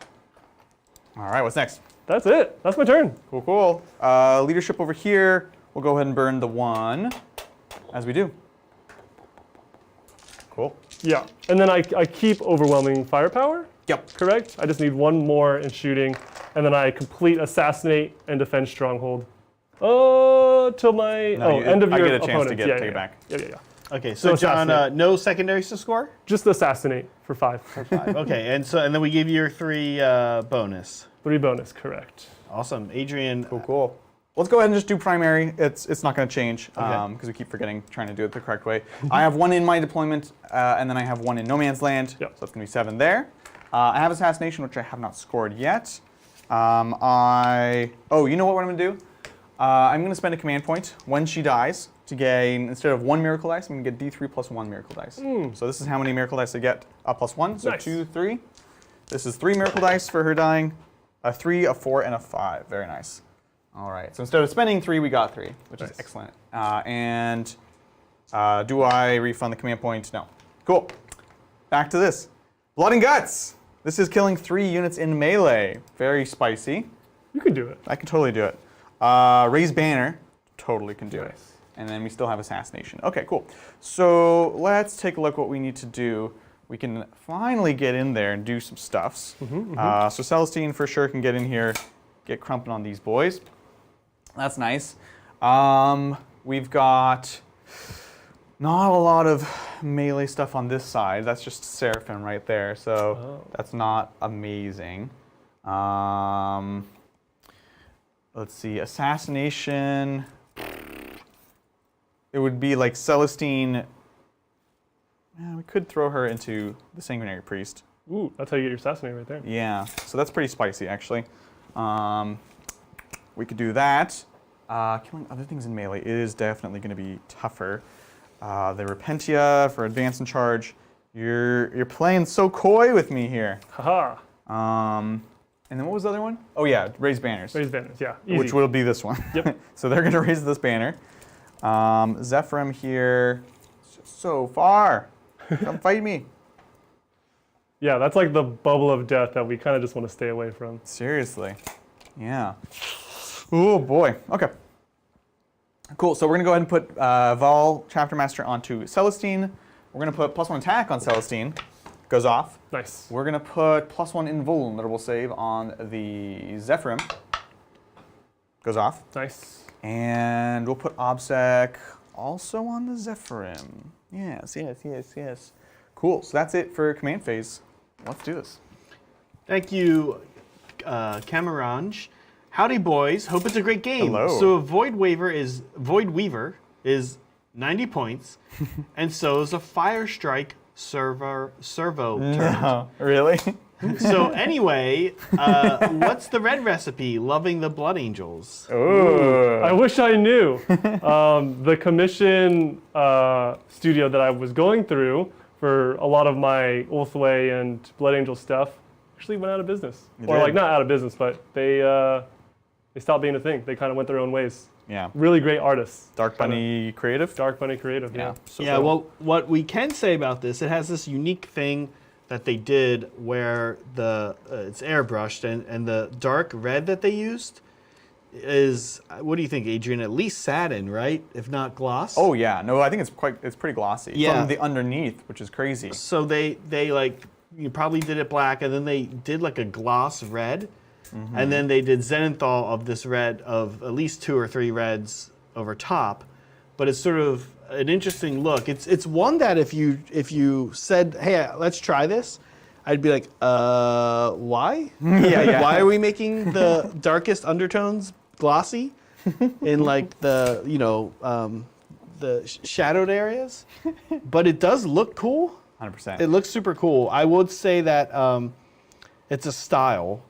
All right. What's next? That's it. That's my turn. Cool. Leadership over here. We'll go ahead and burn the 1, as we do. Cool. Yeah. And then I keep overwhelming firepower, Yep. correct? I just need 1 more in shooting. And then I complete assassinate and defend stronghold. Till my end of I your get a chance opponents. to Yeah, take yeah, it back. Yeah. Okay, so So John, assassinate. no secondaries to score? Just assassinate for 5. 5. Okay, and then we give you your 3 bonus. 3 bonus, correct. Awesome. Adrian, Cool. let's go ahead and just do primary. It's not going to change because we keep forgetting trying to do it the correct way. I have 1 in my deployment, and then I have 1 in no man's land. Yep. So that's going to be 7 there. I have assassination, which I have not scored yet. You know what I'm going to do? I'm going to spend a command point when she dies to gain, instead of 1 miracle dice, I'm going to get D3 plus 1 miracle dice. So this is how many miracle dice I get plus 1. So Nice. 2, 3. This is 3 miracle dice for her dying. A 3, a 4, and a 5. Very nice. All right. So instead of spending 3, we got 3, which is excellent. Do I refund the command point? No. Cool. Back to this. Blood and Guts. This is killing 3 units in melee. Very spicy. You can do it. I can totally do it. Raise Banner. Totally can do it. And then we still have Assassination. Okay, cool. So let's take a look what we need to do. We can finally get in there and do some stuffs. So Celestine for sure can get in here, get crumping on these boys. That's nice. We've got not a lot of melee stuff on this side. That's just Seraphim right there. So that's not amazing. Let's see, Assassination. It would be like Celestine. Yeah, we could throw her into the Sanguinary Priest. Ooh, that's how you get your assassinate right there. Yeah, so that's pretty spicy actually. We could do that. Killing other things in melee is definitely going to be tougher. The Repentia for advance and charge. You're playing so coy with me here. Haha. And then what was the other one? Oh yeah, raise banners. Raise banners, yeah. Easy. Which will be this one. Yep. So they're going to raise this banner. Zephyrim here. It's just so far. Come fight me. Yeah, that's like the bubble of death that we kind of just want to stay away from. Seriously. Yeah. Oh boy. Okay. Cool. So we're going to go ahead and put Vol, Chapter Master, onto Celestine. We're going to put +1 attack on Celestine. Goes off. Nice. We're going to put +1 invulnerable save on the Zephyrim. Goes off. Nice. And we'll put OBSEC also on the Zephyrim. Yes, yes, yes, yes. Cool. So that's it for command phase. Let's do this. Thank you, Camarange. Howdy, boys. Hope it's a great game. Hello. So Void Weaver is 90 points, and so is a Fire Strike servo turret. No, really? So anyway, what's the red recipe? Loving the Blood Angels. Ooh. I wish I knew. The commission studio that I was going through for a lot of my Ulthway and Blood Angel stuff actually went out of business. Or like not out of business, but they stopped being a thing. They kind of went their own ways. Yeah. Really great artists. Dark Bunny Creative? Dark Bunny Creative, yeah. So Yeah, cool. well, what we can say about this, it has this unique thing that they did where it's airbrushed and the dark red that they used is, what do you think, Adrian? At least satin, right? If not gloss. Oh yeah, no, I think it's pretty glossy. Yeah. From the underneath, which is crazy. So they like, you probably did it black, and then they did like a gloss red, and then they did Zenithal of this red of at least 2 or 3 reds over top, but it's sort of an interesting look. It's one that if you said, hey, let's try this, I'd be like, why? Yeah. Why are we making the darkest undertones glossy in like the shadowed areas? But it does look cool. 100%. It looks super cool. I would say that it's a style,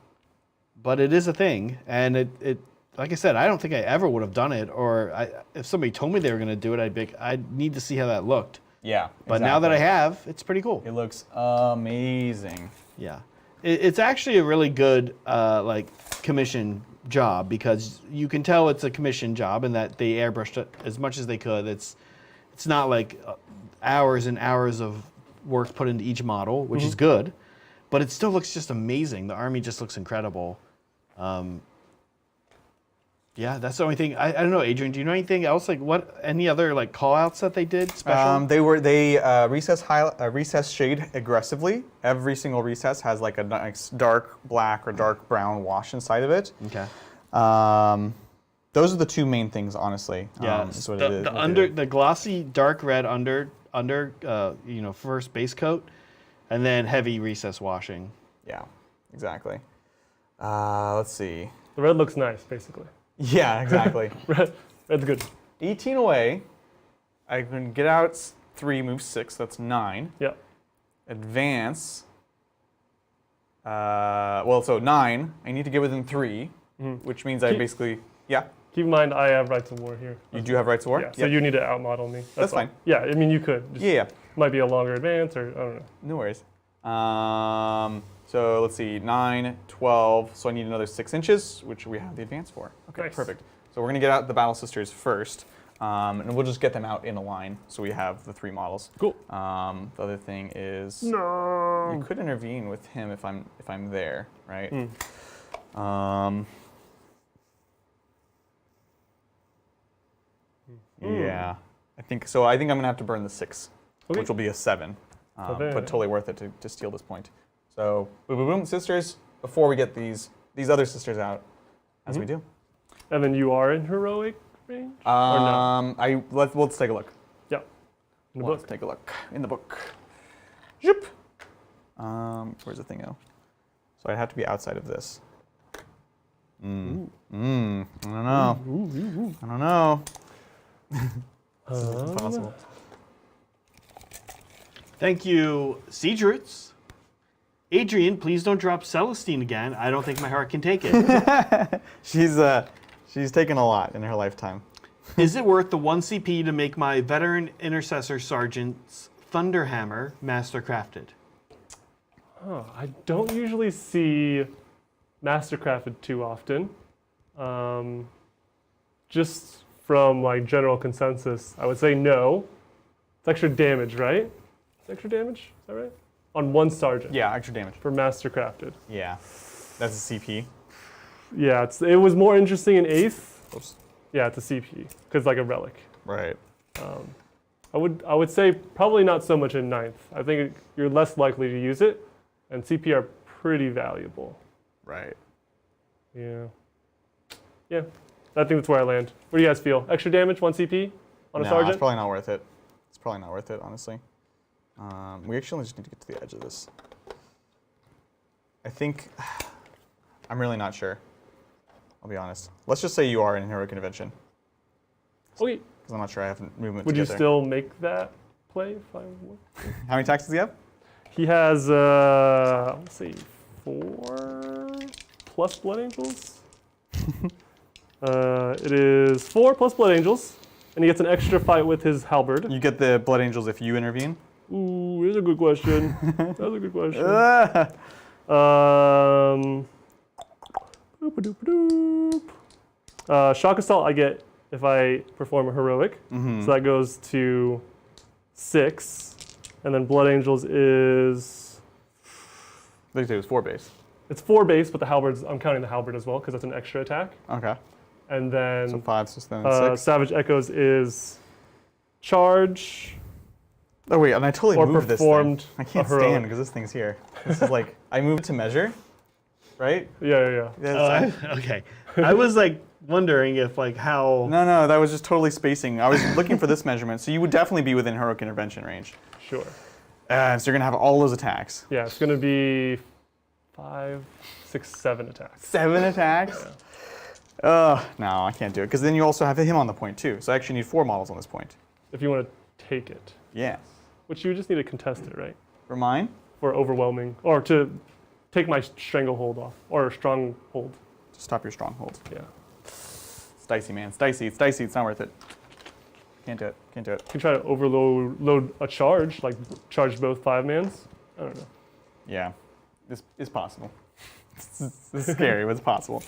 but it is a thing, and it like I said, I don't think I ever would have done it, or if somebody told me they were going to do it, I'd need to see how that looked. Yeah. But now that I have, it's pretty cool. It looks amazing. Yeah, it's actually a really good like commission job, because you can tell it's a commission job and that they airbrushed it as much as they could. It's not like hours and hours of work put into each model, which is good, but it still looks just amazing. The army just looks incredible. Yeah, that's the only thing. I don't know, Adrian, do you know anything else? Like any other like call outs that they did special? They recess shade aggressively. Every single recess has like a nice dark black or dark brown wash inside of it. Okay. Those are the 2 main things, honestly. Yeah, is what it is, the glossy dark red under first base coat, and then heavy recess washing. Yeah, exactly. Let's see. The red looks nice, basically. Yeah, exactly. That's good. 18 away. I can get out 3, move 6. That's 9. Yeah. Advance. Well, so 9. I need to get within 3, which means I basically, yeah. Keep in mind, I have rights of war here. You do have rights of war? Yeah, so you need to outmodel me. That's fine. Yeah, I mean, you could. Just Yeah. Might be a longer advance, or I don't know. No worries. So let's see, 9, 12. So I need another 6 inches, which we have the advance for. Okay, Nice. perfect. So we're going to get out the Battle Sisters first, and we'll just get them out in a line so we have the 3 models. Cool. The other thing is, No. you could intervene with him if I'm there, right? Yeah, I think so. I think I'm gonna have to burn the 6, which will be a 7, but totally worth it to steal this point. So boom, boom, boom, sisters. Before we get these other sisters out, as we do. And then you are in heroic range? Or no? Let's take a look. Yeah. In the Let's book. take a look in the book. Zip. Where's the thing go? So I'd have to be outside of this. I don't know. I don't know. This is impossible. Thank you, Siege Roots. Adrian, please don't drop Celestine again. I don't think my heart can take it. She's taken a lot in her lifetime. Is it worth the 1 CP to make my veteran intercessor sergeant's Thunderhammer mastercrafted? Oh, I don't usually see mastercrafted too often. Just from like general consensus, I would say no. It's extra damage, right? It's extra damage, is that right? On 1 sergeant. Yeah, extra damage. For mastercrafted. Yeah, that's a CP. Yeah, it was more interesting in 8th. Oops. Yeah, it's a CP, because like a relic. Right. I would say probably not so much in 9th. I think you're less likely to use it, and CP are pretty valuable. Right. Yeah. Yeah, I think that's where I land. What do you guys feel? Extra damage, 1 CP on a No, sergeant? it's probably not worth it. It's probably not worth it, honestly. We actually just need to get to the edge of this. I think, I'm really not sure. I'll be honest. Let's just say you are in heroic intervention. Okay. Because I'm not sure I have movement Would to you get there. still make that play if I would? How many attacks does he have? He has, let's see, 4 plus Blood Angels. It is 4 plus Blood Angels, and he gets an extra fight with his halberd. You get the Blood Angels if you intervene? Ooh, here's a good question. That's a good question. Shock Assault I get if I perform a heroic. So that goes to 6. And then Blood Angels is... They say it was 4 base. It's 4 base, but the halberds, I'm counting the halberd as well because that's an extra attack. Okay. And then So 5, so then 6. Savage Echoes is charge. Oh wait, and I totally Or moved this performed thing. I can't a heroic. stand because this thing's here. This is like, I moved to measure, right? Yeah. Okay. I was like wondering if like how... No, that was just totally spacing. I was looking for this measurement, so you would definitely be within heroic intervention range. Sure. So you're gonna have all those attacks. Yeah, it's going to be 5, 6, 7 attacks. 7 attacks? No, I can't do it, because then you also have him on the point too. So I actually need 4 models on this point. If you want to take it. Yeah. Which you just need to contest it, right? For mine? For overwhelming, or to take my stranglehold off, or stronghold. To stop your stronghold. Yeah. It's dicey, man. It's dicey. It's not worth it. Can't do it. Can't do it. You can try to overload a charge, like charge both 5-mans. I don't know. Yeah. This is possible. This is scary, but it's possible.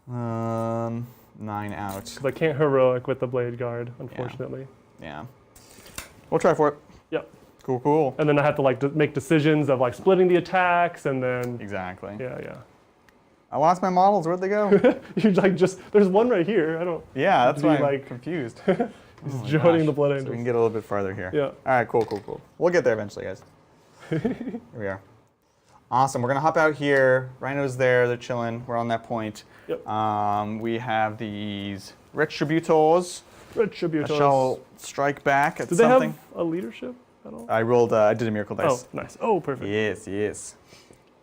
9 out. Because I can't heroic with the Blade Guard, unfortunately. Yeah. We'll try for it. Yep. Cool. And then I have to like make decisions of like splitting the attacks, and then Exactly. yeah. I lost my models. Where'd they go? You like there's one right here. I don't. Yeah, that's why I'm like confused. Just joining the Blood So Angels. we can get a little bit farther here. Yeah. All right, cool. We'll get there eventually, guys. Here we are. Awesome. We're gonna hop out here. Rhino's there. They're chilling. We're on that point. Yep. We have these Retributors. I shall strike back at Did they something. have a leadership at all? I rolled. I did a miracle dice. Oh, nice. Oh, perfect. Yes.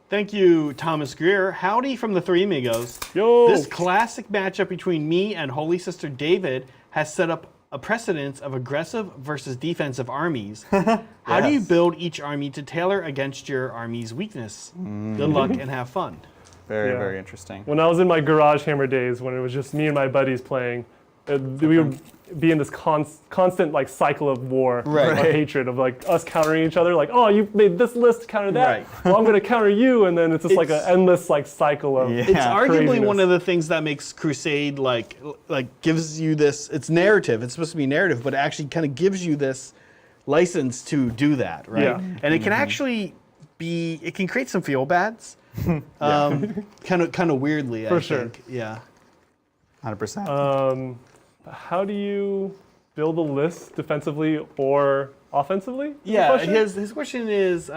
Thank you, Thomas Greer. Howdy from the Three Amigos. Yo! This classic matchup between me and Holy Sister David has set up a precedence of aggressive versus defensive armies. How do you build each army to tailor against your army's weakness? Good luck and have fun. Very, very interesting. When I was in my Garage Hammer days, when it was just me and my buddies playing, we would be in this constant like cycle of war, of hatred, of like us countering each other. Like, oh, you made this list to counter that. Right. Well, I'm going to counter you, and then it's just like an endless like cycle of. It's arguably craziness. one of the things that makes Crusade like gives you this. It's narrative. It's supposed to be narrative, but it actually kind of gives you this license to do that, right? Yeah. And it can actually be. It can create some feel bads. Kind of weirdly. For I sure. think. Yeah. 100%. How do you build a list defensively or offensively? Yeah, his question is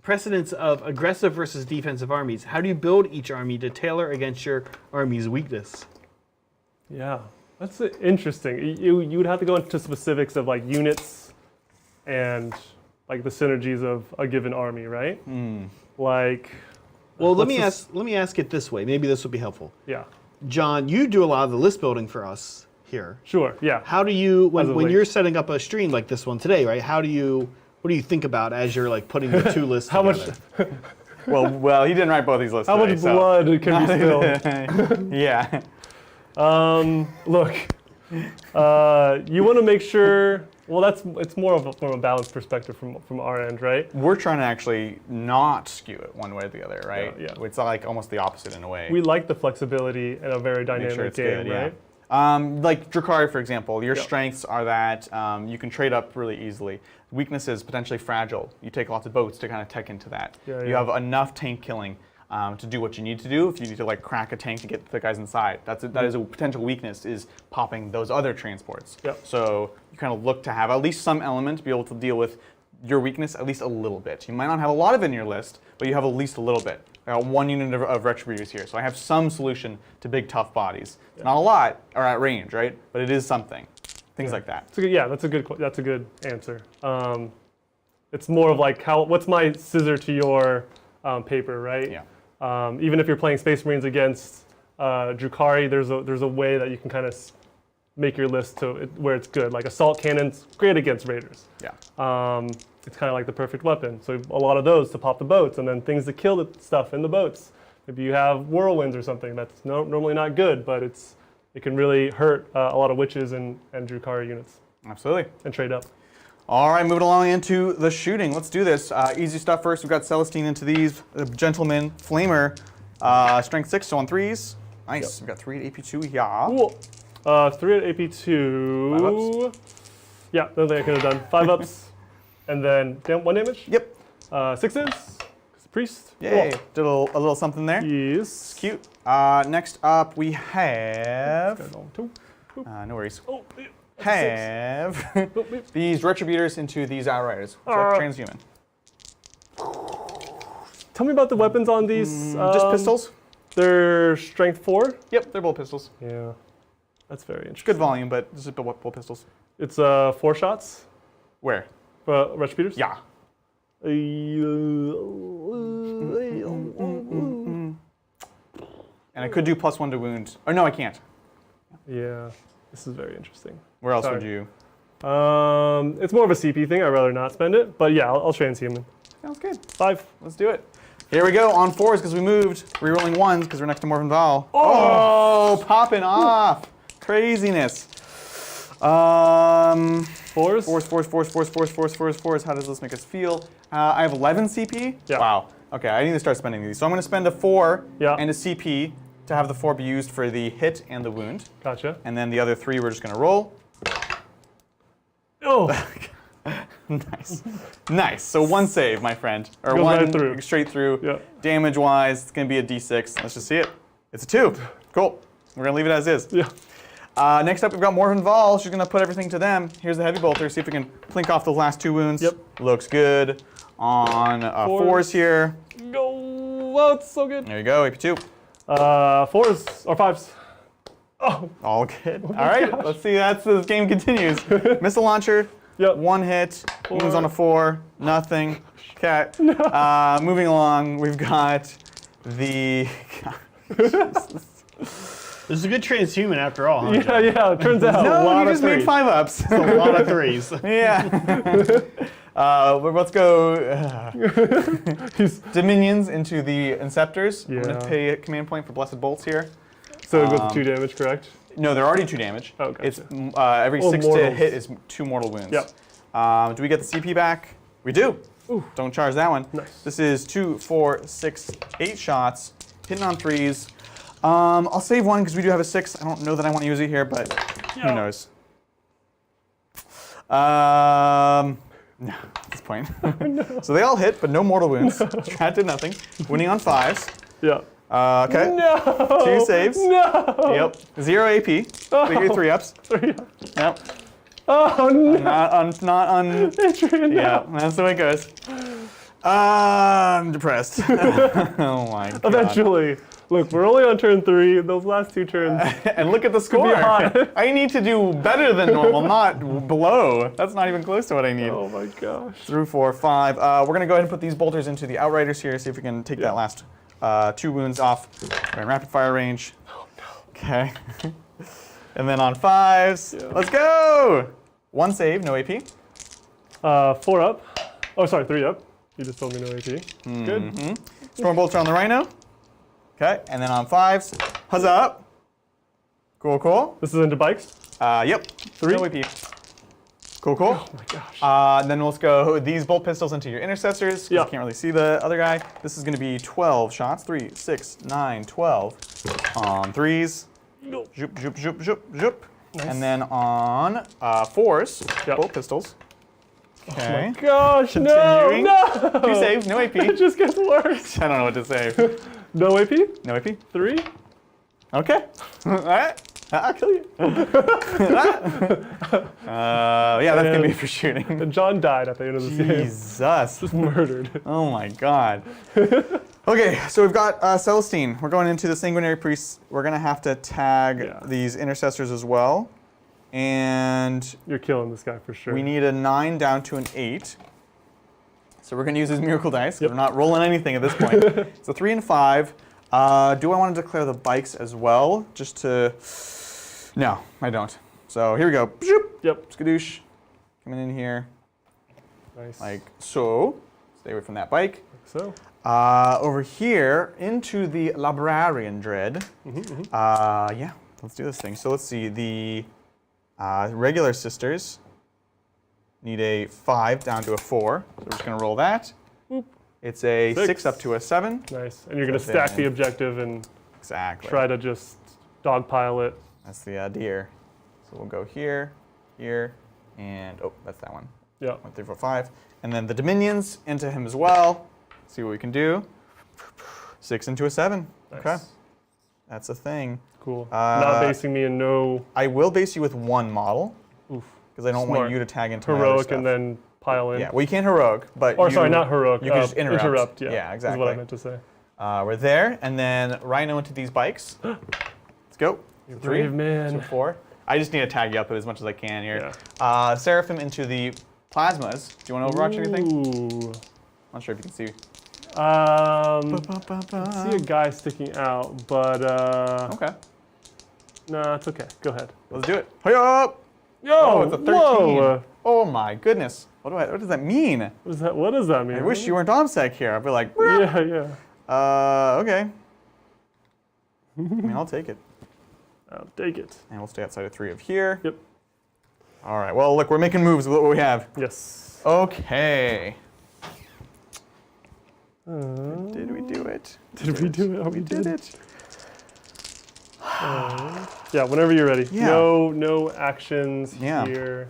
precedence of aggressive versus defensive armies. How do you build each army to tailor against your army's weakness? Yeah, that's interesting. You would have to go into specifics of like units and like the synergies of a given army, right? Like, well, let me ask it this way. Maybe this will be helpful. yeah, John, you do a lot of the list building for us here. sure, yeah. How do you when late. you're setting up a stream like this one today, right? What do you think about as you're like putting the two lists How together? much? well, he didn't write both these lists. How today, much so- blood can be spilled? Yeah. Look, you want to make sure. Well, it's more of from a balanced perspective from our end, right? We're trying to actually not skew it one way or the other, right? Yeah. It's like almost the opposite in a way. We like the flexibility in a very dynamic sure it's game, good, right? Like Drakari, for example, your Yeah. strengths are that you can trade up really easily. Weaknesses, potentially fragile. You take lots of boats to kind of tech into that. Yeah, You yeah. have enough tank killing to do what you need to do. If you need to like crack a tank to get the guys inside, that is a potential weakness, is popping those other transports. Yep. So you kind of look to have at least some element to be able to deal with your weakness at least a little bit. You might not have a lot of it in your list, but you have at least a little bit. I got 1 unit of Retributors here, so I have some solution to big tough bodies. Not a lot are at range, right? But it is something. Things like that. That's a good answer. It's more of like what's my scissor to your paper, right? Yeah. Even if you're playing Space Marines against Drukhari, there's a way that you can kind of make your list to where it's good. Like assault cannons, great against raiders. Yeah. It's kind of like the perfect weapon. So a lot of those to pop the boats, and then things to kill the stuff in the boats. Maybe you have whirlwinds or something that's normally not good, but it can really hurt a lot of witches and Drukhari units Absolutely. and trade up. All right, moving along into the shooting. Let's do this. Easy stuff first. We've got Celestine into these. Gentleman, Flamer, strength 6, so on 3s. Nice. Yep. We've got 3 at AP2. Yeah. Cool. 3 at AP2. 5 ups? Yeah, another thing I could have done. 5 ups. And then 1 damage. Yep. 6s. Priest. Yay. Cool. Did a little something there. Yes. Cute. Next up, we have. No worries. Oh, yeah. Have these Retributors into these Outriders. So like transhuman. Tell me about the weapons on these. Just pistols? They're strength 4. Yep, they're both pistols. Yeah. That's very interesting. Good volume, but just both pistols. It's 4 shots. Where? Retributors? Yeah. And I could do +1 to wound. Oh, no, I can't. Yeah. This is very interesting. Where else Sorry. would you? It's more of a CP thing. I'd rather not spend it. But yeah, I'll transhuman. Sounds good. 5. Let's do it. Here we go, on 4s because we moved. Rerolling 1s because we're next to Morphin Val. Oh! Popping off. Craziness. 4s? Fours. How does this make us feel? I have 11 CP. Yeah. Wow. Okay, I need to start spending these. So I'm going to spend a 4 Yeah. and a CP to have the 4 be used for the hit and the wound. Gotcha. And then the other 3 we're just going to roll. Oh! Nice. Nice. So 1 save, my friend. Or Goes 1 right through. straight through. Yeah. Damage-wise, it's going to be a D6. Let's just see it. It's a 2. Cool. We're going to leave it as is. Yeah. Next up, we've got Morphin Val. She's going to put everything to them. Here's the Heavy Bolter. See if we can plink off those last 2 wounds. Yep. Looks good. On 4s here. Go! Oh, it's so good. There you go, AP2. 4s or 5s. Oh, All good. All right, let's see. This game continues. Missile launcher. Yep. 1 hit. Wounds on a 4. Nothing. Okay. No. Moving along, we've got the. This is a good transhuman after all, huh? Yeah, yeah. It turns out. No, lot you of just made threes. 5-ups. A lot of 3s. Yeah. Let's go He's, Dominions into the Inceptors. I'm going Yeah. to pay a command point for Blessed Bolts here. so it goes 2 damage, correct? No, they're already 2 damage. Oh, gotcha. It's every 6 to mortals. hit is 2 mortal wounds. Yep. Do we get the CP back? We do. Ooh. Don't charge that one. Nice. This is 2, 4, 6, 8 shots, hitting on 3s. I'll save 1 because we do have a 6. I don't know that I want to use it here, but who Yeah. knows? No, at this point. So they all hit, but no mortal wounds. That did nothing. Winning on 5s. Yeah. Okay. No. 2 saves. No. Yep. 0 AP. Oh. 3 ups. 3. Yep. Oh no. Not on. Adrian, no. Yeah, that's the way it goes. I'm depressed. Oh my god. Eventually. Look, we're only on turn 3. Those last 2 turns. And look at the score. hot. I need to do better than normal, not below. That's not even close to what I need. Oh my gosh. 3, 4, 5. We're going to go ahead and put these bolters into the Outriders here, see if we can take that last 2 wounds off. We're in rapid fire range. Oh no. Okay. And then on 5s. Yeah. Let's go! 1 save, no AP. 4 up. Oh, sorry, 3 up. You just told me no AP. Good. Storm bolter on the Rhino. Okay, and then on 5s. Huzzah up. Cool, cool. This is into bikes. Yep. 3. No AP. Cool, cool. Oh my gosh. Then let's go these bolt pistols into your intercessors. 'Cause Yeah. you can't really see the other guy. This is going to be 12 shots. 3, 6, 9, 12 on 3s. No. Zoop, zoop, zoop, zoop, zoop. Nice. And then on 4s, Yep. bolt pistols. Okay. Oh my gosh, no, Continuing. no. 2 saves, no AP. It just gets worse. I don't know what to say. No AP? No AP. 3? Okay. All right. I'll kill you. Yeah, that's going to be for shooting. And John died at the end of this game. Jesus. Just murdered. Oh my god. Okay, so we've got Celestine. We're going into the Sanguinary Priests. We're going to have to tag these Intercessors as well. And You're killing this guy for sure. we need a 9 down to an 8. So we're going to use his Miracle Dice. 'Cause Yep. We're not rolling anything at this point. So 3 and 5. Do I want to declare the bikes as well? Just to... No, I don't. So here we go. Yep. Skadoosh. Coming in here Nice. like so. Stay away from that bike. So. Over here, into the Librarian Dread. Yeah, let's do this thing. So let's see, the regular sisters need a 5 down to a 4. So we're just going to roll that. Boop. It's a 6. 6 up to a 7. Nice. And you're going to So stack then- the objective and Exactly. try to just dogpile it. That's the deer. So we'll go here, here, and oh, that's that one. Yeah. 1, 3, 4, 5. And then the Dominions into him as well. See what we can do. 6 into a 7. Nice. Okay. That's a thing. Cool. Not basing me in no I will base you with 1 model oof, because I don't Smart. want you to tag into my other heroic stuff. and then pile in. Yeah, well, you can't heroic, but Or you, sorry, not heroic. You can just interrupt. Yeah, Yeah, exactly. Is what I meant to say. We're there, and then Rhino into these bikes. Let's go. 3, Brave man. so 4. I just need to tag you up as much as I can here. Yeah. Seraphim into the plasmas. Do you want to Overwatch anything? Ooh. Not sure if you can see. I see a guy sticking out, but Okay, nah, it's okay. Go ahead. let's do it. Hurry up! Yo, Oh, it's a 13. whoa. Oh my goodness. What does that mean? What does that mean? I wish you weren't OMSEC here. I'd be like, Yeah, yeah. Okay. I mean, I'll take it. I'll take it. And we'll stay outside of 3 of here. Yep. All right, well, look, we're making moves with what we have. Yes. Okay. Did we do it? Did we do it? Oh, we did it. Yeah, whenever you're ready. Yeah. No actions Yeah. here.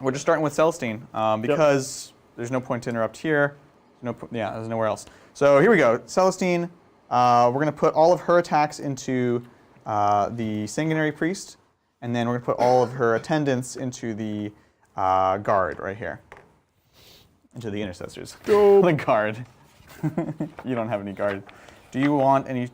We're just starting with Celestine because there's no point to interrupt here. There's nowhere else. So here we go. Celestine, we're going to put all of her attacks into the Sanguinary Priest, and then we're going to put all of her attendants into the guard right here. Into the intercessors. Go. The guard. You don't have any guard. Do you want any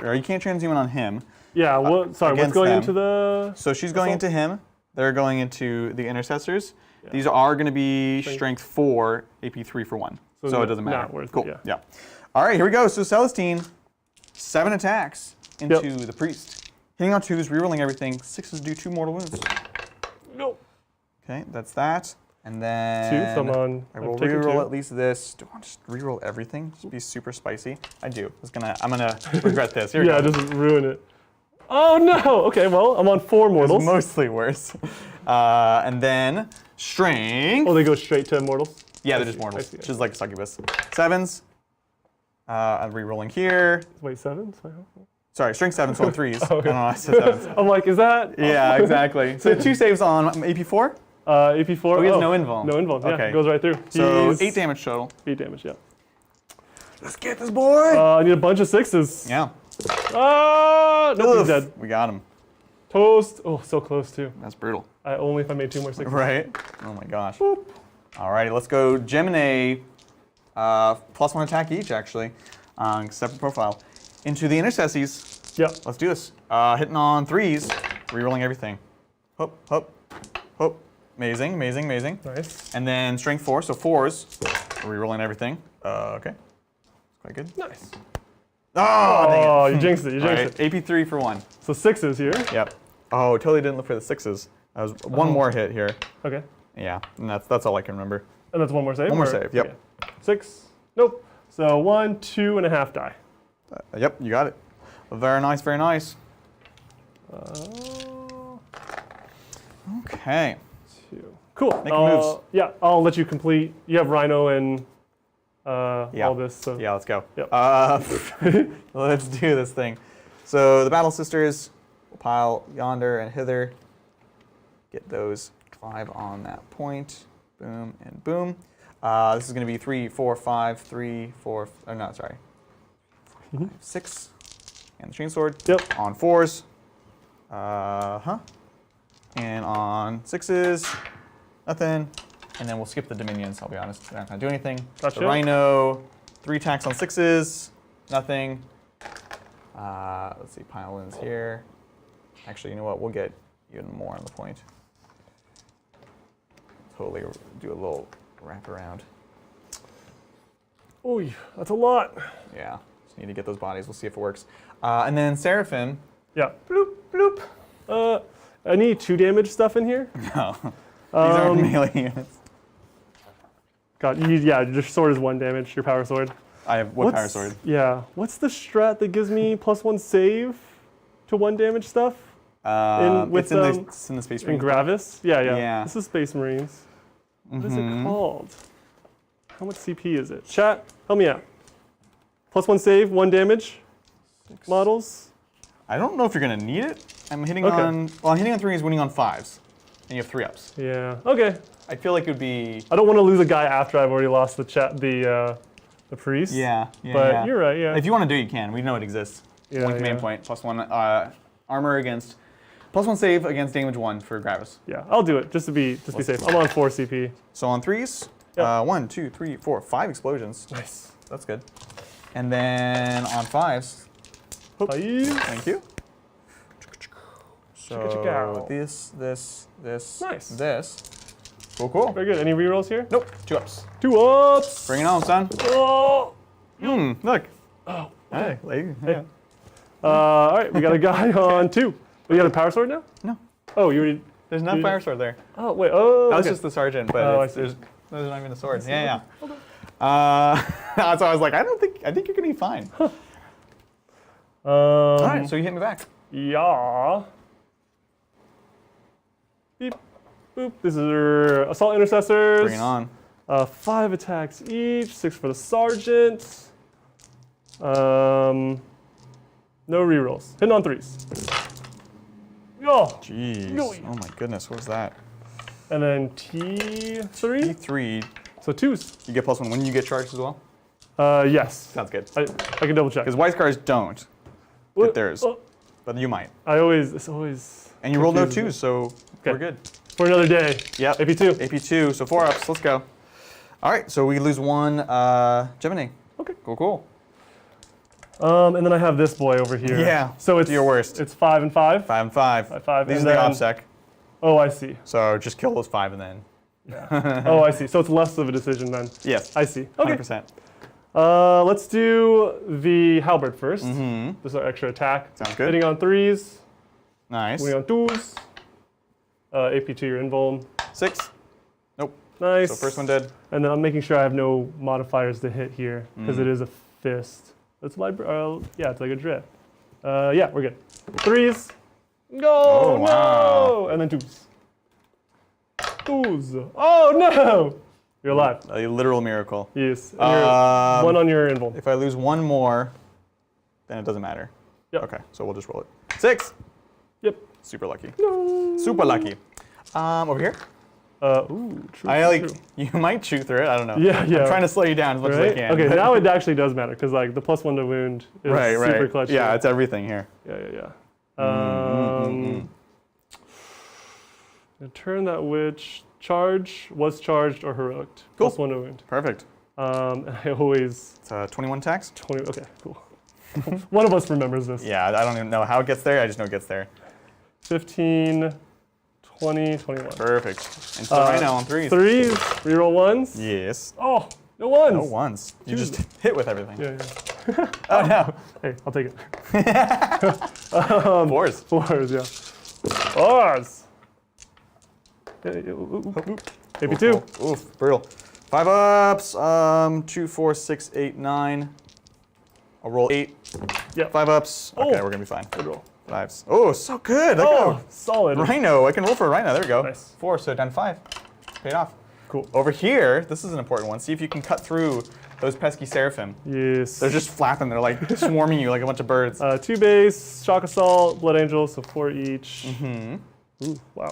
or you can't transhuman on him. Yeah, sorry, what's against going them. into the... So she's going into him. They're going into the intercessors. Yeah. These are going to be strength 4, AP 3 for 1. So it doesn't matter. Not worth cool. it, Yeah. All right, here we go. So Celestine, 7 attacks into the priest. Hitting on 2s, rerolling everything. 6s do 2 mortal wounds. Nope. Okay, that's that. And then 2, so I'm on. I will reroll at least this. Do I want to just reroll everything? Just be super spicy? I do. I'm gonna regret this. Here we go. Just ruin it. Oh no! Okay, well, I'm on 4 mortals. It's mostly worse. And then strength. Oh, they go straight to mortals? Yeah, they're just mortals, which is like a succubus. 7s. I'm rerolling here. Wait, 7s? Sorry, strength 7, so on 3s. Oh, okay. I don't know, I said 7s. I'm like, is that? Yeah, exactly. So 2 saves on AP4? AP4. Oh, he has no invuln. No invuln, yeah. Okay. Goes right through. So He's 8 damage total. 8 damage, yeah. Let's get this boy! I need a bunch of 6s. Yeah. Nope, he's dead. We got him. Toast. Oh, so close too. That's brutal. Only if I made 2 more 6s. Right? Oh my gosh. Boop. Alrighty, let's go Gemini. +1 attack each, actually. Separate profile. Into the intercesses. Yep. Let's do this. Hitting on 3s, rerolling everything. Hop, hop, hop. Amazing, amazing, amazing. Nice. And then strength 4, so 4s, rerolling everything. Okay. Quite good. Nice. Oh, dang it. Oh, you jinxed it. You jinxed it. AP 3 for 1. So 6s here. Yep. Oh, totally didn't look for the 6s. That was one more hit here. Okay. Yeah, and that's all I can remember. And that's 1 more save? One more save, yep. Okay. 6. Nope. So 1, 2.5 die. Yep, you got it. Very nice, very nice. Okay. 2. Cool. Make moves. Yeah, I'll let you complete. You have Rhino and all this. So. Yeah, let's go. Yep. Let's do this thing. So the Battle Sisters will pile yonder and hither. Get those 5 on that point. Boom and boom. This is going to be 3, 4, 5, 3, 4. Oh, no, sorry. 5, 6. And the chainsword. Yep. On 4s. And on 6s. Nothing. And then we'll skip the dominions, I'll be honest. They're not going to do anything. Gotcha. The Rhino, 3 attacks on 6s. Nothing. Let's see, pile ins here. Actually, you know what? We'll get even more on the point. Totally do a little wrap around. Oh, that's a lot. Yeah, just need to get those bodies. We'll see if it works. And then Seraphim. Yeah. Bloop, bloop. I need 2 damage stuff in here. No, these aren't melee units. God, your sword is 1 damage, your power sword. I have wood power sword. Yeah. What's the strat that gives me +1 save to 1 damage stuff? It's in the Space In Marine. Gravis? Yeah. Yeah. This is Space Marines. What is it called? How much CP is it? Chat, help me out. +1 save, 1 damage. 6. Models. I don't know if you're gonna need it. I'm hitting on. Well, I'm hitting on 3s, winning on 5s, and you have 3 ups. Yeah. Okay. I feel like it would be. I don't want to lose a guy after I've already lost the priest. Yeah. But you're right. Yeah. If you want to do it, you can. We know it exists. Yeah, 1 command point, +1 armor against, +1 save against damage 1 for Gravis. Yeah. I'll do it just to be safe. I'm on 4 CP. So on 3s, Yep. 1, 2, 3, 4, 5 explosions. Nice. That's good. And then on 5s, thank you. So this, Nice. this. Cool. Very good. Any rerolls here? Nope, 2 ups. 2 ups. Bring it on, son. Oh. Look. Oh. Hey, lady. Hey. All right, we got a guy on 2. Oh, you got a power sword now? No. Oh, you already. There's no fire sword there. Oh wait. Oh. That was okay. just the sergeant, but Oh, I see. there's not even a sword. Yeah. Okay. So I was like, I think you're gonna be fine. All right, so you hit me back. Yeah. Beep. Boop. This is our assault intercessors. Bring it on. 5 attacks each. 6 for the sergeant. No rerolls. Hitting on 3s. Yo. Jeez. Yo. Oh my goodness, what was that? And then T3. T3. So 2s. You get +1 when you get charged as well? Yes. Sounds good. I can double check. Because white scars don't get theirs, but you might. It's always. And you rolled no confuses 2s, so Okay. we're good. For another day. Yep. AP2. AP2, so 4 ups. Let's go. All right, so we lose 1 Gemini. Okay. Cool. And then I have this boy over here. Yeah. So it's your worst. It's 5 and 5. 5 and 5. 5. These And are the then- OBSEC. Oh, I see. So just kill those 5 and then Oh, I see. So it's less of a decision then. Yes. I see. Okay. 100%. Let's do the halberd first. This is our extra attack. Sounds good. Hitting on 3s. Nice. Moving on 2s. AP to your invuln. 6. Nope. Nice. So first one dead. And then I'm making sure I have no modifiers to hit here because it is a fist. It's yeah, it's like a drift. Yeah, we're good. 3s. Go! Oh, wow. No! And then 2s. 2s. Oh no! You're alive. A literal miracle. Yes. And you're one on your invuln. If I lose one more, then it doesn't matter. Yep. Okay, so we'll just roll it. 6. Yep. Super lucky. No. Super lucky. Over here. Ooh, true. I true. You might chew through it. I don't know. Yeah, yeah. I'm trying to slow you down as much as I can. Okay, now it actually does matter because like the +1 to wound is super clutch. Yeah, here. it's everything here. Yeah. And turn that witch was charged or heroic. Cool. +1 to wound. Perfect. And I always It's 21 tax. 20. Okay, cool. One of us remembers this. Yeah, I don't even know how it gets there. I just know it gets there. 15, 20, 21. Perfect. And so right now on 3s. 3s. Reroll 1s. Yes. Oh, no 1s. No ones. You just hit with everything. Yeah. Oh no. Hey, I'll take it. 4s. 4s, yeah. 4s. Maybe 2. Oof, brutal. 5 ups. 2, 4, 6, 8, 9. I'll roll 8. Yep. 5 ups. Okay, we're gonna be fine. Good roll. 5s. Oh, so good. Look Oh, out. solid. Rhino. I can roll for a rhino. There we go. Nice. 4, so down 5. Paid off. Cool. Over here, this is an important one. See if you can cut through those pesky seraphim. Yes. They're just flapping. They're like swarming you like a bunch of birds. 2 base, shock assault, blood angel, so 4 each. Ooh, wow.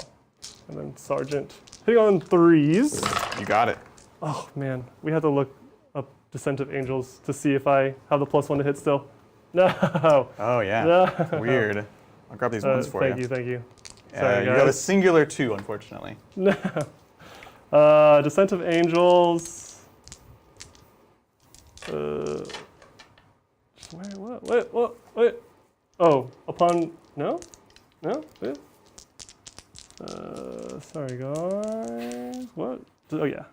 And then sergeant. Hitting on 3s. You got it. Oh man, we have to look up Descent of Angels to see if I have the +1 to hit still. No. Oh yeah. No. Weird. I'll grab these ones for thank you. you, thank you. Sorry, you got a singular 2, unfortunately. No. Descent of Angels. What? Oh, upon, no? Wait. Sorry guys, what? Oh yeah.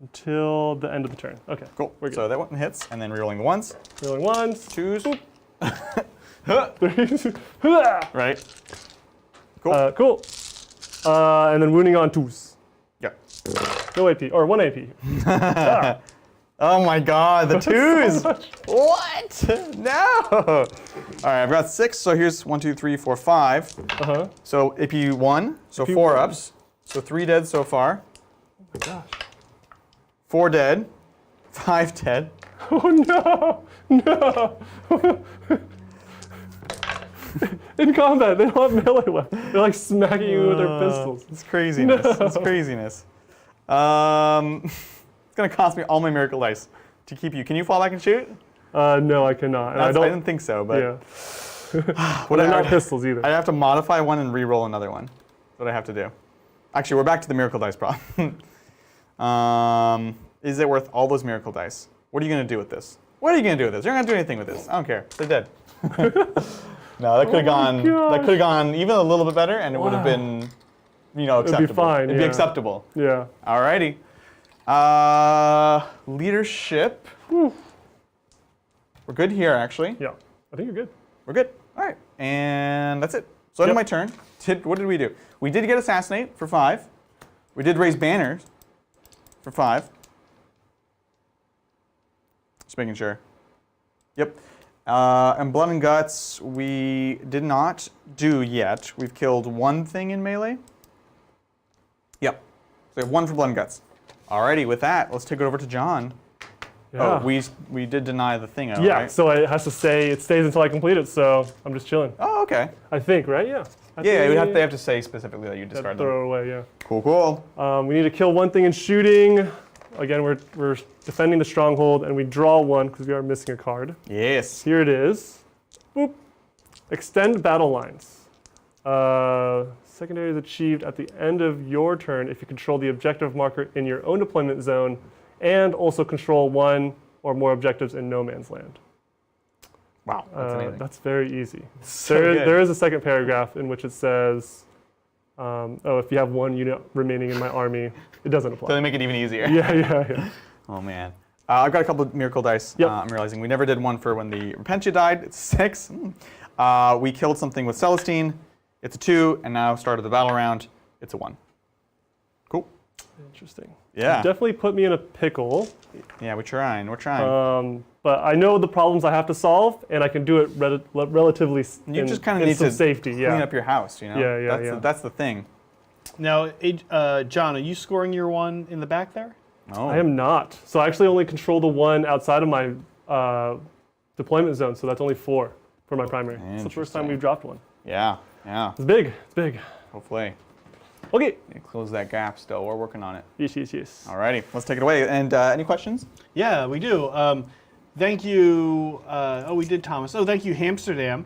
Until the end of the turn. Okay, Cool. we're good. So that one hits, and then rerolling the 1s. Rolling 1s. 2s. 3s. Right. Cool. Cool. And then wounding on 2s. Yeah. No AP, or 1 AP. Ah. Oh my god, the 2s! much. What? No! All right, I've got 6, so here's 1, 2, 3, 4, 5. Uh-huh. So AP 1, so AP 4 1. ups. So 3 dead so far. Oh my gosh. 4 dead. 5 dead. Oh no! No! In combat, they don't have melee weapons. They're like smacking you with their pistols. It's craziness. No. It's craziness. It's gonna cost me all my miracle dice to keep you. Can you fall back and shoot? No, I cannot. And I I don't. didn't think so, but Yeah. what They're I not pistols either. I have to modify one and re-roll another one. That's what I have to do. Actually, we're back to the miracle dice problem. Is it worth all those miracle dice? What are you gonna do with this? What are you gonna do with this? You're not gonna do anything with this. I don't care. They're dead. No, that could have gone. That could have gone even a little bit better, and it would have been, acceptable. It'd be fine. It'd be acceptable. Yeah. Alrighty. Leadership. Whew. We're good here, actually. Yeah. I think you're good. We're good. All right, and that's it. So end of my turn. What did we do? We did get assassinate for 5. We did raise banners for 5. Just making sure. Yep. And blood and guts we did not do yet. We've killed 1 thing in melee. Yep. So we have 1 for blood and guts. Alrighty, with that, let's take it over to John. Yeah. Oh, we did deny the thing, Yeah. right? So it has to say it stays until I complete it. So I'm just chilling. Oh, okay. I think, right? Yeah. Yeah, they have to say specifically that you discard them. Throw it away. Yeah. Cool, cool. We need to kill 1 thing in shooting. Again, we're defending the stronghold, and we draw 1 because we are missing a card. Yes. Here it is. Boop. Extend battle lines. Secondary is achieved at the end of your turn if you control the objective marker in your own deployment zone, and also control 1 or more objectives in no man's land. Wow, that's amazing. That's very easy. So good. There is a second paragraph in which it says, If you have 1 unit remaining in my army, it doesn't apply. So they make it even easier. Yeah. Oh man. I've got a couple of miracle dice. Yep. I'm realizing we never did one for when the Repentia died. It's 6. We killed something with Celestine. It's a 2, and now started the battle round. It's a 1. Cool. Interesting. Yeah. You definitely put me in a pickle. Yeah, we're trying. But I know the problems I have to solve, and I can do it relatively You just kind of need to safety. clean up your house, you know? Yeah. That's the thing. Now, John, are you scoring your one in the back there? Oh. I am not. So I actually only control the one outside of my deployment zone, so that's only 4 for my primary. It's the first time we've dropped one. Yeah. It's big. Hopefully. Okay. Close that gap still. We're working on it. Yes. Alrighty, let's take it away. And any questions? Yeah, we do. Thank you. We did Thomas. Oh, thank you, Hamsterdam.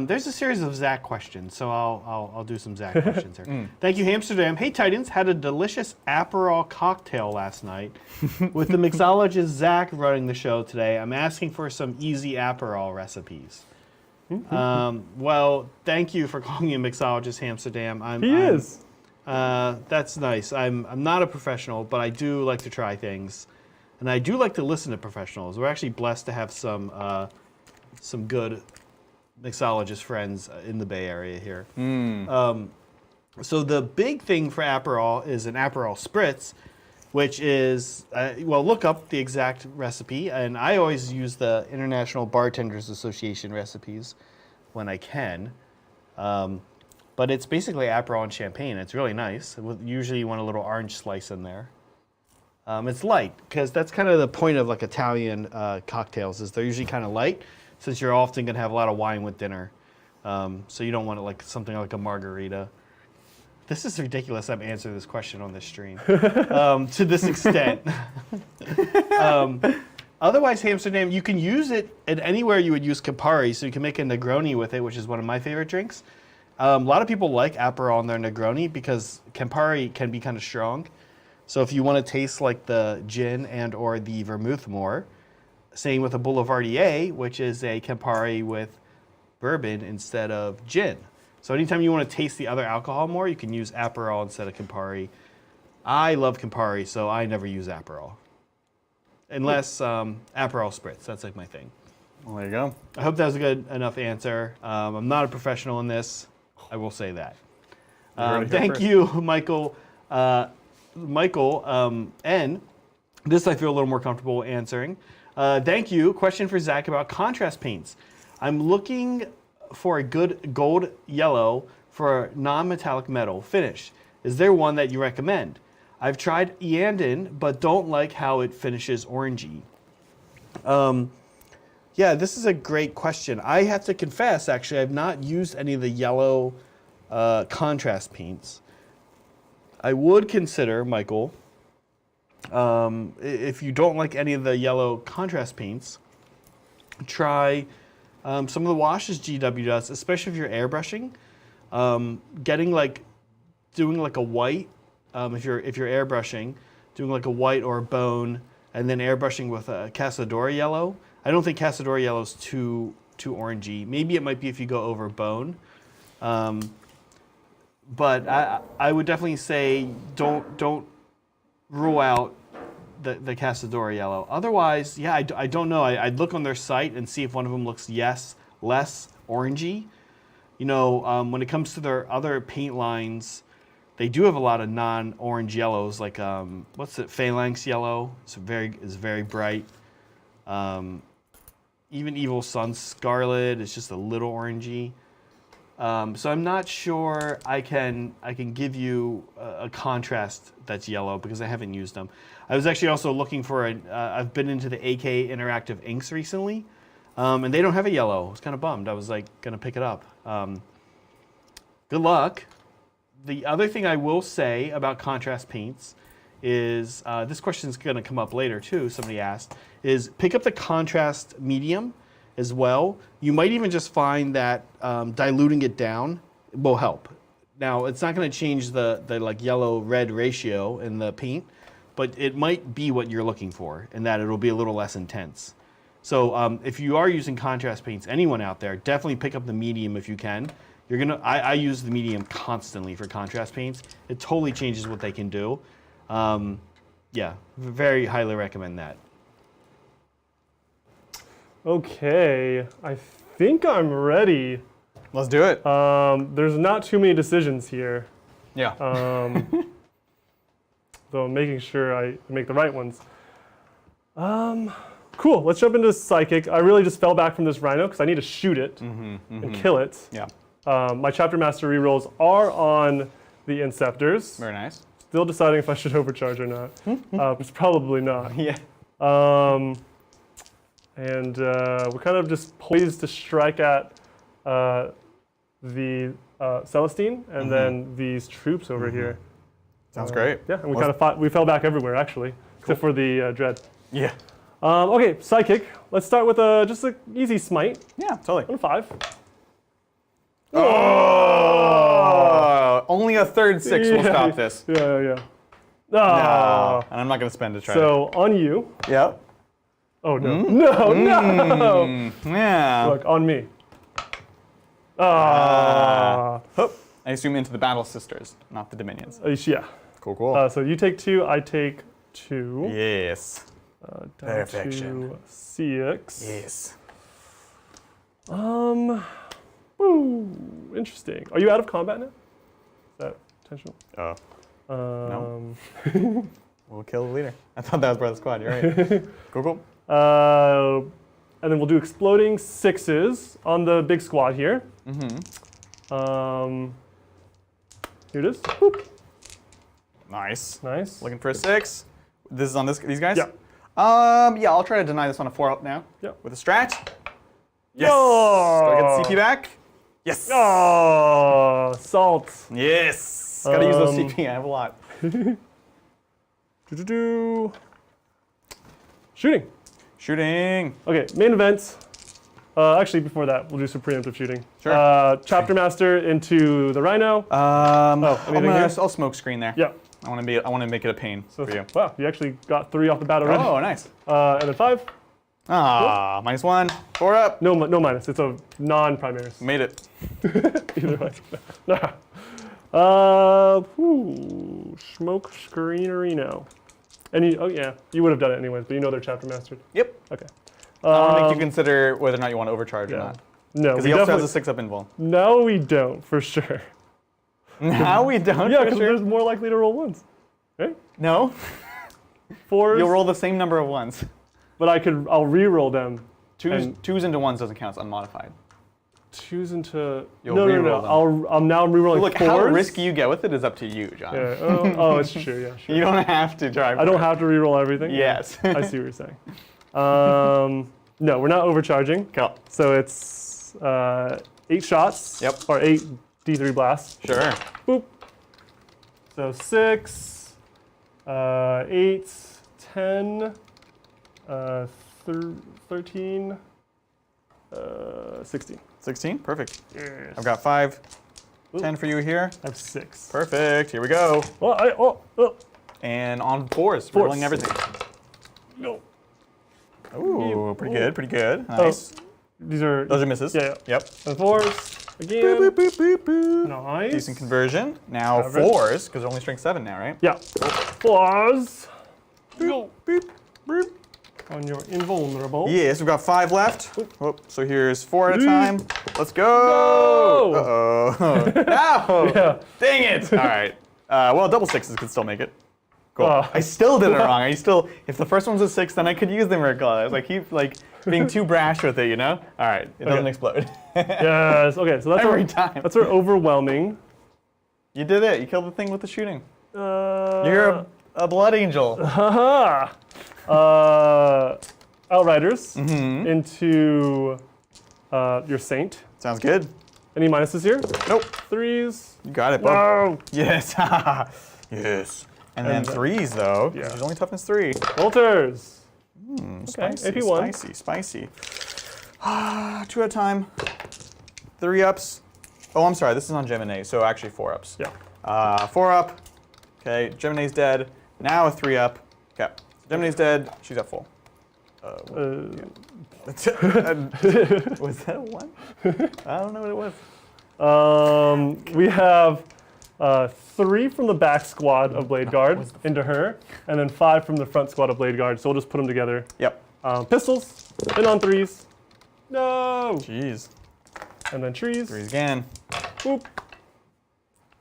There's a series of Zach questions, so I'll do some Zach questions here. Thank you, Hamsterdam. Hey, Titans, had a delicious Aperol cocktail last night. With the mixologist Zach running the show today, I'm asking for some easy Aperol recipes. Well, thank you for calling me a mixologist, Hamsterdam. He is. That's nice. I'm not a professional, but I do like to try things, and I do like to listen to professionals. We're actually blessed to have some good mixologist friends in the Bay Area here. So the big thing for Aperol is an Aperol Spritz, which is, look up the exact recipe, and I always use the International Bartenders Association recipes when I can. But it's basically Aperol and champagne. It's really nice. Usually you want a little orange slice in there. It's light, because that's kind of the point of like Italian cocktails, is they're usually kind of light, since you're often going to have a lot of wine with dinner. So you don't want it like something like a margarita. This is ridiculous. I'm answering this question on this stream to this extent. Otherwise, Amsterdam, you can use it at anywhere you would use Campari. So you can make a Negroni with it, which is one of my favorite drinks. A lot of people like Aperol in their Negroni because Campari can be kind of strong. So if you want to taste like the gin and or the vermouth more, same with a Boulevardier, which is a Campari with bourbon instead of gin. So anytime you want to taste the other alcohol more, you can use Aperol instead of Campari. I love Campari, so I never use Aperol. Unless Aperol Spritz, that's like my thing. Well, there you go. I hope that was a good enough answer. I'm not a professional in this, I will say that. Thank you, Michael. N. This I feel a little more comfortable answering. Thank you. Question for Zach about contrast paints. I'm looking for a good gold yellow for a non-metallic metal finish. Is there one that you recommend? I've tried Eandon, but don't like how it finishes orangey. Yeah, this is a great question. I have to confess, actually, I've not used any of the yellow contrast paints. I would consider, Michael, if you don't like any of the yellow contrast paints, try some of the washes GW does, especially if you're airbrushing. Doing like a white, if you're airbrushing, doing like a white or a bone, and then airbrushing with a Casadora yellow. I don't think Casadora yellow is too orangey. Maybe it might be if you go over bone. But I would definitely say don't rule out the Casadora yellow. Otherwise, yeah, I don't know. I'd look on their site and see if one of them looks less orangey. You know, when it comes to their other paint lines, they do have a lot of non-orange yellows, like what's it, Phalanx yellow. It's very bright. Even Evil Sun Scarlet is just a little orangey. So I'm not sure I can give you a contrast that's yellow because I haven't used them. I was actually also looking for I've been into the AK Interactive inks recently, and they don't have a yellow. I was kind of bummed. I was like gonna pick it up. Good luck. The other thing I will say about contrast paints is, this question is gonna come up later too, somebody asked, is pick up the contrast medium as well. You might even just find that diluting it down will help. Now, it's not going to change the like yellow-red ratio in the paint, but it might be what you're looking for, in that it'll be a little less intense. So if you are using contrast paints, anyone out there, definitely pick up the medium if you can. I use the medium constantly for contrast paints. It totally changes what they can do. Yeah, very highly recommend that. Okay, I think I'm ready. Let's do it. There's not too many decisions here. Yeah. Though I'm making sure I make the right ones. Cool, let's jump into Psychic. I really just fell back from this Rhino because I need to shoot it and kill it. Yeah. My Chapter Master rerolls are on the Inceptors. Very nice. Still deciding if I should overcharge or not. It's probably not. Yeah. And we're kind of just poised to strike at the Celestine and then these troops over here. Sounds great. Yeah, and we kind of fought, we fell back everywhere actually, except for the Dread. Yeah. Okay, Psychic. Let's start with just an easy smite. Yeah, totally. On 5. Oh! Only a third 6 will stop this. Yeah. No. And I'm not going to spend to try So on you. Yep. Oh no. No. Yeah. Look, on me. Hoop. I assume into the Battle Sisters, not the Dominions. Yeah. Cool. So you take 2, I take 2. Yes. Down Perfection. to 6. Yes. Ooh, interesting. Are you out of combat now? Is that intentional? Oh. No. No. We'll kill the leader. I thought that was part of the squad. You're right. Cool. And then we'll do exploding 6s on the big squad here. Here it is. Boop. Nice. Nice. Looking for a 6. This is on these guys? Yeah. Yeah, I'll try to deny this on a 4 up now. Yeah. With a strat. Yes. Yo! Do I get CP back? Yes. Oh, salt. Yes. Gotta use those CP. I have a lot. Shooting. Okay, main event. Actually, before that, we'll do some preemptive shooting. Sure. Chapter Master into the Rhino. Anything here? I'll smoke screen there. Yeah. I want to make it a pain for you. Wow, you actually got 3 off the bat already. Oh, nice. And then 5. Ah, -1. 4 up. No minus. It's a non-primaris. Made it. Either way. Smoke screenerino. And you would have done it anyways, but you know they're chapter mastered. Yep. Okay. I want to make you consider whether or not you want to overcharge or not. No, Because he also has a 6 up invul. No, we don't, for sure. Now we don't. Yeah, because there's more likely to roll 1s. Right? No. 4s. You'll roll the same number of 1s. But I'll re-roll them. 2s into 1s doesn't count. It's unmodified. 2s into. You'll re-roll them. I'm now re-rolling 4s. Look, how risky you get with it is up to you, John. Yeah. Oh, it's true. Yeah, sure. You don't have to drive. I don't have to re-roll everything. Yes. I see what you're saying. No, we're not overcharging. Cool. So it's 8 shots. Yep. Or 8 D3 blasts. Sure. Boop. So 6, 8, 10, 13, 16. 16. Perfect. Yes. I've got 5. 10 for you here. I have 6. Perfect. Here we go. Oh. And on 4s, rolling everything. No. Ooh, pretty good. Nice. Those are misses. Yeah. Yep. And 4s again. Boop, boop, boop, boop. Nice. Decent conversion. Now Average. 4s, because they're only strength 7 now, right? Yeah. 4s. Boop, boop, boop. On your invulnerable. Yes, we've got 5 left. Oh, so here's 4 at a time. Let's go. Go. Uh-oh. No. Yeah. Dang it. All right. Well, double 6s could still make it. Cool. Oh. I still did it wrong. If the first one's a 6, then I could use the Merclaz. I keep being too brash with it, you know? All right. It doesn't explode. Yes. Okay. So that's Every time. That's our overwhelming. You did it. You killed the thing with the shooting. Uh, You're a blood angel. Haha. Outriders into your Saint. Sounds good. Any minuses here? Nope. 3s. You got it, bud. Whoa. Yes. Yes. And then 3s, though. Yeah. There's only toughness 3. Bolters. Spicy, AP 1. Spicy. 2 at a time. 3 ups. Oh, I'm sorry. This is on Gemini, so actually 4 ups. Yeah. 4 up. Okay, Gemini's dead. Now a 3 up. Okay. Gemini's dead. She's at full. Was that a 1? I don't know what it was. We have 3 from the back squad of Blade Guard into her, and then 5 from the front squad of Blade Guard. So we'll just put them together. Yep. Pistols, in on 3s. No. Jeez. And then trees. 3s again. Boop.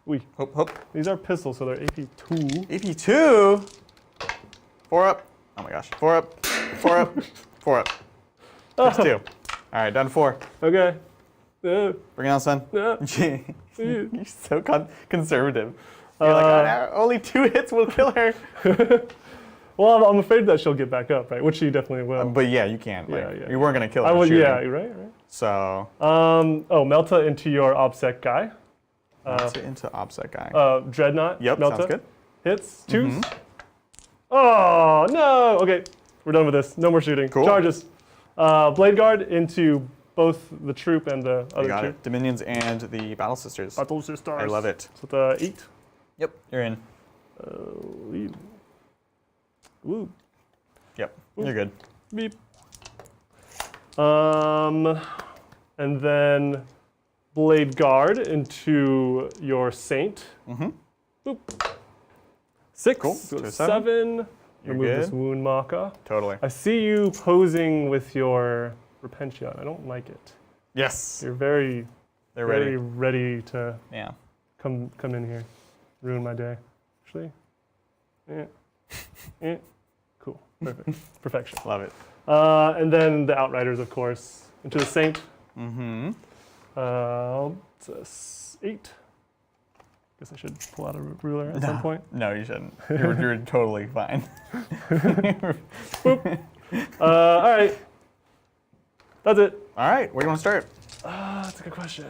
We. Hope, hope. These are pistols, so they're AP 2. AP 2. 4 up. Oh my gosh. 4 up. 4 up. 4 up. That's 2. All right, down to 4. Okay. Bring it on, son. You're so conservative. You're like, "Oh, only 2 hits will kill her. Well, I'm afraid that she'll get back up, right? Which she definitely will. But yeah, you can't. Like, Yeah. You weren't gonna kill her. I would, shooting. yeah, right. So. Melta into your OBSEC guy. Into OBSEC guy. Dreadnought. Yep, Melta. sounds good. Hits. 2s. Oh no! Okay, we're done with this. No more shooting. Cool. Charges. Blade Guard into both the troop and the You other got troop. it. Dominions and the Battle Sisters. Battle Sisters. I love it. So the 8. Yep, you're in. Woo. Yep, you're good. Beep. And then Blade Guard into your Saint. Boop. 6. Cool. So To a 7. You're Remove this good. wound marker. Totally. I see you posing with your Repention. I don't like it. Yes. You're very, They're very ready. ready to Yeah. come in here, ruin my day. Actually, cool, perfect, perfection. Love it. And then the Outriders, of course, into the Saint. Mm-hmm. It's a 8. Guess I should pull out a ruler at some point. No, you shouldn't. You're totally fine. All right, that's it. All right, where do you want to start? That's a good question.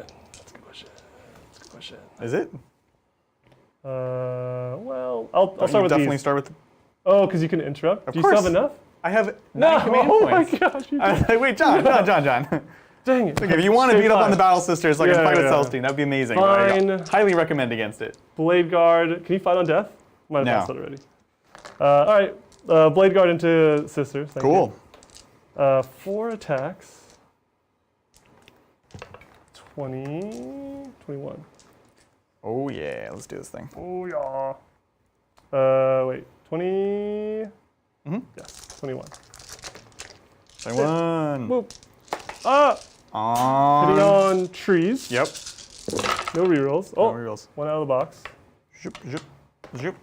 Is it? Well, I'll Don't start you with definitely these. start with. Oh, because you can interrupt. Of Do you still course. have enough? I have No. 9 command Oh points. my gosh. You I was like, wait, John. Dang it. Look, if you want to Save beat up on 5. the Battle Sisters like Yeah, in Fight with yeah. Celestine, that'd be amazing. but I Fine. highly recommend against it. Blade Guard. Can you fight on death? Might have No. passed that already. All right. Blade Guard into Sisters. Thank Cool. you. 4 attacks. 20, 21. Oh yeah, let's do this thing. Oh yeah. Wait. 20. Yes. 21. 21. Boop. Ah. Hitting on trees. Yep. No rerolls. No Oh. rerolls. 1 out of the box. Zoop, zoop, zoop.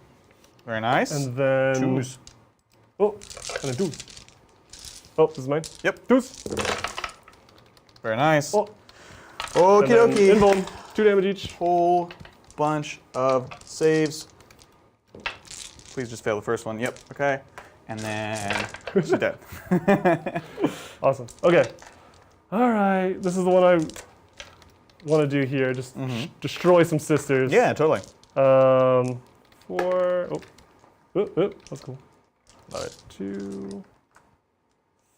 Very nice. And then. 2s. Oh. And a deuce. Oh, this is mine. Yep. Deuce. Very nice. Oh. Okie And then dokie. invuln. 2 damage each. Whole bunch of saves. Please just fail the first one. Yep. Okay. And then she's dead. Awesome. Okay. All right. This is the one I want to do here. Just destroy some sisters. Yeah, totally. 4. Oh. That's cool. Love it. 2,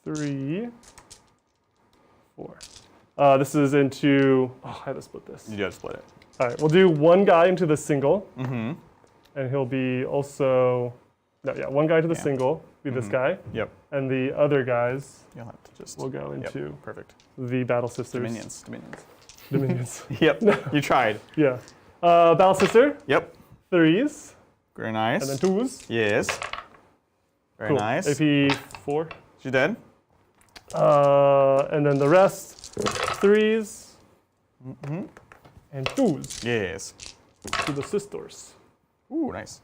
3, 4. This is into. Oh, I had to split this. You do have to split it. All right. We'll do one guy into the single. Mm-hmm. And he'll be also. No, yeah, one guy to the single, be this guy. Yep. And the other guys You'll have to just. will go Yep. into Perfect. the Battle Sisters. Dominions. Dominions. Yep. You tried. Yeah. Battle Sister, Yep. 3s, Very nice. and then 2s. Yes. Very Cool. nice. AP 4. She dead? And then the rest, 3s, and 2s Yes. to the sisters. Ooh, nice.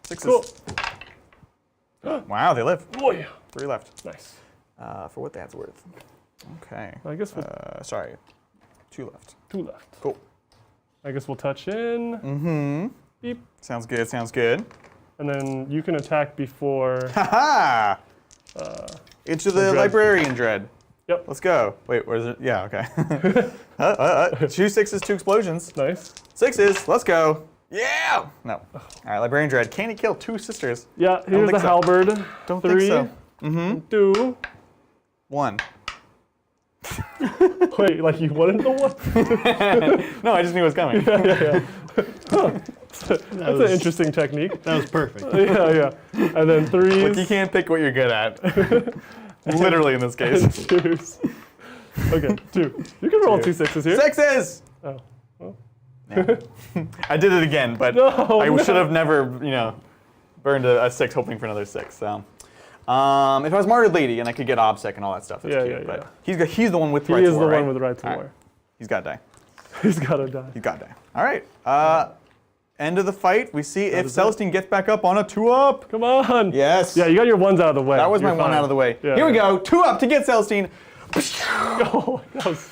6s. Cool. Wow, they live. Oh yeah. 3 left. Nice. For what that's worth. Okay. I guess we'll, Sorry. 2 left. 2 left. Cool. I guess we'll touch in. Mm-hmm. Beep. Sounds good. Sounds good. And then you can attack before. Ha Into the Dread. librarian dread. Yep. Let's go. Wait, where's it? Yeah, okay. 2 6s, 2 explosions. Nice. 6s. Let's go. Yeah. No. All right, librarian dread. Can he kill 2 sisters? Yeah. Here's the think so. halberd. Don't 3. think so. Mm-hmm. 2. 1. Wait, like you wanted the one? No, I just knew it was coming. Yeah. That's an interesting technique. That was perfect. Yeah. And then 3s. Look, you can't pick what you're good at. Literally in this case. And 2s. Okay, 2. You can roll 2 6s here. 6s. Oh. Well. Yeah. I did it again, but I should have never, burned a 6 hoping for another 6. So, if I was Martyred Lady and I could get OBSEC and all that stuff, that's cute. But he's the one with the right to war, He is the right? one with the right to war. Right. He's got to die. He's got to die. He's got to die. All right. End of the fight. We see if Celestine gets back up on a 2-up. Come on. Yes. Yeah, you got your 1s out of the way. That was my 1 out of the way. Yeah, Here we go. 2-up to get Celestine. Oh, that was...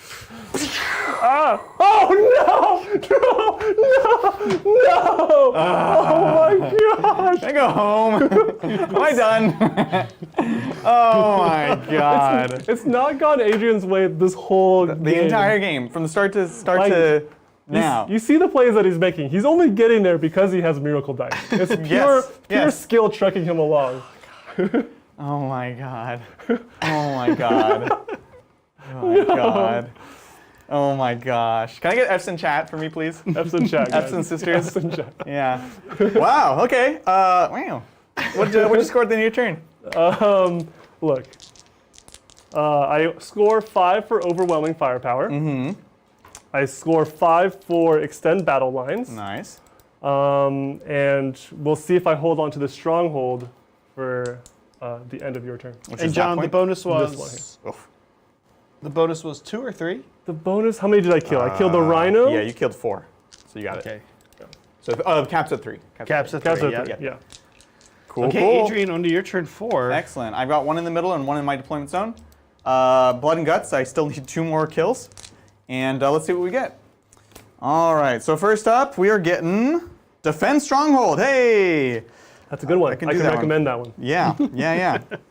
Oh no! Oh my gosh! I go home. Am I done? Oh my god! It's not gone Adrian's way this whole game. The entire game, from the start to now. You see the plays that he's making. He's only getting there because he has miracle dice. It's pure skill trucking him along. Oh my god! Oh my god! Oh my god! Oh my gosh. Can I get F's in chat for me, please? F's in chat, guys. F's and sisters? F's in chat. Yeah. Wow, okay. Wow. What'd you score at the end of your turn? Look. I score 5 for overwhelming firepower. Mm-hmm. I score 5 for extend battle lines. Nice. And we'll see if I hold on to the stronghold for the end of your turn. And John, the bonus This was... one The bonus was 2 or 3? The bonus, how many did I kill? I killed the rhino? Yeah, you killed 4. So you got it. Okay. So caps at 3. Caps at 3, Caps at yeah. 3, yeah. Cool, Okay, cool. Adrian, on to your turn 4. Excellent. I've got 1 in the middle and 1 in my deployment zone. Blood and Guts, I still need 2 more kills. And let's see what we get. All right, so first up, we are getting Defend Stronghold. Hey! That's a good one. I can can do that recommend that one. Yeah,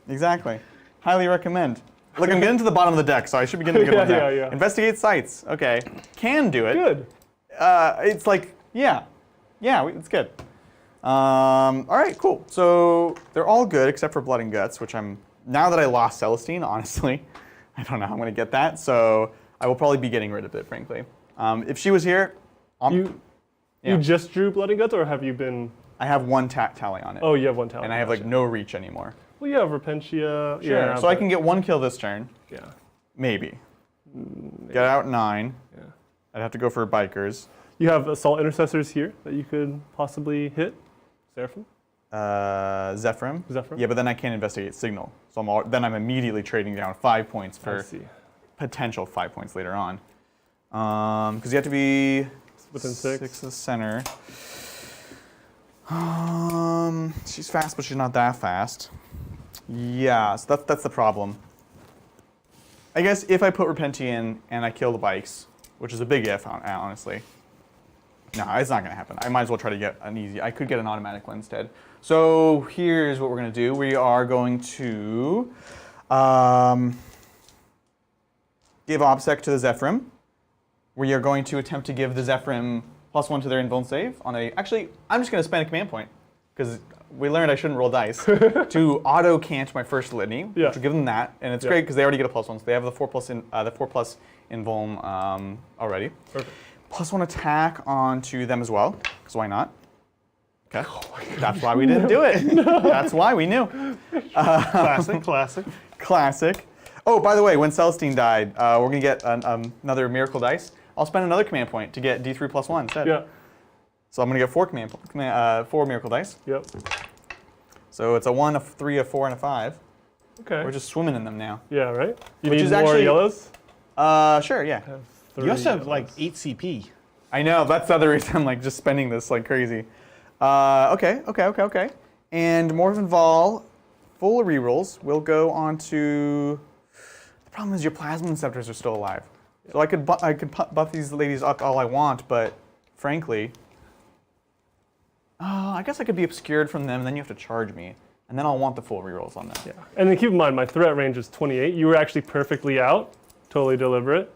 exactly. Highly recommend. Look, I'm getting to the bottom of the deck, so I should be getting the good ones now. Yeah. Investigate sites. Okay. Can do it. Good. It's like, it's good. All right, cool. So they're all good except for Blood and Guts, which now that I lost Celestine, honestly, I don't know how I'm going to get that, so I will probably be getting rid of it, frankly. If she was here, You just drew Blood and Guts, or have you been... I have 1 tally on it. Oh, you have 1 tally. And I have like no reach anymore. Well, you have Repentia. Sure. Yeah, so I can get 1 kill this turn. Yeah. Maybe. Get out 9. Yeah. I'd have to go for bikers. You have Assault Intercessors here that you could possibly hit. Seraphim? Zephyrim. Zephyrim? Yeah, but then I can't investigate signal. So then I'm immediately trading down 5 points for potential 5 points later on. Because you have to be within 6 of the center. She's fast, but she's not that fast. Yeah, so that's the problem. I guess if I put Repentia in and I kill the bikes, which is a big if, honestly. No, it's not going to happen. I might as well try to get an easy. I could get an automatic one instead. So here's what we're going to do. We are going to give OBSEC to the Zephyrim. We are going to attempt to give the Zephyrim +1 to their invuln save on a. Actually, I'm just going to spend a command point because we learned I shouldn't roll dice to auto cant my first litany. Yeah. Which will give them that, and it's great because they already get a +1, so they have the 4+ invuln already. Perfect. +1 attack onto them as well, because why not? Okay. That's why we didn't do it. That's why we knew. Classic. Oh, by the way, when Celestine died, we're going to get another miracle dice. I'll spend another command point to get D3 +1 instead. Yeah. So I'm going to get 4 miracle dice. Yep. So it's a 1, a 3, a 4, and a 5. Okay. We're just swimming in them now. Yeah, right? You Which need is more actually- yellows? Sure, yeah. You also have like 8 CP. I know, that's the other reason I'm like just spending this like crazy. Okay. And Morven Vol, full rerolls, will go on to... The problem is your Plasma Inceptors are still alive. So I could buff these ladies up all I want, but frankly... I guess I could be obscured from them, and then you have to charge me. And then I'll want the full rerolls on them. Yeah. And then keep in mind, my threat range is 28. You were actually perfectly out. Totally deliberate.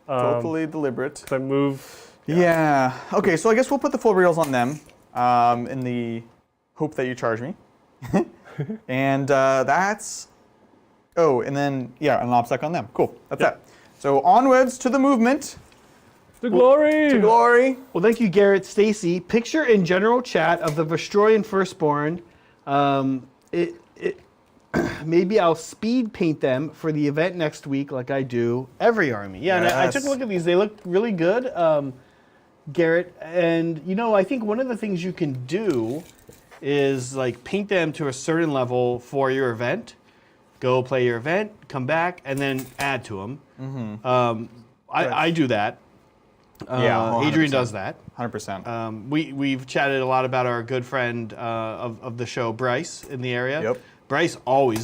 Totally deliberate. I move. Yeah. Okay, so I guess we'll put the full reels on them in the hope that you charge me. And that's... Oh, and then, yeah, an OBSEC on them. Cool. That's that. So onwards to the movement. To glory! To glory. Well, thank you, Garrett. Stacy, picture in general chat of the Vestroyan Firstborn. maybe I'll speed paint them for the event next week like I do every army. Yeah, and I took a look at these. They look really good, Garrett. And, I think one of the things you can do is like paint them to a certain level for your event. Go play your event, come back, and then add to them. Mm-hmm. I do that. Adrian does that. 100%. We've chatted a lot about our good friend of the show, Bryce, in the area. Yep. Bryce is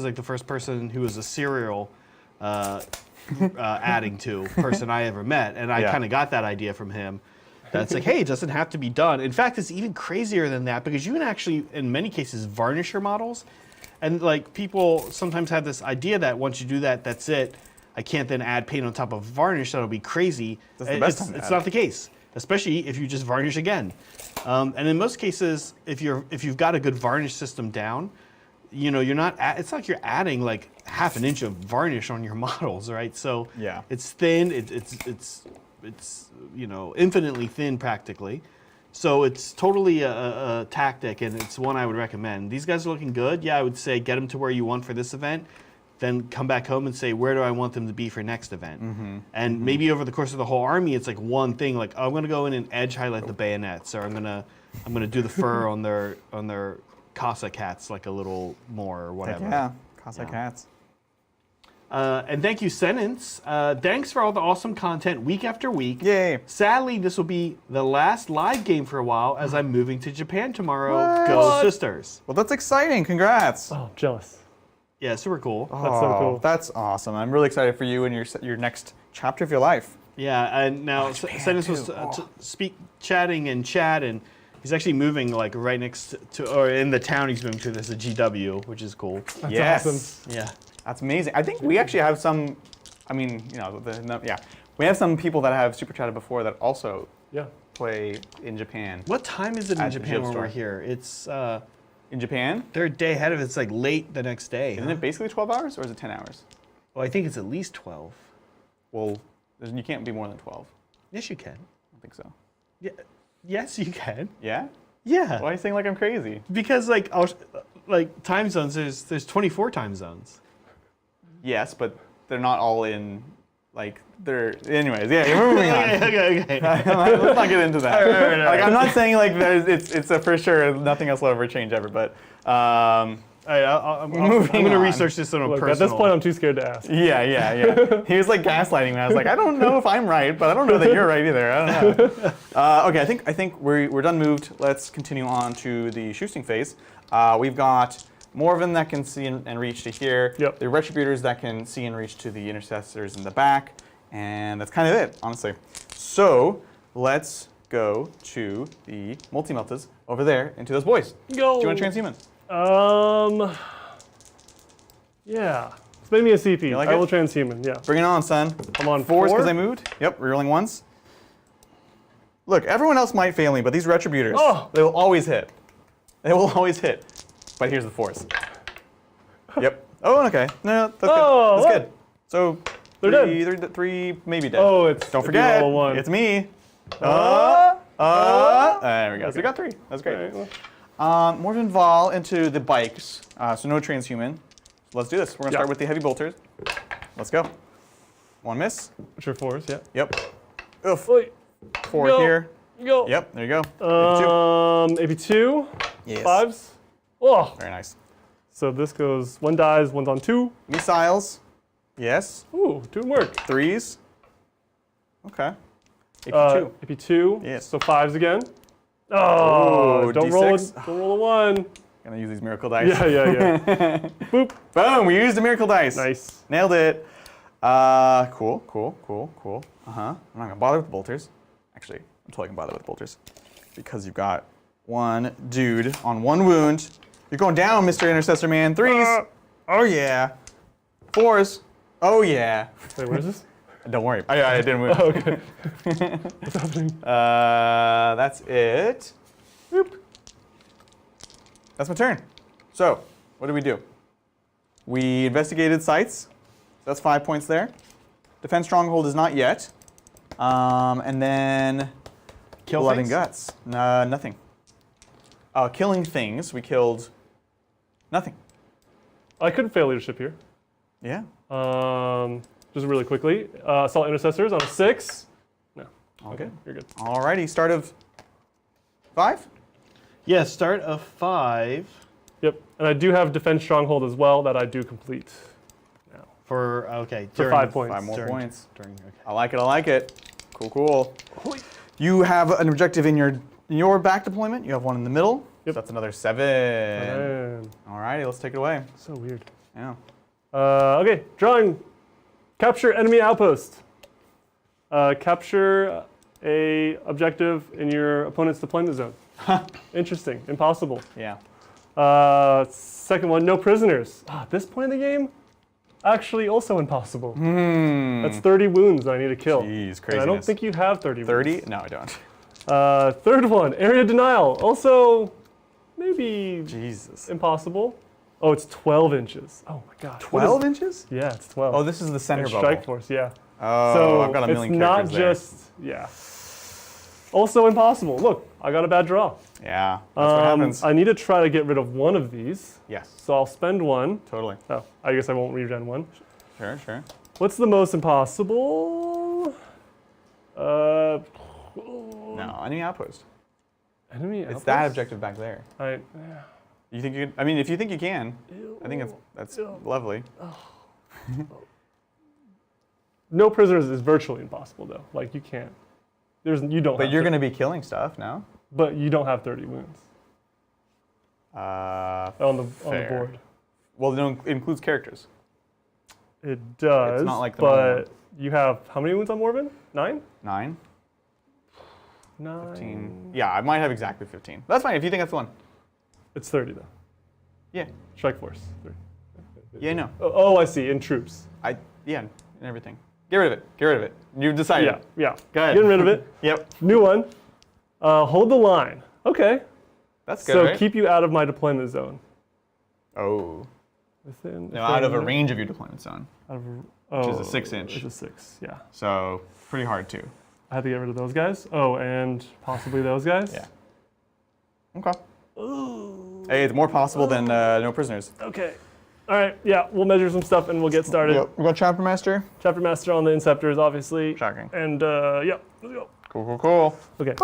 like the first person who was a serial adding to person I ever met, and I kind of got that idea from him. That's like, hey, it doesn't have to be done. In fact, it's even crazier than that because you can actually, in many cases, varnish your models. And like people sometimes have this idea that once you do that, that's it. I can't then add paint on top of varnish. That'll be crazy. That's the best time it's not the case, especially if you just varnish again. And in most cases, if you've got a good varnish system down, you're not. It's like you're adding like half an inch of varnish on your models, right? So it's thin. It's infinitely thin practically. So it's totally a tactic, and it's one I would recommend. These guys are looking good. Yeah, I would say get them to where you want for this event, then come back home and say, where do I want them to be for next event? Mm-hmm. And maybe over the course of the whole army, it's like one thing, like, oh, I'm going to go in and edge highlight the bayonets, or I'm gonna do the fur on their Casa cats like a little more or whatever. Yeah, Casa cats. And thank you, Sentence. Thanks for all the awesome content week after week. Yay. Sadly, this will be the last live game for a while as I'm moving to Japan tomorrow. What? Go Sisters. Well, that's exciting. Congrats. Oh, jealous. Yeah, super cool. That's so cool. That's awesome. I'm really excited for you and your next chapter of your life. Yeah, and now Sentence was chatting in chat, and he's actually moving like right next to, or in the town he's moving to. There's a GW, which is cool. That's awesome. Yeah. That's amazing. I think we actually have some, we have some people that have super chatted before that also play in Japan. What time is it in Japan when Store. we're here? It's In Japan? they're a day ahead of it. It's like late the next day. Isn't it basically 12 hours or is it 10 hours? Well, I think it's at least 12. Well, you can't be more than 12. Yes, you can. I don't think so. Yeah. Yes, you can. Yeah? Yeah. Why are you saying like I'm crazy? Because time zones, there's 24 time zones. Yes, but they're not all in, anyways, yeah, we're moving on. Okay. Let's not get into that. All right. I'm not saying like it's a for sure, nothing else will ever change ever, but I'm going to research this on a personal. At this point, I'm too scared to ask. Yeah. He was like gaslighting me. I was like, I don't know if I'm right, but I don't know that you're right either. I don't know. Okay, I think we're done moved. Let's continue on to the shooting phase. We've got Morven that can see and reach to here. Yep. The Retributors that can see and reach to the Intercessors in the back. And that's kind of it, honestly. So let's go to the Multi-Meltas over there into those boys. Go. Do you want transhuman? Yeah. Spin me a CP. like I it? will transhuman, yeah. Bring it on, son. I'm on 4s four? because I moved. Yep, rerolling ones. Look, everyone else might fail me, but these Retributors, they will always hit. They will always hit. But here's the 4s. Yep. Oh, okay. No, that's good. That's good. So They're dead. Three maybe dead. Oh, it's Don't forget, roll a one. it's me. There we go. So we got 3. That's great. Right. Morven Val into the bikes. So no transhuman. So let's do this. We're gonna start with the heavy bolters. Let's go. 1 miss. Which are 4s, yeah. Yep. Oof. Wait. 4 Go. here. Go. Yep. There you go. AP2. Yes. 5s. Oh. Very nice. So this goes, 1 dies, 1's on 2. Missiles. Yes. Ooh, doing work. 3s. Okay. AP2. AP2. Yes. So 5s again. Oh, Ooh, don't D6. roll a 1. Gonna use these miracle dice. Yeah. Boop. Boom, we used the miracle dice. Nice. Nailed it. Cool. I'm not gonna bother with the bolters. Actually, I'm totally gonna bother with the bolters. Because you've got 1 dude on 1 wound. You're going down, Mr. Intercessor Man. 3s. Oh yeah. 4s. Oh yeah. Wait, where is this? Don't worry. I didn't move. Oh, okay. What's happening? That's it. Boop. That's my turn. So, what did we do? We investigated sites. That's 5 points there. Defense stronghold is not yet. And then Kill blood things? and guts. Nothing. Killing things. We killed Nothing. I could fail leadership here. Yeah. Just really quickly. Assault intercessors on a 6. No. Okay. You're good. Alrighty, start of 5? Yeah, start of 5. Yep. And I do have defense stronghold as well that I do complete now. For 5 points. 5 more During- points. okay. I like it. I like it. Cool. You have an objective in your back deployment. You have one in the middle. Yep. So that's another 7. Alrighty, let's take it away. So weird. Yeah. Okay, drawing. Capture enemy outpost. Capture a objective in your opponent's deployment zone. Interesting. Impossible. Yeah. Second one, no prisoners. At this point in the game, actually also impossible. That's 30 wounds that I need to kill. Jeez, And I don't craziness. think you have 30 wounds. 30? No, I don't. Third one, area denial. Also, maybe Jesus. impossible. Oh, it's 12 inches. Oh my gosh. 12 inches? Yeah, it's 12. Oh, this is the center And bubble. Strike Force, yeah. Oh, So I've got a million it's not characters there. just, yeah. Also impossible. Look, I got a bad draw. Yeah, that's what happens. I need to try to get rid of one of these. Yes, So I'll spend one. totally. Oh, I guess I won't regen one. Sure. What's the most impossible? No, enemy outpost. Enemy It's outpost? that objective back there. I, You think you can? I mean, if you think you can, I think that's lovely. no prisoners is virtually impossible though. Like you can't. You don't. But have you're 30 going to be killing stuff now. But you don't have 30 wounds on the fair. board. Well, it includes characters. It does. It's not like the normal but you have how many wounds on Morbin? 9? 9, 9. 15. Yeah, I might have exactly 15. That's fine if you think that's the one. It's 30 though. Yeah. Strike Force. 30. Yeah, no. Oh, I see. In troops. Yeah, and everything. Get rid of it. You've decided. Yeah. Go ahead. Getting rid of it. Yep. New one. Hold the line. Okay. That's good, So right? keep you out of my deployment zone. Oh. Within. No, out of a range of your deployment zone. Which is a 6-inch. It's a 6. Yeah. So pretty hard too. I had to get rid of those guys. Oh, and possibly those guys. Yeah. Okay. Hey, it's more possible than no prisoners. Okay. All right. Yeah, we'll measure some stuff and we'll get started. Yep. We got Chapter Master. Chapter Master on the Inceptors, obviously. Shocking. And yeah, let's go. Cool. Okay.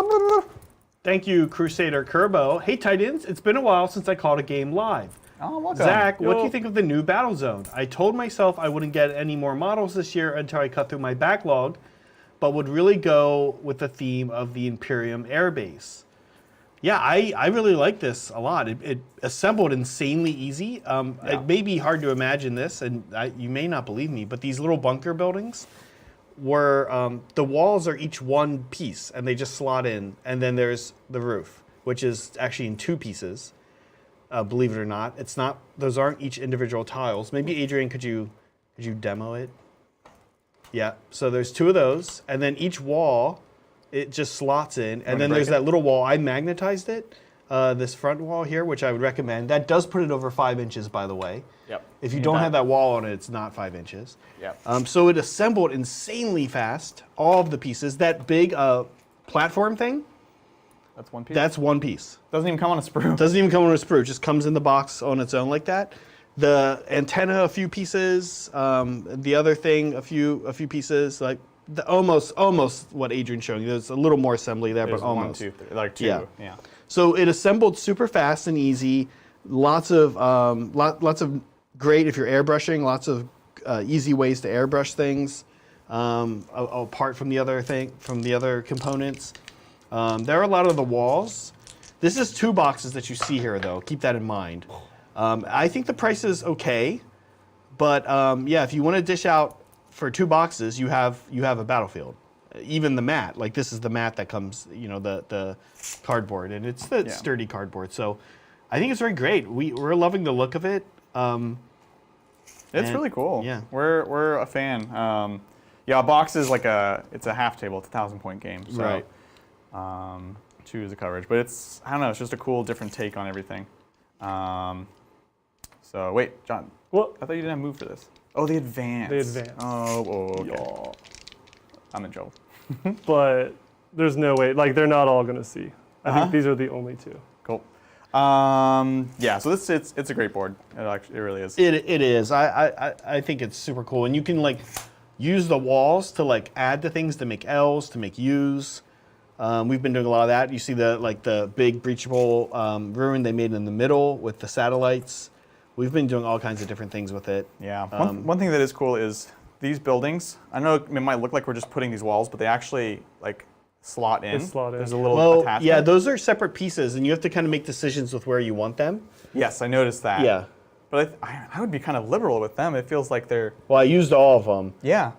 Thank you, Crusader Kerbo. Hey, Titans, it's been a while since I called a game live. Oh, welcome. Zach, what do you think of the new battle zone? I told myself I wouldn't get any more models this year until I cut through my backlog, but would really go with the theme of the Imperium Air Base. Yeah, I really like this a lot. It assembled insanely easy. It may be hard to imagine this, and you may not believe me, but these little bunker buildings were, the walls are each one piece, and they just slot in, and then there's the roof, which is actually in 2 pieces. Believe it or not, it's not. Those aren't each individual tiles. Maybe Adrian, could you demo it? Yeah. So there's 2 of those, and then each wall, it just slots in, and then there's that little wall. I magnetized it, this front wall here, which I would recommend. That does put it over 5 inches, by the way. Yep. If you don't have that wall on it, it's not 5 inches. Yep. So it assembled insanely fast. All of the pieces. That big platform thing. That's one piece. That's one piece. Doesn't even come on a sprue. Doesn't even come on a sprue. It just comes in the box on its own like that. The antenna, a few pieces. The other thing, a few pieces. Like almost what Adrian's showing you. There's a little more assembly there, There's but almost. 1, 2, 3, like 2. Yeah. Yeah. So it assembled super fast and easy. Lots of great if you're airbrushing. Lots of easy ways to airbrush things apart from the other components. There are a lot of the walls. This is 2 boxes that you see here, though. Keep that in mind. I think the price is okay, but yeah, if you want to dish out for 2 boxes, you have a battlefield. Even the mat, like this is the mat that comes, the cardboard, and it's the sturdy cardboard. So I think it's very great. We're loving the look of it. It's really cool. Yeah. We're a fan. A box is like it's a half table. It's a 1,000-point game. So, Right. 2 is the coverage, but it's, I don't know, it's just a cool, different take on everything. So wait, John. What? I thought you didn't have move for this. Oh, the advance. The advance. Oh, okay. Yeah. I'm in trouble. But there's no way. Like they're not all gonna see. I think these are the only 2. Cool. Yeah, so it's a great board. It really is. It is. I think it's super cool, and you can like use the walls to like add to things to make L's, to make U's. We've been doing a lot of that. You see the big breachable ruin they made in the middle with the satellites. We've been doing all kinds of different things with it. Yeah. One thing that is cool is these buildings. I know it might look like we're just putting these walls, but they actually like slot in. There's a little attachment. Yeah, those are separate pieces, and you have to kind of make decisions with where you want them. Yes, I noticed that. Yeah. But I would be kind of liberal with them. It feels like they're... Well, I used all of them. Yeah.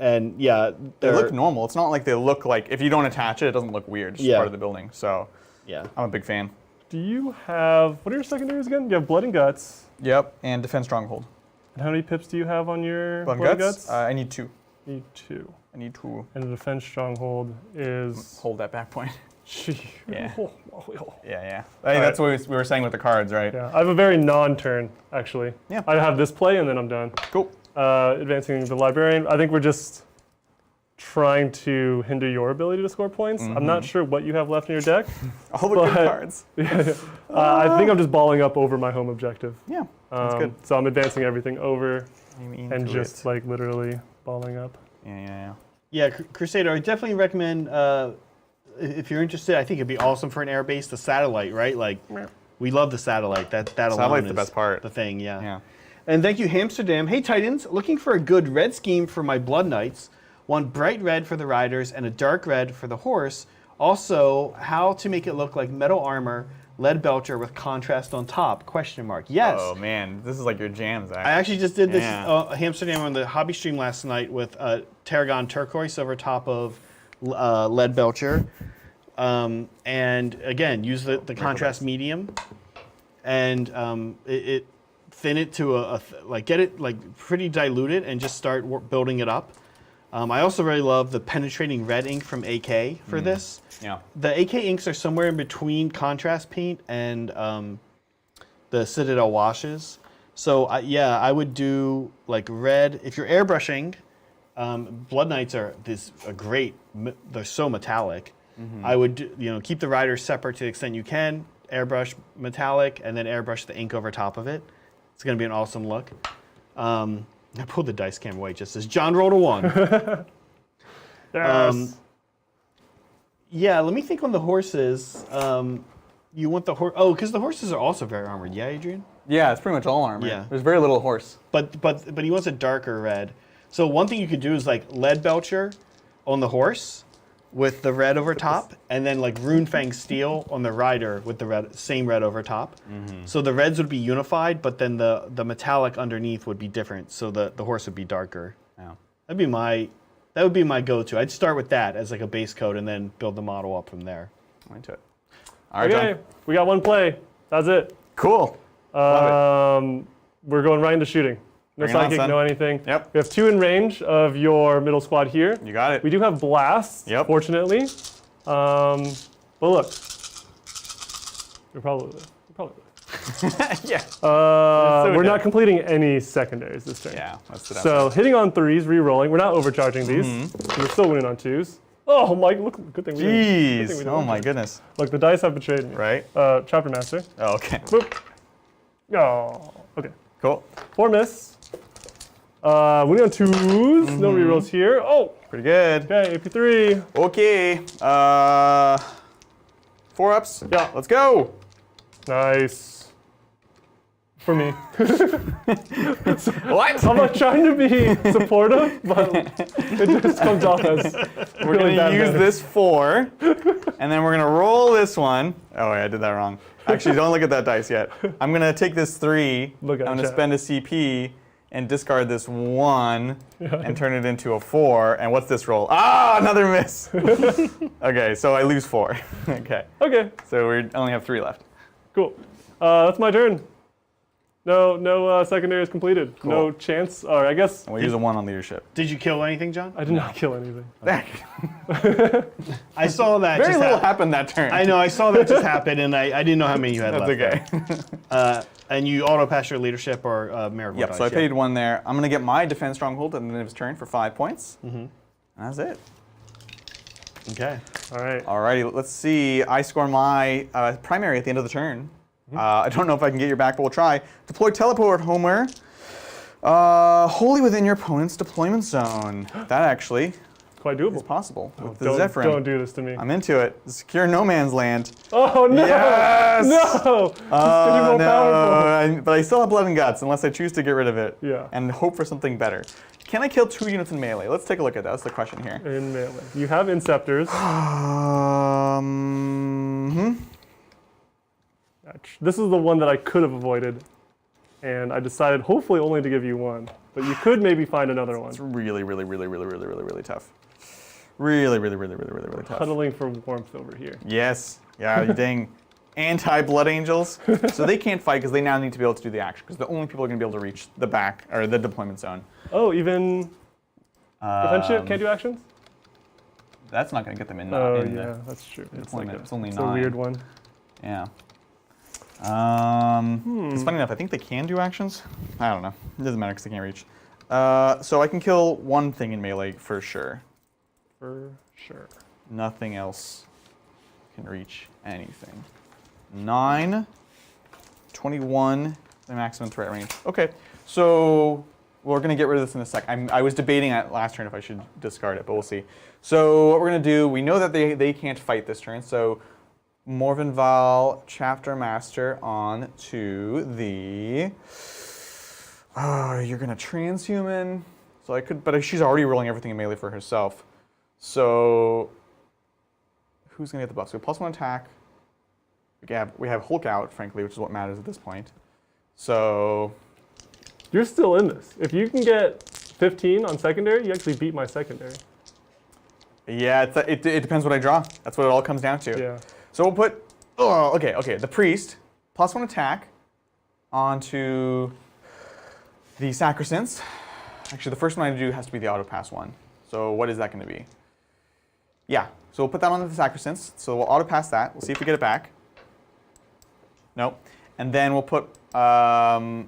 And yeah, they look normal. It's not like they look like, if you don't attach it, it doesn't look weird. It's just part of the building. So yeah, I'm a big fan. Do you have, what are your secondaries again? You have Blood and Guts. Yep, and Defense Stronghold. And how many pips do you have on your Blood and Guts? I need 2. Need 2. I need 2. And the Defense Stronghold is... Hold that back point. Yeah. Yeah. Hey, that's what we were saying with the cards, right? Yeah. I have a very non-turn, actually. Yeah. I have this play and then I'm done. Cool. Advancing the Librarian. I think we're just trying to hinder your ability to score points. I'm not sure what you have left in your deck. All the good cards. I think I'm just balling up over my home objective. Yeah, that's good. So I'm advancing everything over and just like literally balling up. Yeah, Crusader, I definitely recommend, if you're interested, I think it'd be awesome for an airbase, the satellite, right? Like, we love the satellite. That Satellite's the best part. The thing, yeah. And thank you, Hamsterdam. Hey, Titans, looking for a good red scheme for my Blood Knights. One bright red for the riders and a dark red for the horse. Also, how to make it look like metal armor, lead belcher with contrast on top, question mark. Yes. Oh man, this is like your jam, Zach. I actually just did this Hamsterdam on the hobby stream last night with Tarragon turquoise over top of lead belcher. And again, use the contrast medium and it thin it to get it like pretty diluted and just start building it up. I also really love the penetrating red ink from AK for this. Yeah. The AK inks are somewhere in between contrast paint and the Citadel washes. So yeah, I would do like red. If you're airbrushing, Blood Knights are great. They're so metallic. I would keep the riders separate to the extent you can. Airbrush metallic and then airbrush the ink over top of it. It's going to be an awesome look. I pulled the dice cam away. It just says John rolled a 1. Yes. Yeah, let me think on the horses. You want the horse? Oh, because the horses are also very armored. Yeah, Adrian. Yeah, it's pretty much all armor. Yeah. There's very little horse. But he wants a darker red. So one thing you could do is like lead belcher on the horse with the red over top, and then like Runefang steel on the rider with the same red over top. So the reds would be unified, but then the metallic underneath would be different. So the horse would be darker. Yeah. That would be my go-to. I'd start with that as like a base coat, and then build the model up from there. I'm into it. All right, Okay, John. we got one play. That's it. Cool. We're going right into shooting. No Bring it on, psychic, son. no anything. Yep. We have 2 in range of your middle squad here. You got it. We do have blasts, fortunately. But look, we're probably Yeah. we're not completing any secondaries this turn. Yeah, that's the So hitting on 3s, re-rolling. We're not overcharging these. We're still winning on 2s. Oh my! Look, good thing we didn't. Jeez. Oh my goodness. Look, the dice have betrayed me. Right. Chapter Master. Oh, okay. Boop. Oh. Okay. Cool. 4 miss. Winning on 2s. No rerolls here. Oh. Pretty good. Okay. AP3. Okay. 4 ups. Yeah. Let's go. Nice. For me. What? I'm not trying to be supportive, but it just comes off as We're really gonna bad use manner. this 4, and then we're gonna roll this one. Oh, wait, I did that wrong. Actually, don't look at that dice yet. I'm gonna take this 3. Look at I'm gonna chat. spend a CP and discard this 1 and turn it into a 4. And what's this roll? Ah, another miss. Okay, so I lose 4. Okay. Okay. So we only have 3 left. Cool. That's my turn. No secondaries completed. Cool. No chance. Or I guess We'll use a 1 on leadership. Did you kill anything, John? I did not kill anything. I saw that. Very just little happened that turn. I know. I saw that just happen, and I didn't know how many you had That's left. okay. And you auto pass your leadership or miracle Yep, dice. so I paid 1 there. I'm gonna get my defense stronghold at the end of his turn for 5 points. And that's it. Okay. All right. Alrighty, let's see. I score my primary at the end of the turn. I don't know if I can get your back, but we'll try. Deploy Teleport Homer. Wholly within your opponent's deployment zone. That actually Quite doable. is possible with the Don't Zephyrin. do this to me. I'm into it. Secure no man's land. Oh no! Yes! No! Just 'cause you're more powerful. But I still have Blood and Guts unless I choose to get rid of it. Yeah. And hope for something better. Can I kill 2 units in melee? Let's take a look at that. That's the question here. In melee. You have Inceptors. This is the one that I could have avoided. And I decided hopefully only to give you one. But you could maybe find another one. It's really, really, really, really, really, really, really tough. Really, really, really, really, really, really tough. Huddling for warmth over here. Yes. Yeah, you dang anti-Blood Angels. So they can't fight because they now need to be able to do the action because the only people are going to be able to reach the back or the deployment zone. Oh, even Defense can't do actions? That's not going to get them in. That's true. Deployment. It's only it's 9. a weird one. Yeah. It's funny enough. I think they can do actions. I don't know. It doesn't matter because they can't reach. So I can kill one thing in melee for sure. For sure. Nothing else can reach anything. 9, 21, the maximum threat range. Okay, so we're going to get rid of this in a sec. I was debating at last turn if I should discard it, but we'll see. So what we're going to do, we know that they can't fight this turn, so Morvenval, Chapter Master on to the... Oh, you're going to transhuman. So I could, but she's already rolling everything in melee for herself. So who's going to get the buff? So +1 attack. We have Hulk out, frankly, which is what matters at this point. So you're still in this. If you can get 15 on secondary, you actually beat my secondary. Yeah, it depends what I draw. That's what it all comes down to. Yeah. So we'll put, okay, the Priest, +1 attack onto the Sacrosanct. Actually, the first one I do has to be the auto pass one. So what is that going to be? Yeah, so we'll put that on the Sacrosanct. So we'll auto pass that. We'll see if we get it back. Nope. And then we'll put +1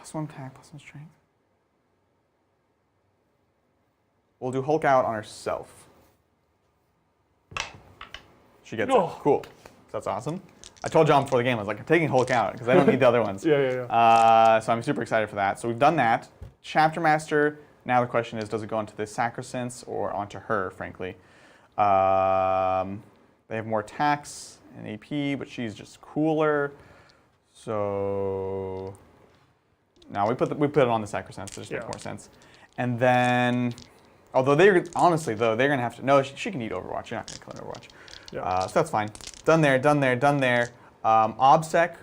attack, +1 strength. We'll do Hulk out on herself. She gets it. Cool. That's awesome. I told John before the game, I was like, I'm taking Hulk out because I don't need the other ones. Yeah. So I'm super excited for that. So we've done that. Chapter Master. Now the question is, does it go onto the Sacrosanct or onto her, frankly? They have more attacks and AP, but she's just cooler. So now we put it on the Sacrosanct. It just makes more sense. And then, although honestly they're gonna have to. No, she can eat Overwatch. You're not gonna kill an Overwatch. Yeah. So that's fine. Done there. Obsec.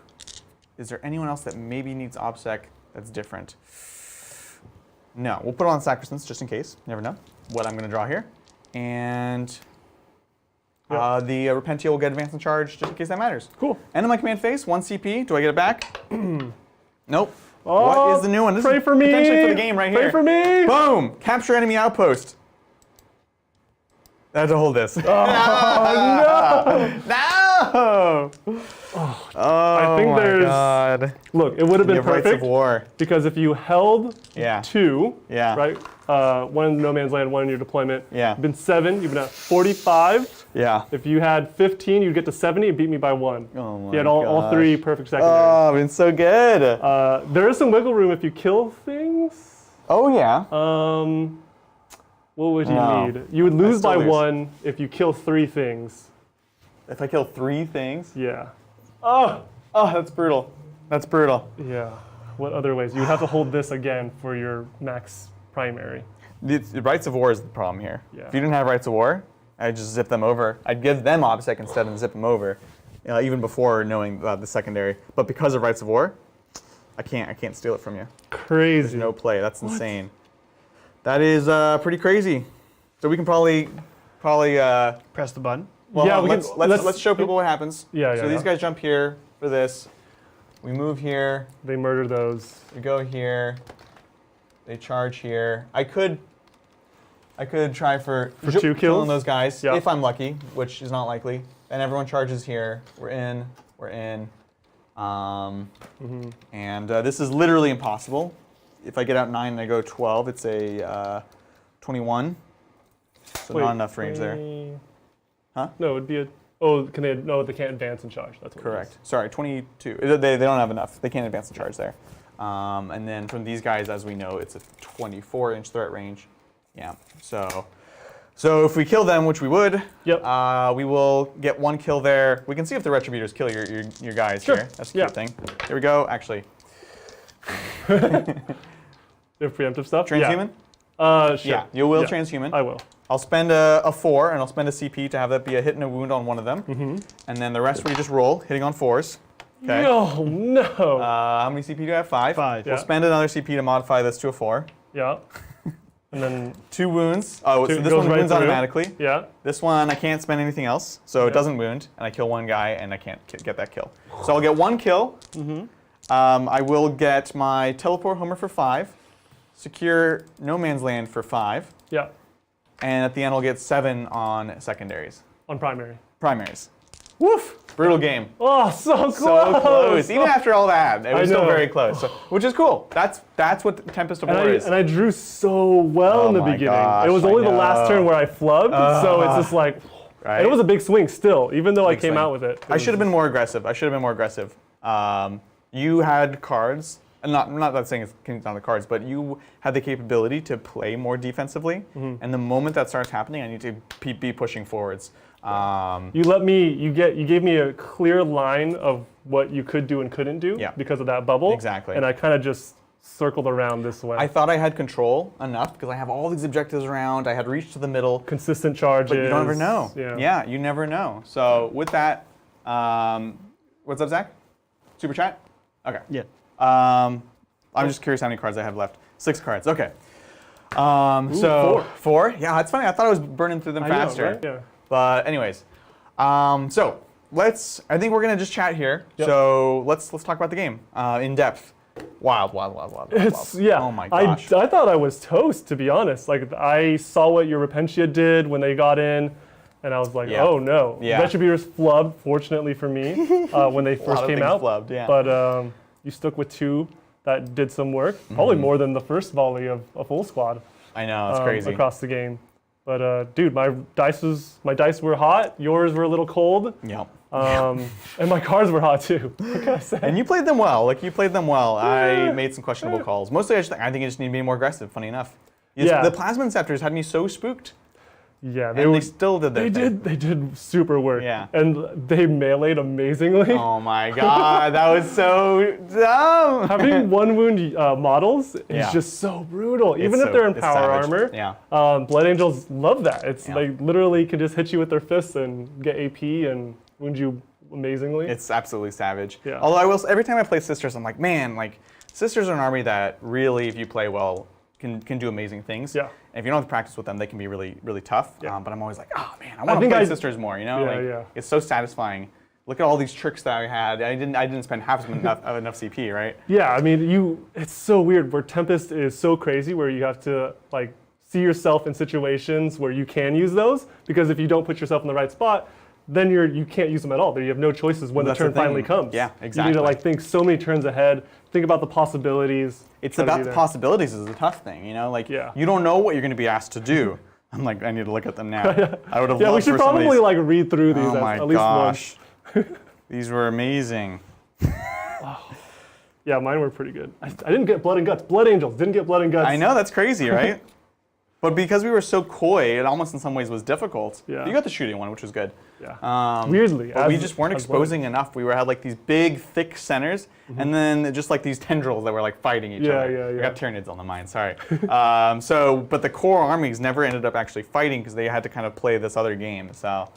Is there anyone else that maybe needs Obsec that's different? No, we'll put it on Sacrosanct just in case. You never know what I'm going to draw here. And the Repentia will get advance and charge just in case that matters. Cool. End of my command phase, 1 CP. Do I get it back? Nope. Oh, what is the new one? This pray is for me. potentially for the game right here. Pray for me. Boom. Capture enemy outpost. I have to hold this. Oh, no. No! I think there's. God. Look, it would have been You have Rights perfect of War. because if you held 2, right? One in no man's land, one in your deployment. Yeah. You've been 7. You've been at 45. Yeah. If you had 15, you'd get to 70 and beat me by 1. Oh my You had all 3 perfect secondaries. Oh, it's so good. There is some wiggle room if you kill things. Oh yeah. What would you need? You would lose by lose. 1 if you kill 3 things. If I kill 3 things. Yeah. Oh, that's brutal. That's brutal. Yeah. What other ways? You would have to hold this again for your max primary. The Rights of War is the problem here. Yeah. If you didn't have Rights of War, I'd just zip them over. I'd give them Obsec instead and zip them over, even before knowing the secondary. But because of Rights of War, I can't steal it from you. Crazy. There's no play. That's insane. That is pretty crazy. So we can probably Press the button. well, Yeah, let's show people what happens. Yeah. So these guys jump here for this. We move here. They murder those. We go here. They charge here. I could try for 2 kills? killing those guys Yeah. if I'm lucky, which is not likely. Then everyone charges here. We're in. And this is literally impossible. If I get out 9 and I go 12, it's a 21. So Wait, not enough range there. Huh? No, it would be a Oh, can they? No, they can't advance and charge. That's what Correct. Sorry, 22. They don't have enough. They can't advance and charge there. And then from these guys, as we know, it's a 24-inch threat range. Yeah. So if we kill them, which we would, we will get 1 kill there. We can see if the Retributors kill your guys here. That's a cute thing. Here we go. Actually. They have preemptive stuff? Transhuman? Sure. Yeah, you will transhuman. I will. I'll spend a 4, and I'll spend a CP to have that be a hit and a wound on one of them. And then the rest we just roll, hitting on 4s. Okay. Oh, no. How many CP do I have? 5? 5. We'll spend another CP to modify this to a 4. Yeah. And then 2 wounds. Oh, so this one right wounds through. automatically. Yeah. This one I can't spend anything else, so it doesn't wound, and I kill 1 guy, and I can't get that kill. So I'll get 1 kill. I will get my Teleport Homer for 5, Secure No Man's Land for 5, Yeah. and at the end I'll get 7 on secondaries. On primary. Primaries. Woof! Brutal game. Oh, so close. So close. Even after all that, it was still know. very close. So, which is cool. That's what Tempest of War is. And I drew so well in the my beginning. gosh, It was I only the know. last turn where I flubbed, so it's just like, Right? and it was a big swing still, even though I came swing. out with it. I should have been more aggressive. You had cards, and not that saying it's on the cards, but you had the capability to play more defensively. And the moment that starts happening, I need to be pushing forwards. You gave me a clear line of what you could do and couldn't do because of that bubble. Exactly. And I kind of just circled around this way. I thought I had control enough because I have all these objectives around. I had reached to the middle. Consistent charges. But you don't ever know. Yeah. You never know. So with that, what's up, Zach? Super chat? Okay. Yeah. I'm just curious how many cards I have left. 6 cards. Okay. So 4. Yeah, that's funny. I thought I was burning through them faster. I know, right? Yeah. But anyways, so I think we're gonna just chat here. Yep. So let's talk about the game in depth. Wild. Yeah. Oh my gosh. I thought I was toast, to be honest. Like, I saw what your Repentia did when they got in, and I was like, oh no. Yeah. Retributors flubbed, fortunately for me, when they first came out. Flubbed, yeah. But you stuck with 2 that did some work, probably more than the first volley of a full squad. I know, it's crazy. Across the game. But dude, my dice were hot. Yours were a little cold. Yep. And my cards were hot too. What can I say? And you played them well. I made some questionable calls. Mostly, I think you just need to be more aggressive. Funny enough. The Plasma Inceptors had me so spooked. Yeah, They still did their thing. They did super work. Yeah. And they meleeed amazingly. Oh my god, that was so dumb. Having 1 wound models is just so brutal, even if they're in power armor. Yeah. Blood Angels love that. It's they literally can just hit you with their fists and get AP and wound you amazingly. It's absolutely savage. Yeah. Although I will, every time I play Sisters, I'm like, man, like Sisters are an army that really, if you play well, can do amazing things. Yeah. And if you don't have to practice with them, they can be really, really tough. Yeah. But I'm always like, oh man, I want to play Sisters more. You know, Yeah. It's so satisfying. Look at all these tricks that I had. I didn't spend half enough CP, right? Yeah, I mean, it's so weird where Tempest is so crazy where you have to like see yourself in situations where you can use those, because if you don't put yourself in the right spot, then you can't use them at all. You have no choices when the turn finally comes. Yeah, exactly. You need to like think so many turns ahead, think about the possibilities. It's about the possibilities is the tough thing, you know? Like, you don't know what you're going to be asked to do. I'm like, I need to look at them now. I would have loved we should probably like read through these at least once. These were amazing. Yeah, mine were pretty good. I didn't get Blood and Guts. Blood Angels didn't get Blood and Guts. I know, that's crazy, right? But because we were so coy, it almost in some ways was difficult. Yeah. You got the shooting one, which was good. Yeah. Weirdly. But we just weren't exposing enough. We had like these big, thick centers, and then just like these tendrils that were like fighting each other. Yeah. I got Tyranids on the mind, sorry. But the core armies never ended up actually fighting because they had to kind of play this other game. So,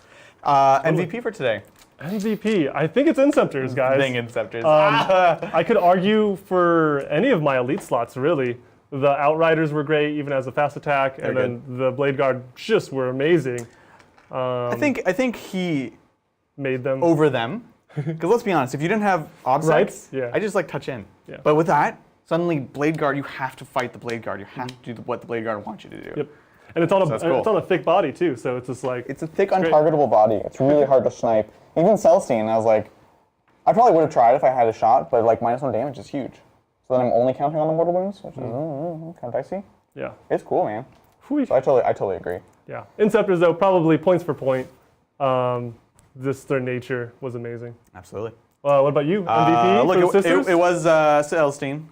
MVP for today. MVP. I think it's Inceptors, guys. Dang Inceptors. I could argue for any of my elite slots, really. The Outriders were great, even as a fast attack, and then the Blade Guard just were amazing. I think he made them over them. Because let's be honest, if you didn't have obsec, yeah. I just like touch in. Yeah. But with that, suddenly Blade Guard, you have to fight the Blade Guard. You have to do what the Blade Guard wants you to do. Yep. And it's on it's on a thick body too, so it's just like it's a thick, untargetable body. It's really hard to snipe. Even Celestine, I was like, I probably would have tried if I had a shot, but like -1 damage is huge. So then I'm only counting on the mortal wounds, which is kind of dicey. Yeah. It's cool, man. Whew. So I totally agree. Yeah. Inceptors though, probably points for point. their nature was amazing. Absolutely. What about you? MVP for the sisters? It was Celestine,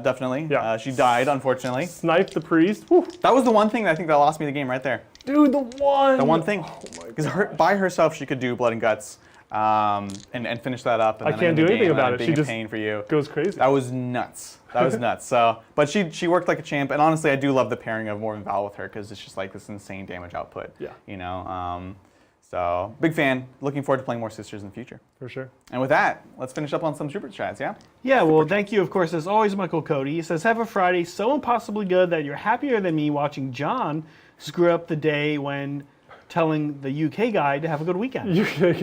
definitely. Yeah. She died, unfortunately. Snipe the priest. Whew. That was the one thing that I think that lost me the game right there. Dude, the one thing. Oh my Because by herself, she could do blood and guts and finish that up. And I can't do anything about it. Being She just a pain for you. goes crazy. That was nuts. That was nuts. So, but she worked like a champ. And honestly, I do love the pairing of Morven Val with her because it's just like this insane damage output. Yeah. You know. So big fan. Looking forward to playing more sisters in the future. For sure. And with that, let's finish up on some super chats. Yeah. Yeah, well, thank you, of course, as always, Michael Cody. He says, have a Friday so impossibly good that you're happier than me watching John screw up the day when telling the UK guy to have a good weekend.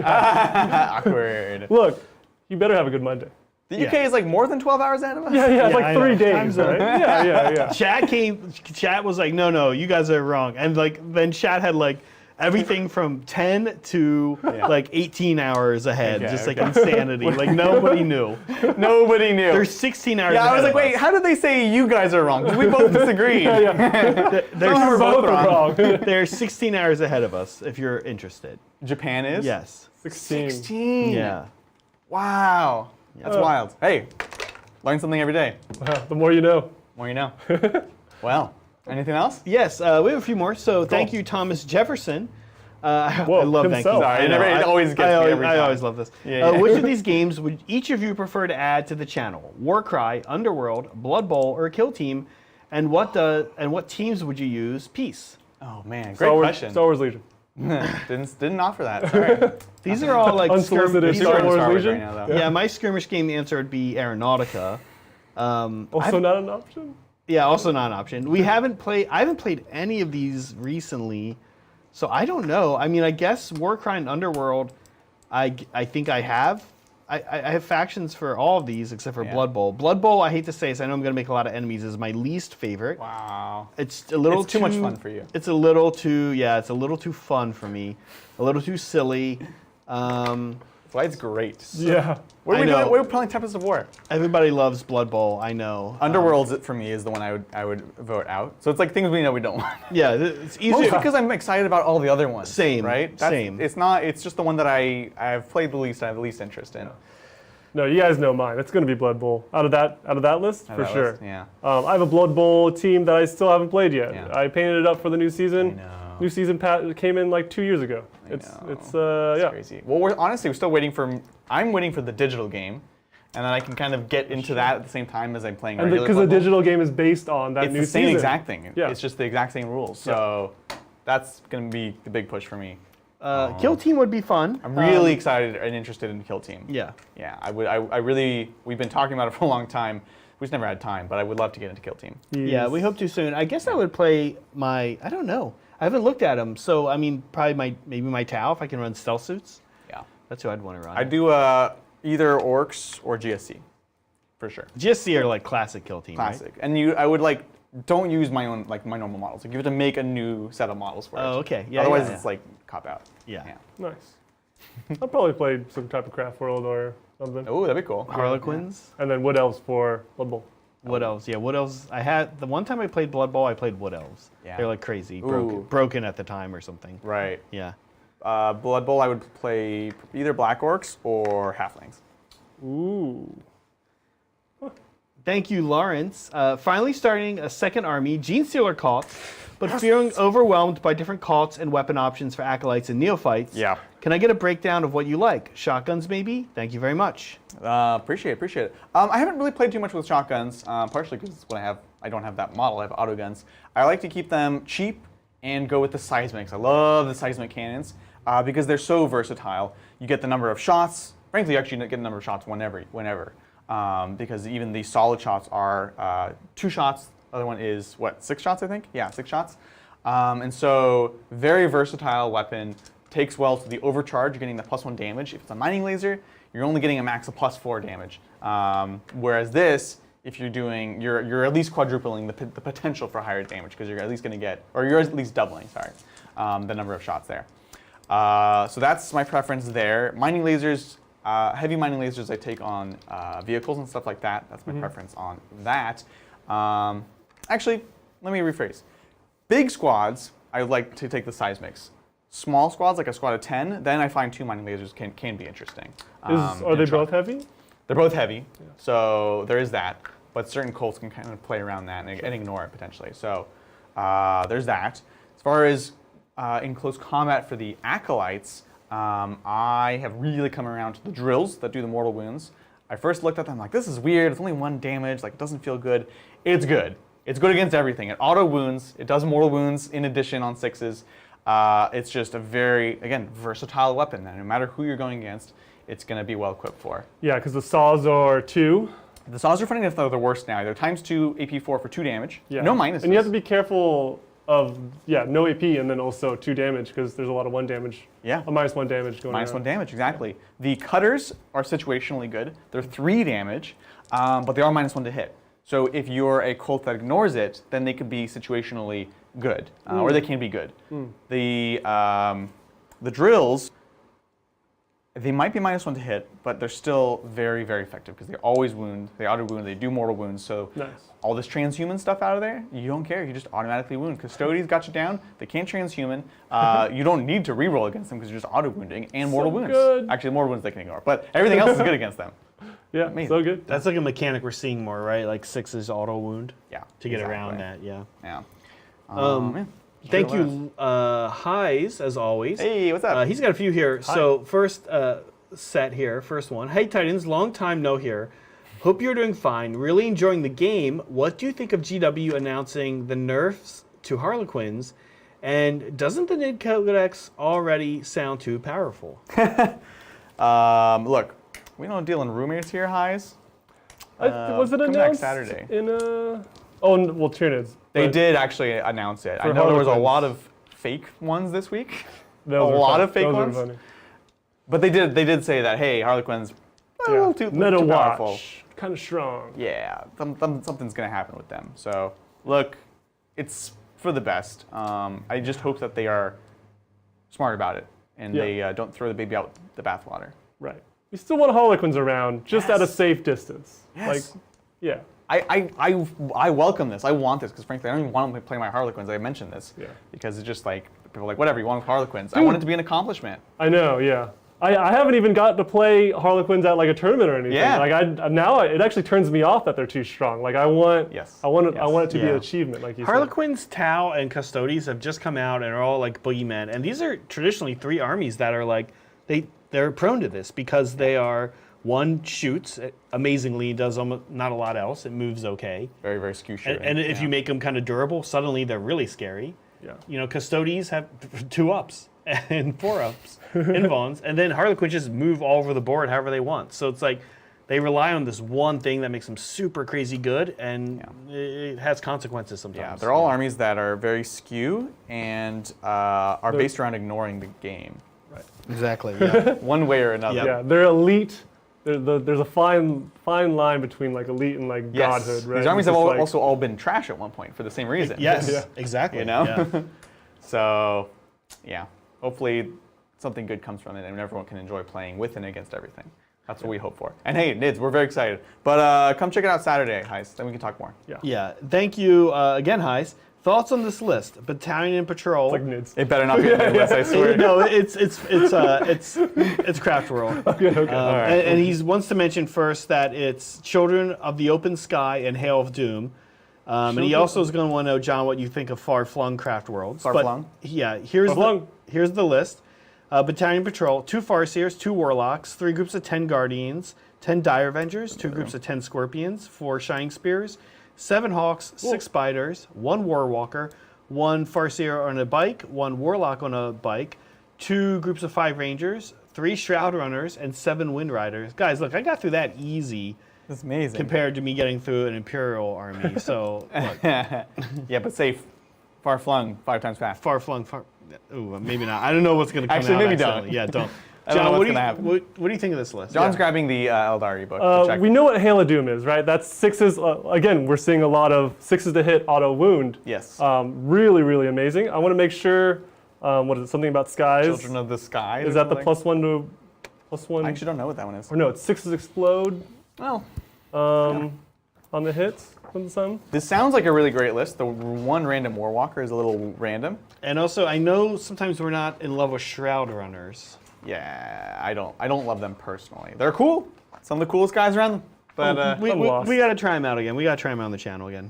Awkward. Look, you better have a good Monday. The UK is like more than 12 hours ahead of us? Yeah, it's like I know. 3 days, Time zone. right? Yeah. Chat was like, no, you guys are wrong. And like then chat had like everything from 10 to like 18 hours ahead, like insanity. Like nobody knew. Nobody knew. There's 16 hours Yeah, ahead I was like, of wait, us. how did they say you guys are wrong? Because we both disagreed. They're both wrong. They're 16 hours ahead of us if you're interested. Japan is? Yes. 16. 16. Yeah. Wow. That's wild. Hey, learn something every day. Wow, the more you know. More you know. Well, anything else? Yes, we have a few more. So thank you, Thomas Jefferson. I love thank you. himself. Sorry, it always gets me every time. I always love this. Yeah. Which of these games would each of you prefer to add to the channel? Warcry, Underworld, Blood Bowl, or Kill Team? And what teams would you use? Peace. Oh man, great question. Star Wars Legion. Didn't offer that. Sorry. These are all like Unsolicited these Star are- Wars Star Wars Legion? right now, though. Yeah, my skirmish game answer would be Aeronautica. Also not an option? Yeah, also not an option. I haven't played any of these recently, so I don't know. I mean, I guess Warcry and Underworld, I think I have. I have factions for all of these except for Blood Bowl. Blood Bowl, I hate to say this, I know I'm going to make a lot of enemies, is my least favorite. Wow. It's a little Too much fun for you. It's a little too fun for me. A little too silly. Flight's great. Yeah. What are I we know. doing? We're playing Tempest of War. Everybody loves Blood Bowl, I know. Underworld's for me is the one I would vote out. So it's like things we know we don't want. Yeah, it's easier. Mostly because I'm excited about all the other ones. Same, Right? same. It's not. It's just the one that I've played the least. I have the least interest in. No, you guys know mine. It's going to be Blood Bowl. Out of that list, for That sure. list, yeah. I have a Blood Bowl team that I still haven't played yet. Yeah. I painted it up for the new season. I know. New season came in like 2 years ago. It's Crazy. Well, we're still waiting for. I'm waiting for the digital game, and then I can kind of get into that at the same time as I'm playing. And because the digital game is based on that it's new the same season. exact thing. Yeah. It's just the exact same rules. So that's going to be the big push for me. Kill Team would be fun. I'm really excited and interested in the Kill Team. Yeah. Yeah, I really. We've been talking about it for a long time. We just never had time, but I would love to get into Kill Team. Yeah, we hope to soon. I guess I would play I don't know. I haven't looked at them, so I mean, probably maybe my Tau if I can run stealth suits. Yeah. That's who I'd want to run. I do either Orcs or GSC, for sure. GSC are like classic Kill Team. Classic. And I would like don't use my own my normal models. Like you have to make a new set of models for it. Oh, okay. Yeah. Otherwise, yeah. it's like cop out. Yeah. Nice. I'll probably play some type of Craft World or something. Oh, that'd be cool. Harlequins. And then Wood Elves for Blood Bowl. Wood Elves. Yeah, Wood Elves. I had the one time I played Blood Bowl, I played Wood Elves. Yeah. They're like crazy, Ooh. broken at the time or something. Right. Yeah. Blood Bowl, I would play either Black Orcs or Halflings. Ooh. Thank you, Lawrence. Finally starting a second army, Gene Stealer cults, but feeling overwhelmed by different cults and weapon options for acolytes and neophytes. Yeah. Can I get a breakdown of what you like? Shotguns, maybe? Thank you very much. Appreciate it. I haven't really played too much with shotguns, partially because I don't have that model. I have auto guns. I like to keep them cheap and go with the seismics. I love the seismic cannons because they're so versatile. You get the number of shots. Frankly, you actually get the number of shots whenever. Because even the solid shots are 2 shots. The other one is, 6 shots, I think? Yeah, 6 shots. And so, very versatile weapon. Takes well to the overcharge. You're getting the +1 damage. If it's a mining laser, you're only getting a max of +4 damage. Whereas this, if you're doing, you're at least quadrupling the potential for higher damage because you're at least going to get, or you're at least doubling, the number of shots there. So that's my preference there. Mining lasers. Heavy mining lasers I take on vehicles and stuff like that. That's my preference on that. Actually, let me rephrase. Big squads, I would like to take the seismics. small squads, like a squad of 10, then I find 2 mining lasers can be interesting. Are they both heavy? They're both heavy, so there is that. But certain cults can kind of play around that and ignore it potentially. So there's that. As far as in close combat for the acolytes, I have really come around to the drills that do the mortal wounds. I first looked at them like, this is weird. It's only 1 damage. Like, it doesn't feel good. It's good. It's good against everything. It auto wounds. It does mortal wounds in addition on 6s. It's just a very, again, versatile weapon. And no matter who you're going against, it's going to be well equipped for. Yeah, because the saws are 2. The saws are funny enough, though, they're worse now. They're ×2 AP4 for 2 damage. Yeah. No minuses. And you have to be careful of, no AP and then also 2 damage because there's a lot of 1 damage. Yeah. A -1 damage going -1 around. damage, exactly. Yeah. The cutters are situationally good. They're 3 damage, but they are -1 to hit. So if you're a cult that ignores it, then they could be situationally good, or they can be good. The drills, they might be -1 to hit, but they're still very, very effective because they always wound, they auto wound, they do mortal wounds. So all this transhuman stuff out of there, you don't care. You just automatically wound. Custodians got you down. They can't transhuman. You don't need to reroll against them because you're just auto wounding and mortal wounds. Good. Actually, mortal wounds they can ignore, but everything else is good against them. Yeah, Amazing. so good. That's like a mechanic we're seeing more, right? Like 6s auto wound. Yeah. To get around that, yeah. Thank you, Highs, as always. Hey, what's up? He's got a few here. Hi. So first set here, first one. Hey Titans, long time no here. Hope you're doing fine. Really enjoying the game. What do you think of GW announcing the nerfs to Harlequins? And doesn't the NID Codex already sound too powerful? Look, we don't deal in rumors here, Highs. Was it come announced back Saturday. in a... Oh, well, Tyranids. They did actually announce it. I know there was a lot of fake ones this week. A lot of fake ones. But they did say that, hey, Harlequins, a little too powerful. Kind of strong. Yeah, something's going to happen with them. So, look, it's for the best. I just hope that they are smart about it and they don't throw the baby out the bathwater. Right. You still want Harlequins around, just at a safe distance. Yes. Like, yeah. I welcome this. I want this because frankly, I don't even want to play my Harlequins. I mentioned this because it's just like people are like, whatever you want with Harlequins. Dude, I want it to be an accomplishment. I know, yeah. I haven't even got to play Harlequins at like a tournament or anything. Yeah. Like now it actually turns me off that they're too strong. Like I want it to be an achievement. Like you Harlequins, said. Tau, and Custodes have just come out and are all like boogeymen, and these are traditionally 3 armies that are like they're prone to this because they are. One shoots amazingly, does almost not a lot else. It moves okay. Very, very skew shooting. And if you make them kind of durable, suddenly they're really scary. Yeah. You know, Custodes have 2 ups and 4 ups, invulns, and then Harlequins just move all over the board however they want. So it's like they rely on this one thing that makes them super crazy good, and it has consequences sometimes. Yeah, they're all armies that are very skew and are based around ignoring the game. Right. Exactly. Yeah. One way or another. Yeah, they're elite. There's a fine line between like elite and like godhood, right? These armies have also all been trash at one point for the same reason. Yes, exactly. You know? Yeah. So, yeah. Hopefully something good comes from it and everyone can enjoy playing with and against everything. That's what we hope for. And hey, Nids, we're very excited. But come check it out Saturday, Heis. Then we can talk more. Yeah. Thank you again, Heis. Thoughts on this list? Battalion and Patrol. It's like Nids. It better not be a Nids list, I swear. No, it's Craft World. Okay. Right. And he wants to mention first that it's Children of the Open Sky and Hail of Doom. And he also is going to want to know, John, what you think of Far-Flung Craft Worlds. Far-Flung? Yeah, here's the list. Battalion Patrol, 2 Farseers, 2 Warlocks, 3 groups of 10 Guardians, 10 Dire Avengers, 2 groups of 10 Scorpions, 4 Shining Spears, 7 Hawks, 6 Spiders, 1 Warwalker, 1 Farseer on a bike, 1 Warlock on a bike, 2 groups of 5 Rangers, 3 Shroud Runners, and 7 Wind Riders. Guys, look, I got through that easy. That's amazing. Compared to me getting through an Imperial army. So, look. Yeah, but safe. Far-flung, 5 times fast. Far-flung, ooh, maybe not. I don't know what's going to come out. Actually, maybe don't. Yeah, don't. John, what do you think of this list? John's grabbing the Eldari book to check. We know what Hail of Doom is, right? That's 6s. Again, we're seeing a lot of 6s to hit auto wound. Yes. Really, really amazing. I want to make sure, what is it, something about skies? Children of the Skies. Is that the +1 to +1? I actually don't know what that one is. Or no, it's 6s explode. Well. I'll on the hits from some. This sounds like a really great list. The one random Warwalker is a little random. And also, I know sometimes we're not in love with Shroud Runners. Yeah, I don't love them personally. They're cool. Some of the coolest guys around them. But we got to try them out again. We got to try them out on the channel again.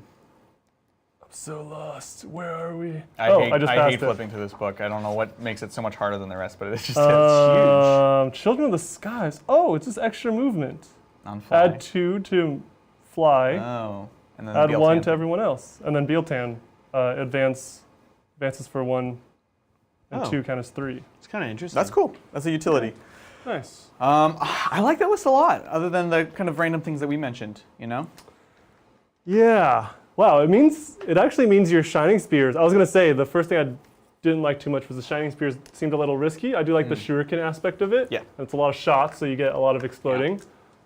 I'm so lost. Where are we? I hate flipping through this book. I don't know what makes it so much harder than the rest, but it's just it's huge. Children of the Skies. Oh, it's just extra movement. On fly. Add 2 to fly. Oh. And then Add 1 to everyone else. And then Bealtan advances for 1 and 2 count as 3. It's kind of interesting. That's cool. That's a utility. Nice. I like that list a lot, other than the kind of random things that we mentioned, you know? Yeah. Wow, it actually means your Shining Spears. I was going to say, the first thing I didn't like too much was the Shining Spears seemed a little risky. I do like the shuriken aspect of it. Yeah. It's a lot of shots, so you get a lot of exploding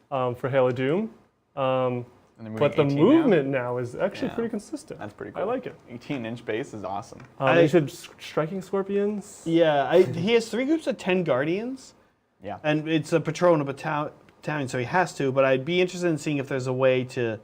for Hail of Doom. But the movement now is actually pretty consistent. That's pretty cool. I like it. 18-inch base is awesome. You said Striking Scorpions? Yeah, he has 3 groups of 10 Guardians. Yeah. And it's a patrol and a battalion, so he has to, but I'd be interested in seeing if there's a way to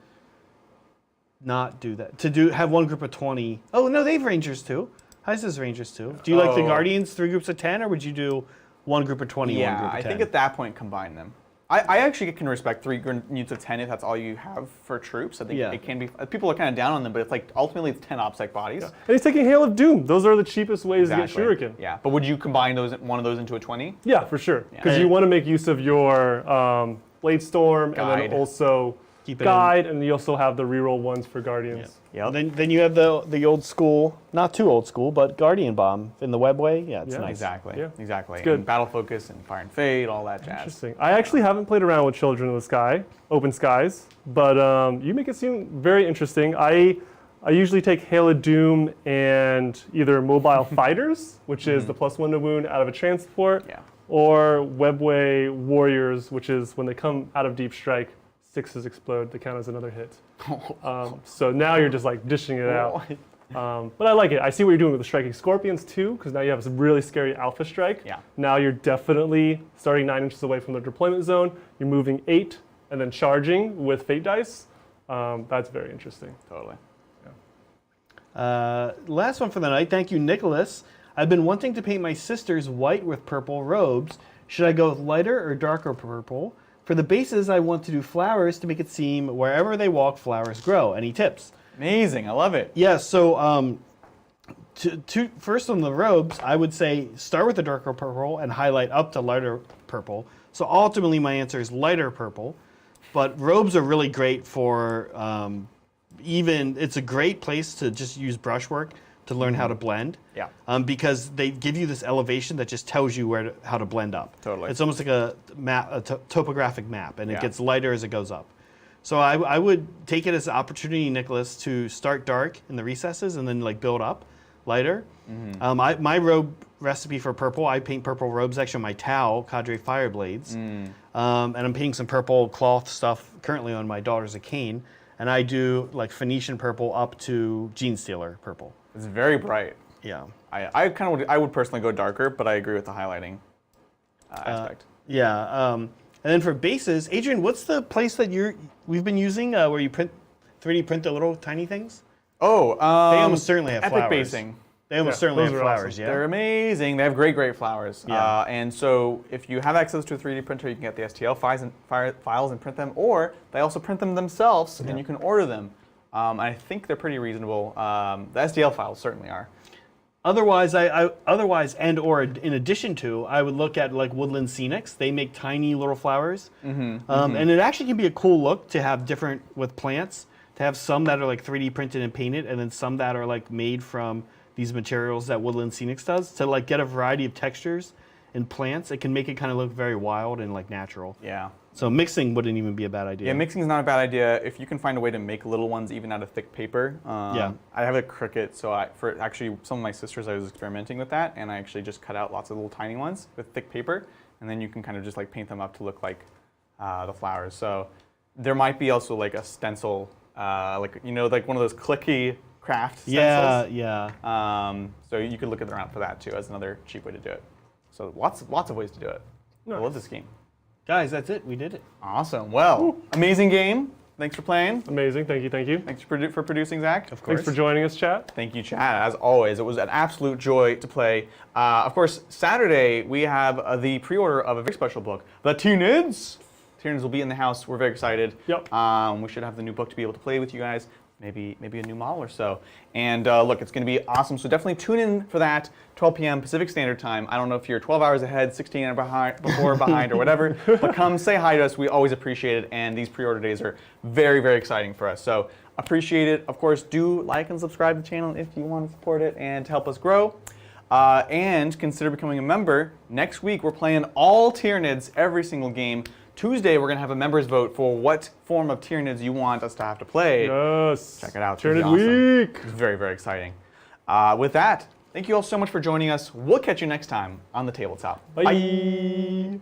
not do that. Have 1 group of 20. Oh, no, they have Rangers too. Heis has Rangers too. Do you like the Guardians, 3 groups of 10, or would you do 1 group of 20, 1 group of 10? I think at that point combine them. I actually can respect 3 units of 10 if that's all you have for troops. I think it can be. People are kind of down on them, but it's like ultimately it's 10 OPSEC bodies. Yeah. And he's taking Hail of Doom. Those are the cheapest ways to get Shuriken. Yeah, but would you combine one of those into a 20? Yeah, for sure. Because you want to make use of your Blade Storm and then also Guide, and you also have the reroll ones for Guardians. Yeah. Then you have the old school, not too old school, but Guardian Bomb in the webway. Yeah, it's nice. Exactly. Yeah. Exactly. It's good. And Battle Focus and Fire and Fade, all that jazz. Interesting. I actually haven't played around with Children of the Sky, Open Skies, but you make it seem very interesting. I usually take Hail of Doom and either Mobile Fighters, which is the +1 to wound out of a transport, or Webway Warriors, which is when they come out of Deep Strike, 6s explode, they count as another hit. So now you're just like dishing it out. But I like it. I see what you're doing with the Striking Scorpions too, because now you have some really scary Alpha Strike. Yeah. Now you're definitely starting 9 inches away from the deployment zone. You're moving 8 and then charging with Fate Dice. That's very interesting. Totally. Last one for the night. Thank you, Nicholas. I've been wanting to paint my sisters white with purple robes. Should I go with lighter or darker purple? For the bases, I want to do flowers to make it seem wherever they walk, flowers grow. Any tips? Amazing. I love it. Yeah, so first on the robes, I would say start with the darker purple and highlight up to lighter purple. So ultimately, my answer is lighter purple. But robes are really great for it's a great place to just use brushwork to learn how to blend. Yeah. Because they give you this elevation that just tells you how to blend up. Totally. It's almost like a map, topographic map, and it gets lighter as it goes up. So I would take it as an opportunity, Nicholas, to start dark in the recesses and then like build up lighter. My robe recipe for purple, I paint purple robes actually on my Tau Cadre Fireblades. And I'm painting some purple cloth stuff currently on my Daughters of Cain. And I do like Phoenician purple up to Gene Stealer purple. It's very bright. Yeah. I would personally go darker, but I agree with the highlighting aspect. And then for bases, Adrian, what's the place that we've been using where you 3D print the little tiny things? Oh, they almost certainly have Epic flowers. Basing. They almost certainly have flowers. Awesome. Yeah, They're amazing. They have great flowers. Yeah. And so if you have access to a 3D printer, you can get the STL files and print them, or they also print them themselves, and you can order them. I think they're pretty reasonable. The STL files certainly are. Otherwise, or in addition to, I would look at like Woodland Scenics. They make tiny little flowers, and it actually can be a cool look to have different with plants. To have some that are like 3D printed and painted, and then some that are like made from these materials that Woodland Scenics does. To like get a variety of textures in plants, it can make it kind of look very wild and like natural. Yeah. So mixing wouldn't even be a bad idea. Yeah, mixing is not a bad idea if you can find a way to make little ones even out of thick paper. I have a Cricut, so for actually some of my sisters, I was experimenting with that, and I actually just cut out lots of little tiny ones with thick paper, and then you can kind of just like paint them up to look like the flowers. So there might be also like a stencil, like one of those clicky craft stencils. So you could look around for that too as another cheap way to do it. So lots of ways to do it. Nice. I love this game. Guys, that's it. We did it. Awesome. Well, amazing game. thanks for playing. Amazing. Thank you. Thank you. Thanks for producing, Zach. Of course. Thanks for joining us, chat. Thank you, Chad. As always, it was an absolute joy to play. Of course, Saturday we have the pre-order of a very special book, The Tyrannids. Tyrannids will be in the house. We're very excited. Yep. We should have the new book to be able to play with you guys. Maybe a new model or so. And look, it's going to be awesome. So definitely tune in for that, 12 p.m. Pacific Standard Time. I don't know if you're 12 hours ahead, 16 hours behind, or whatever. But come say hi to us. We always appreciate it. And these pre-order days are very, very exciting for us. So appreciate it. Of course, do like and subscribe to the channel if you want to support it and to help us grow. And consider becoming a member. Next week, we're playing all Tyranids, every single game. Tuesday, we're going to have a members vote for what form of Tyranids you want us to have to play. Yes. Check it out. Tyranid awesome. Week. It's very, very exciting. With that, thank you all so much for joining us. We'll catch you next time on the Tabletop. Bye.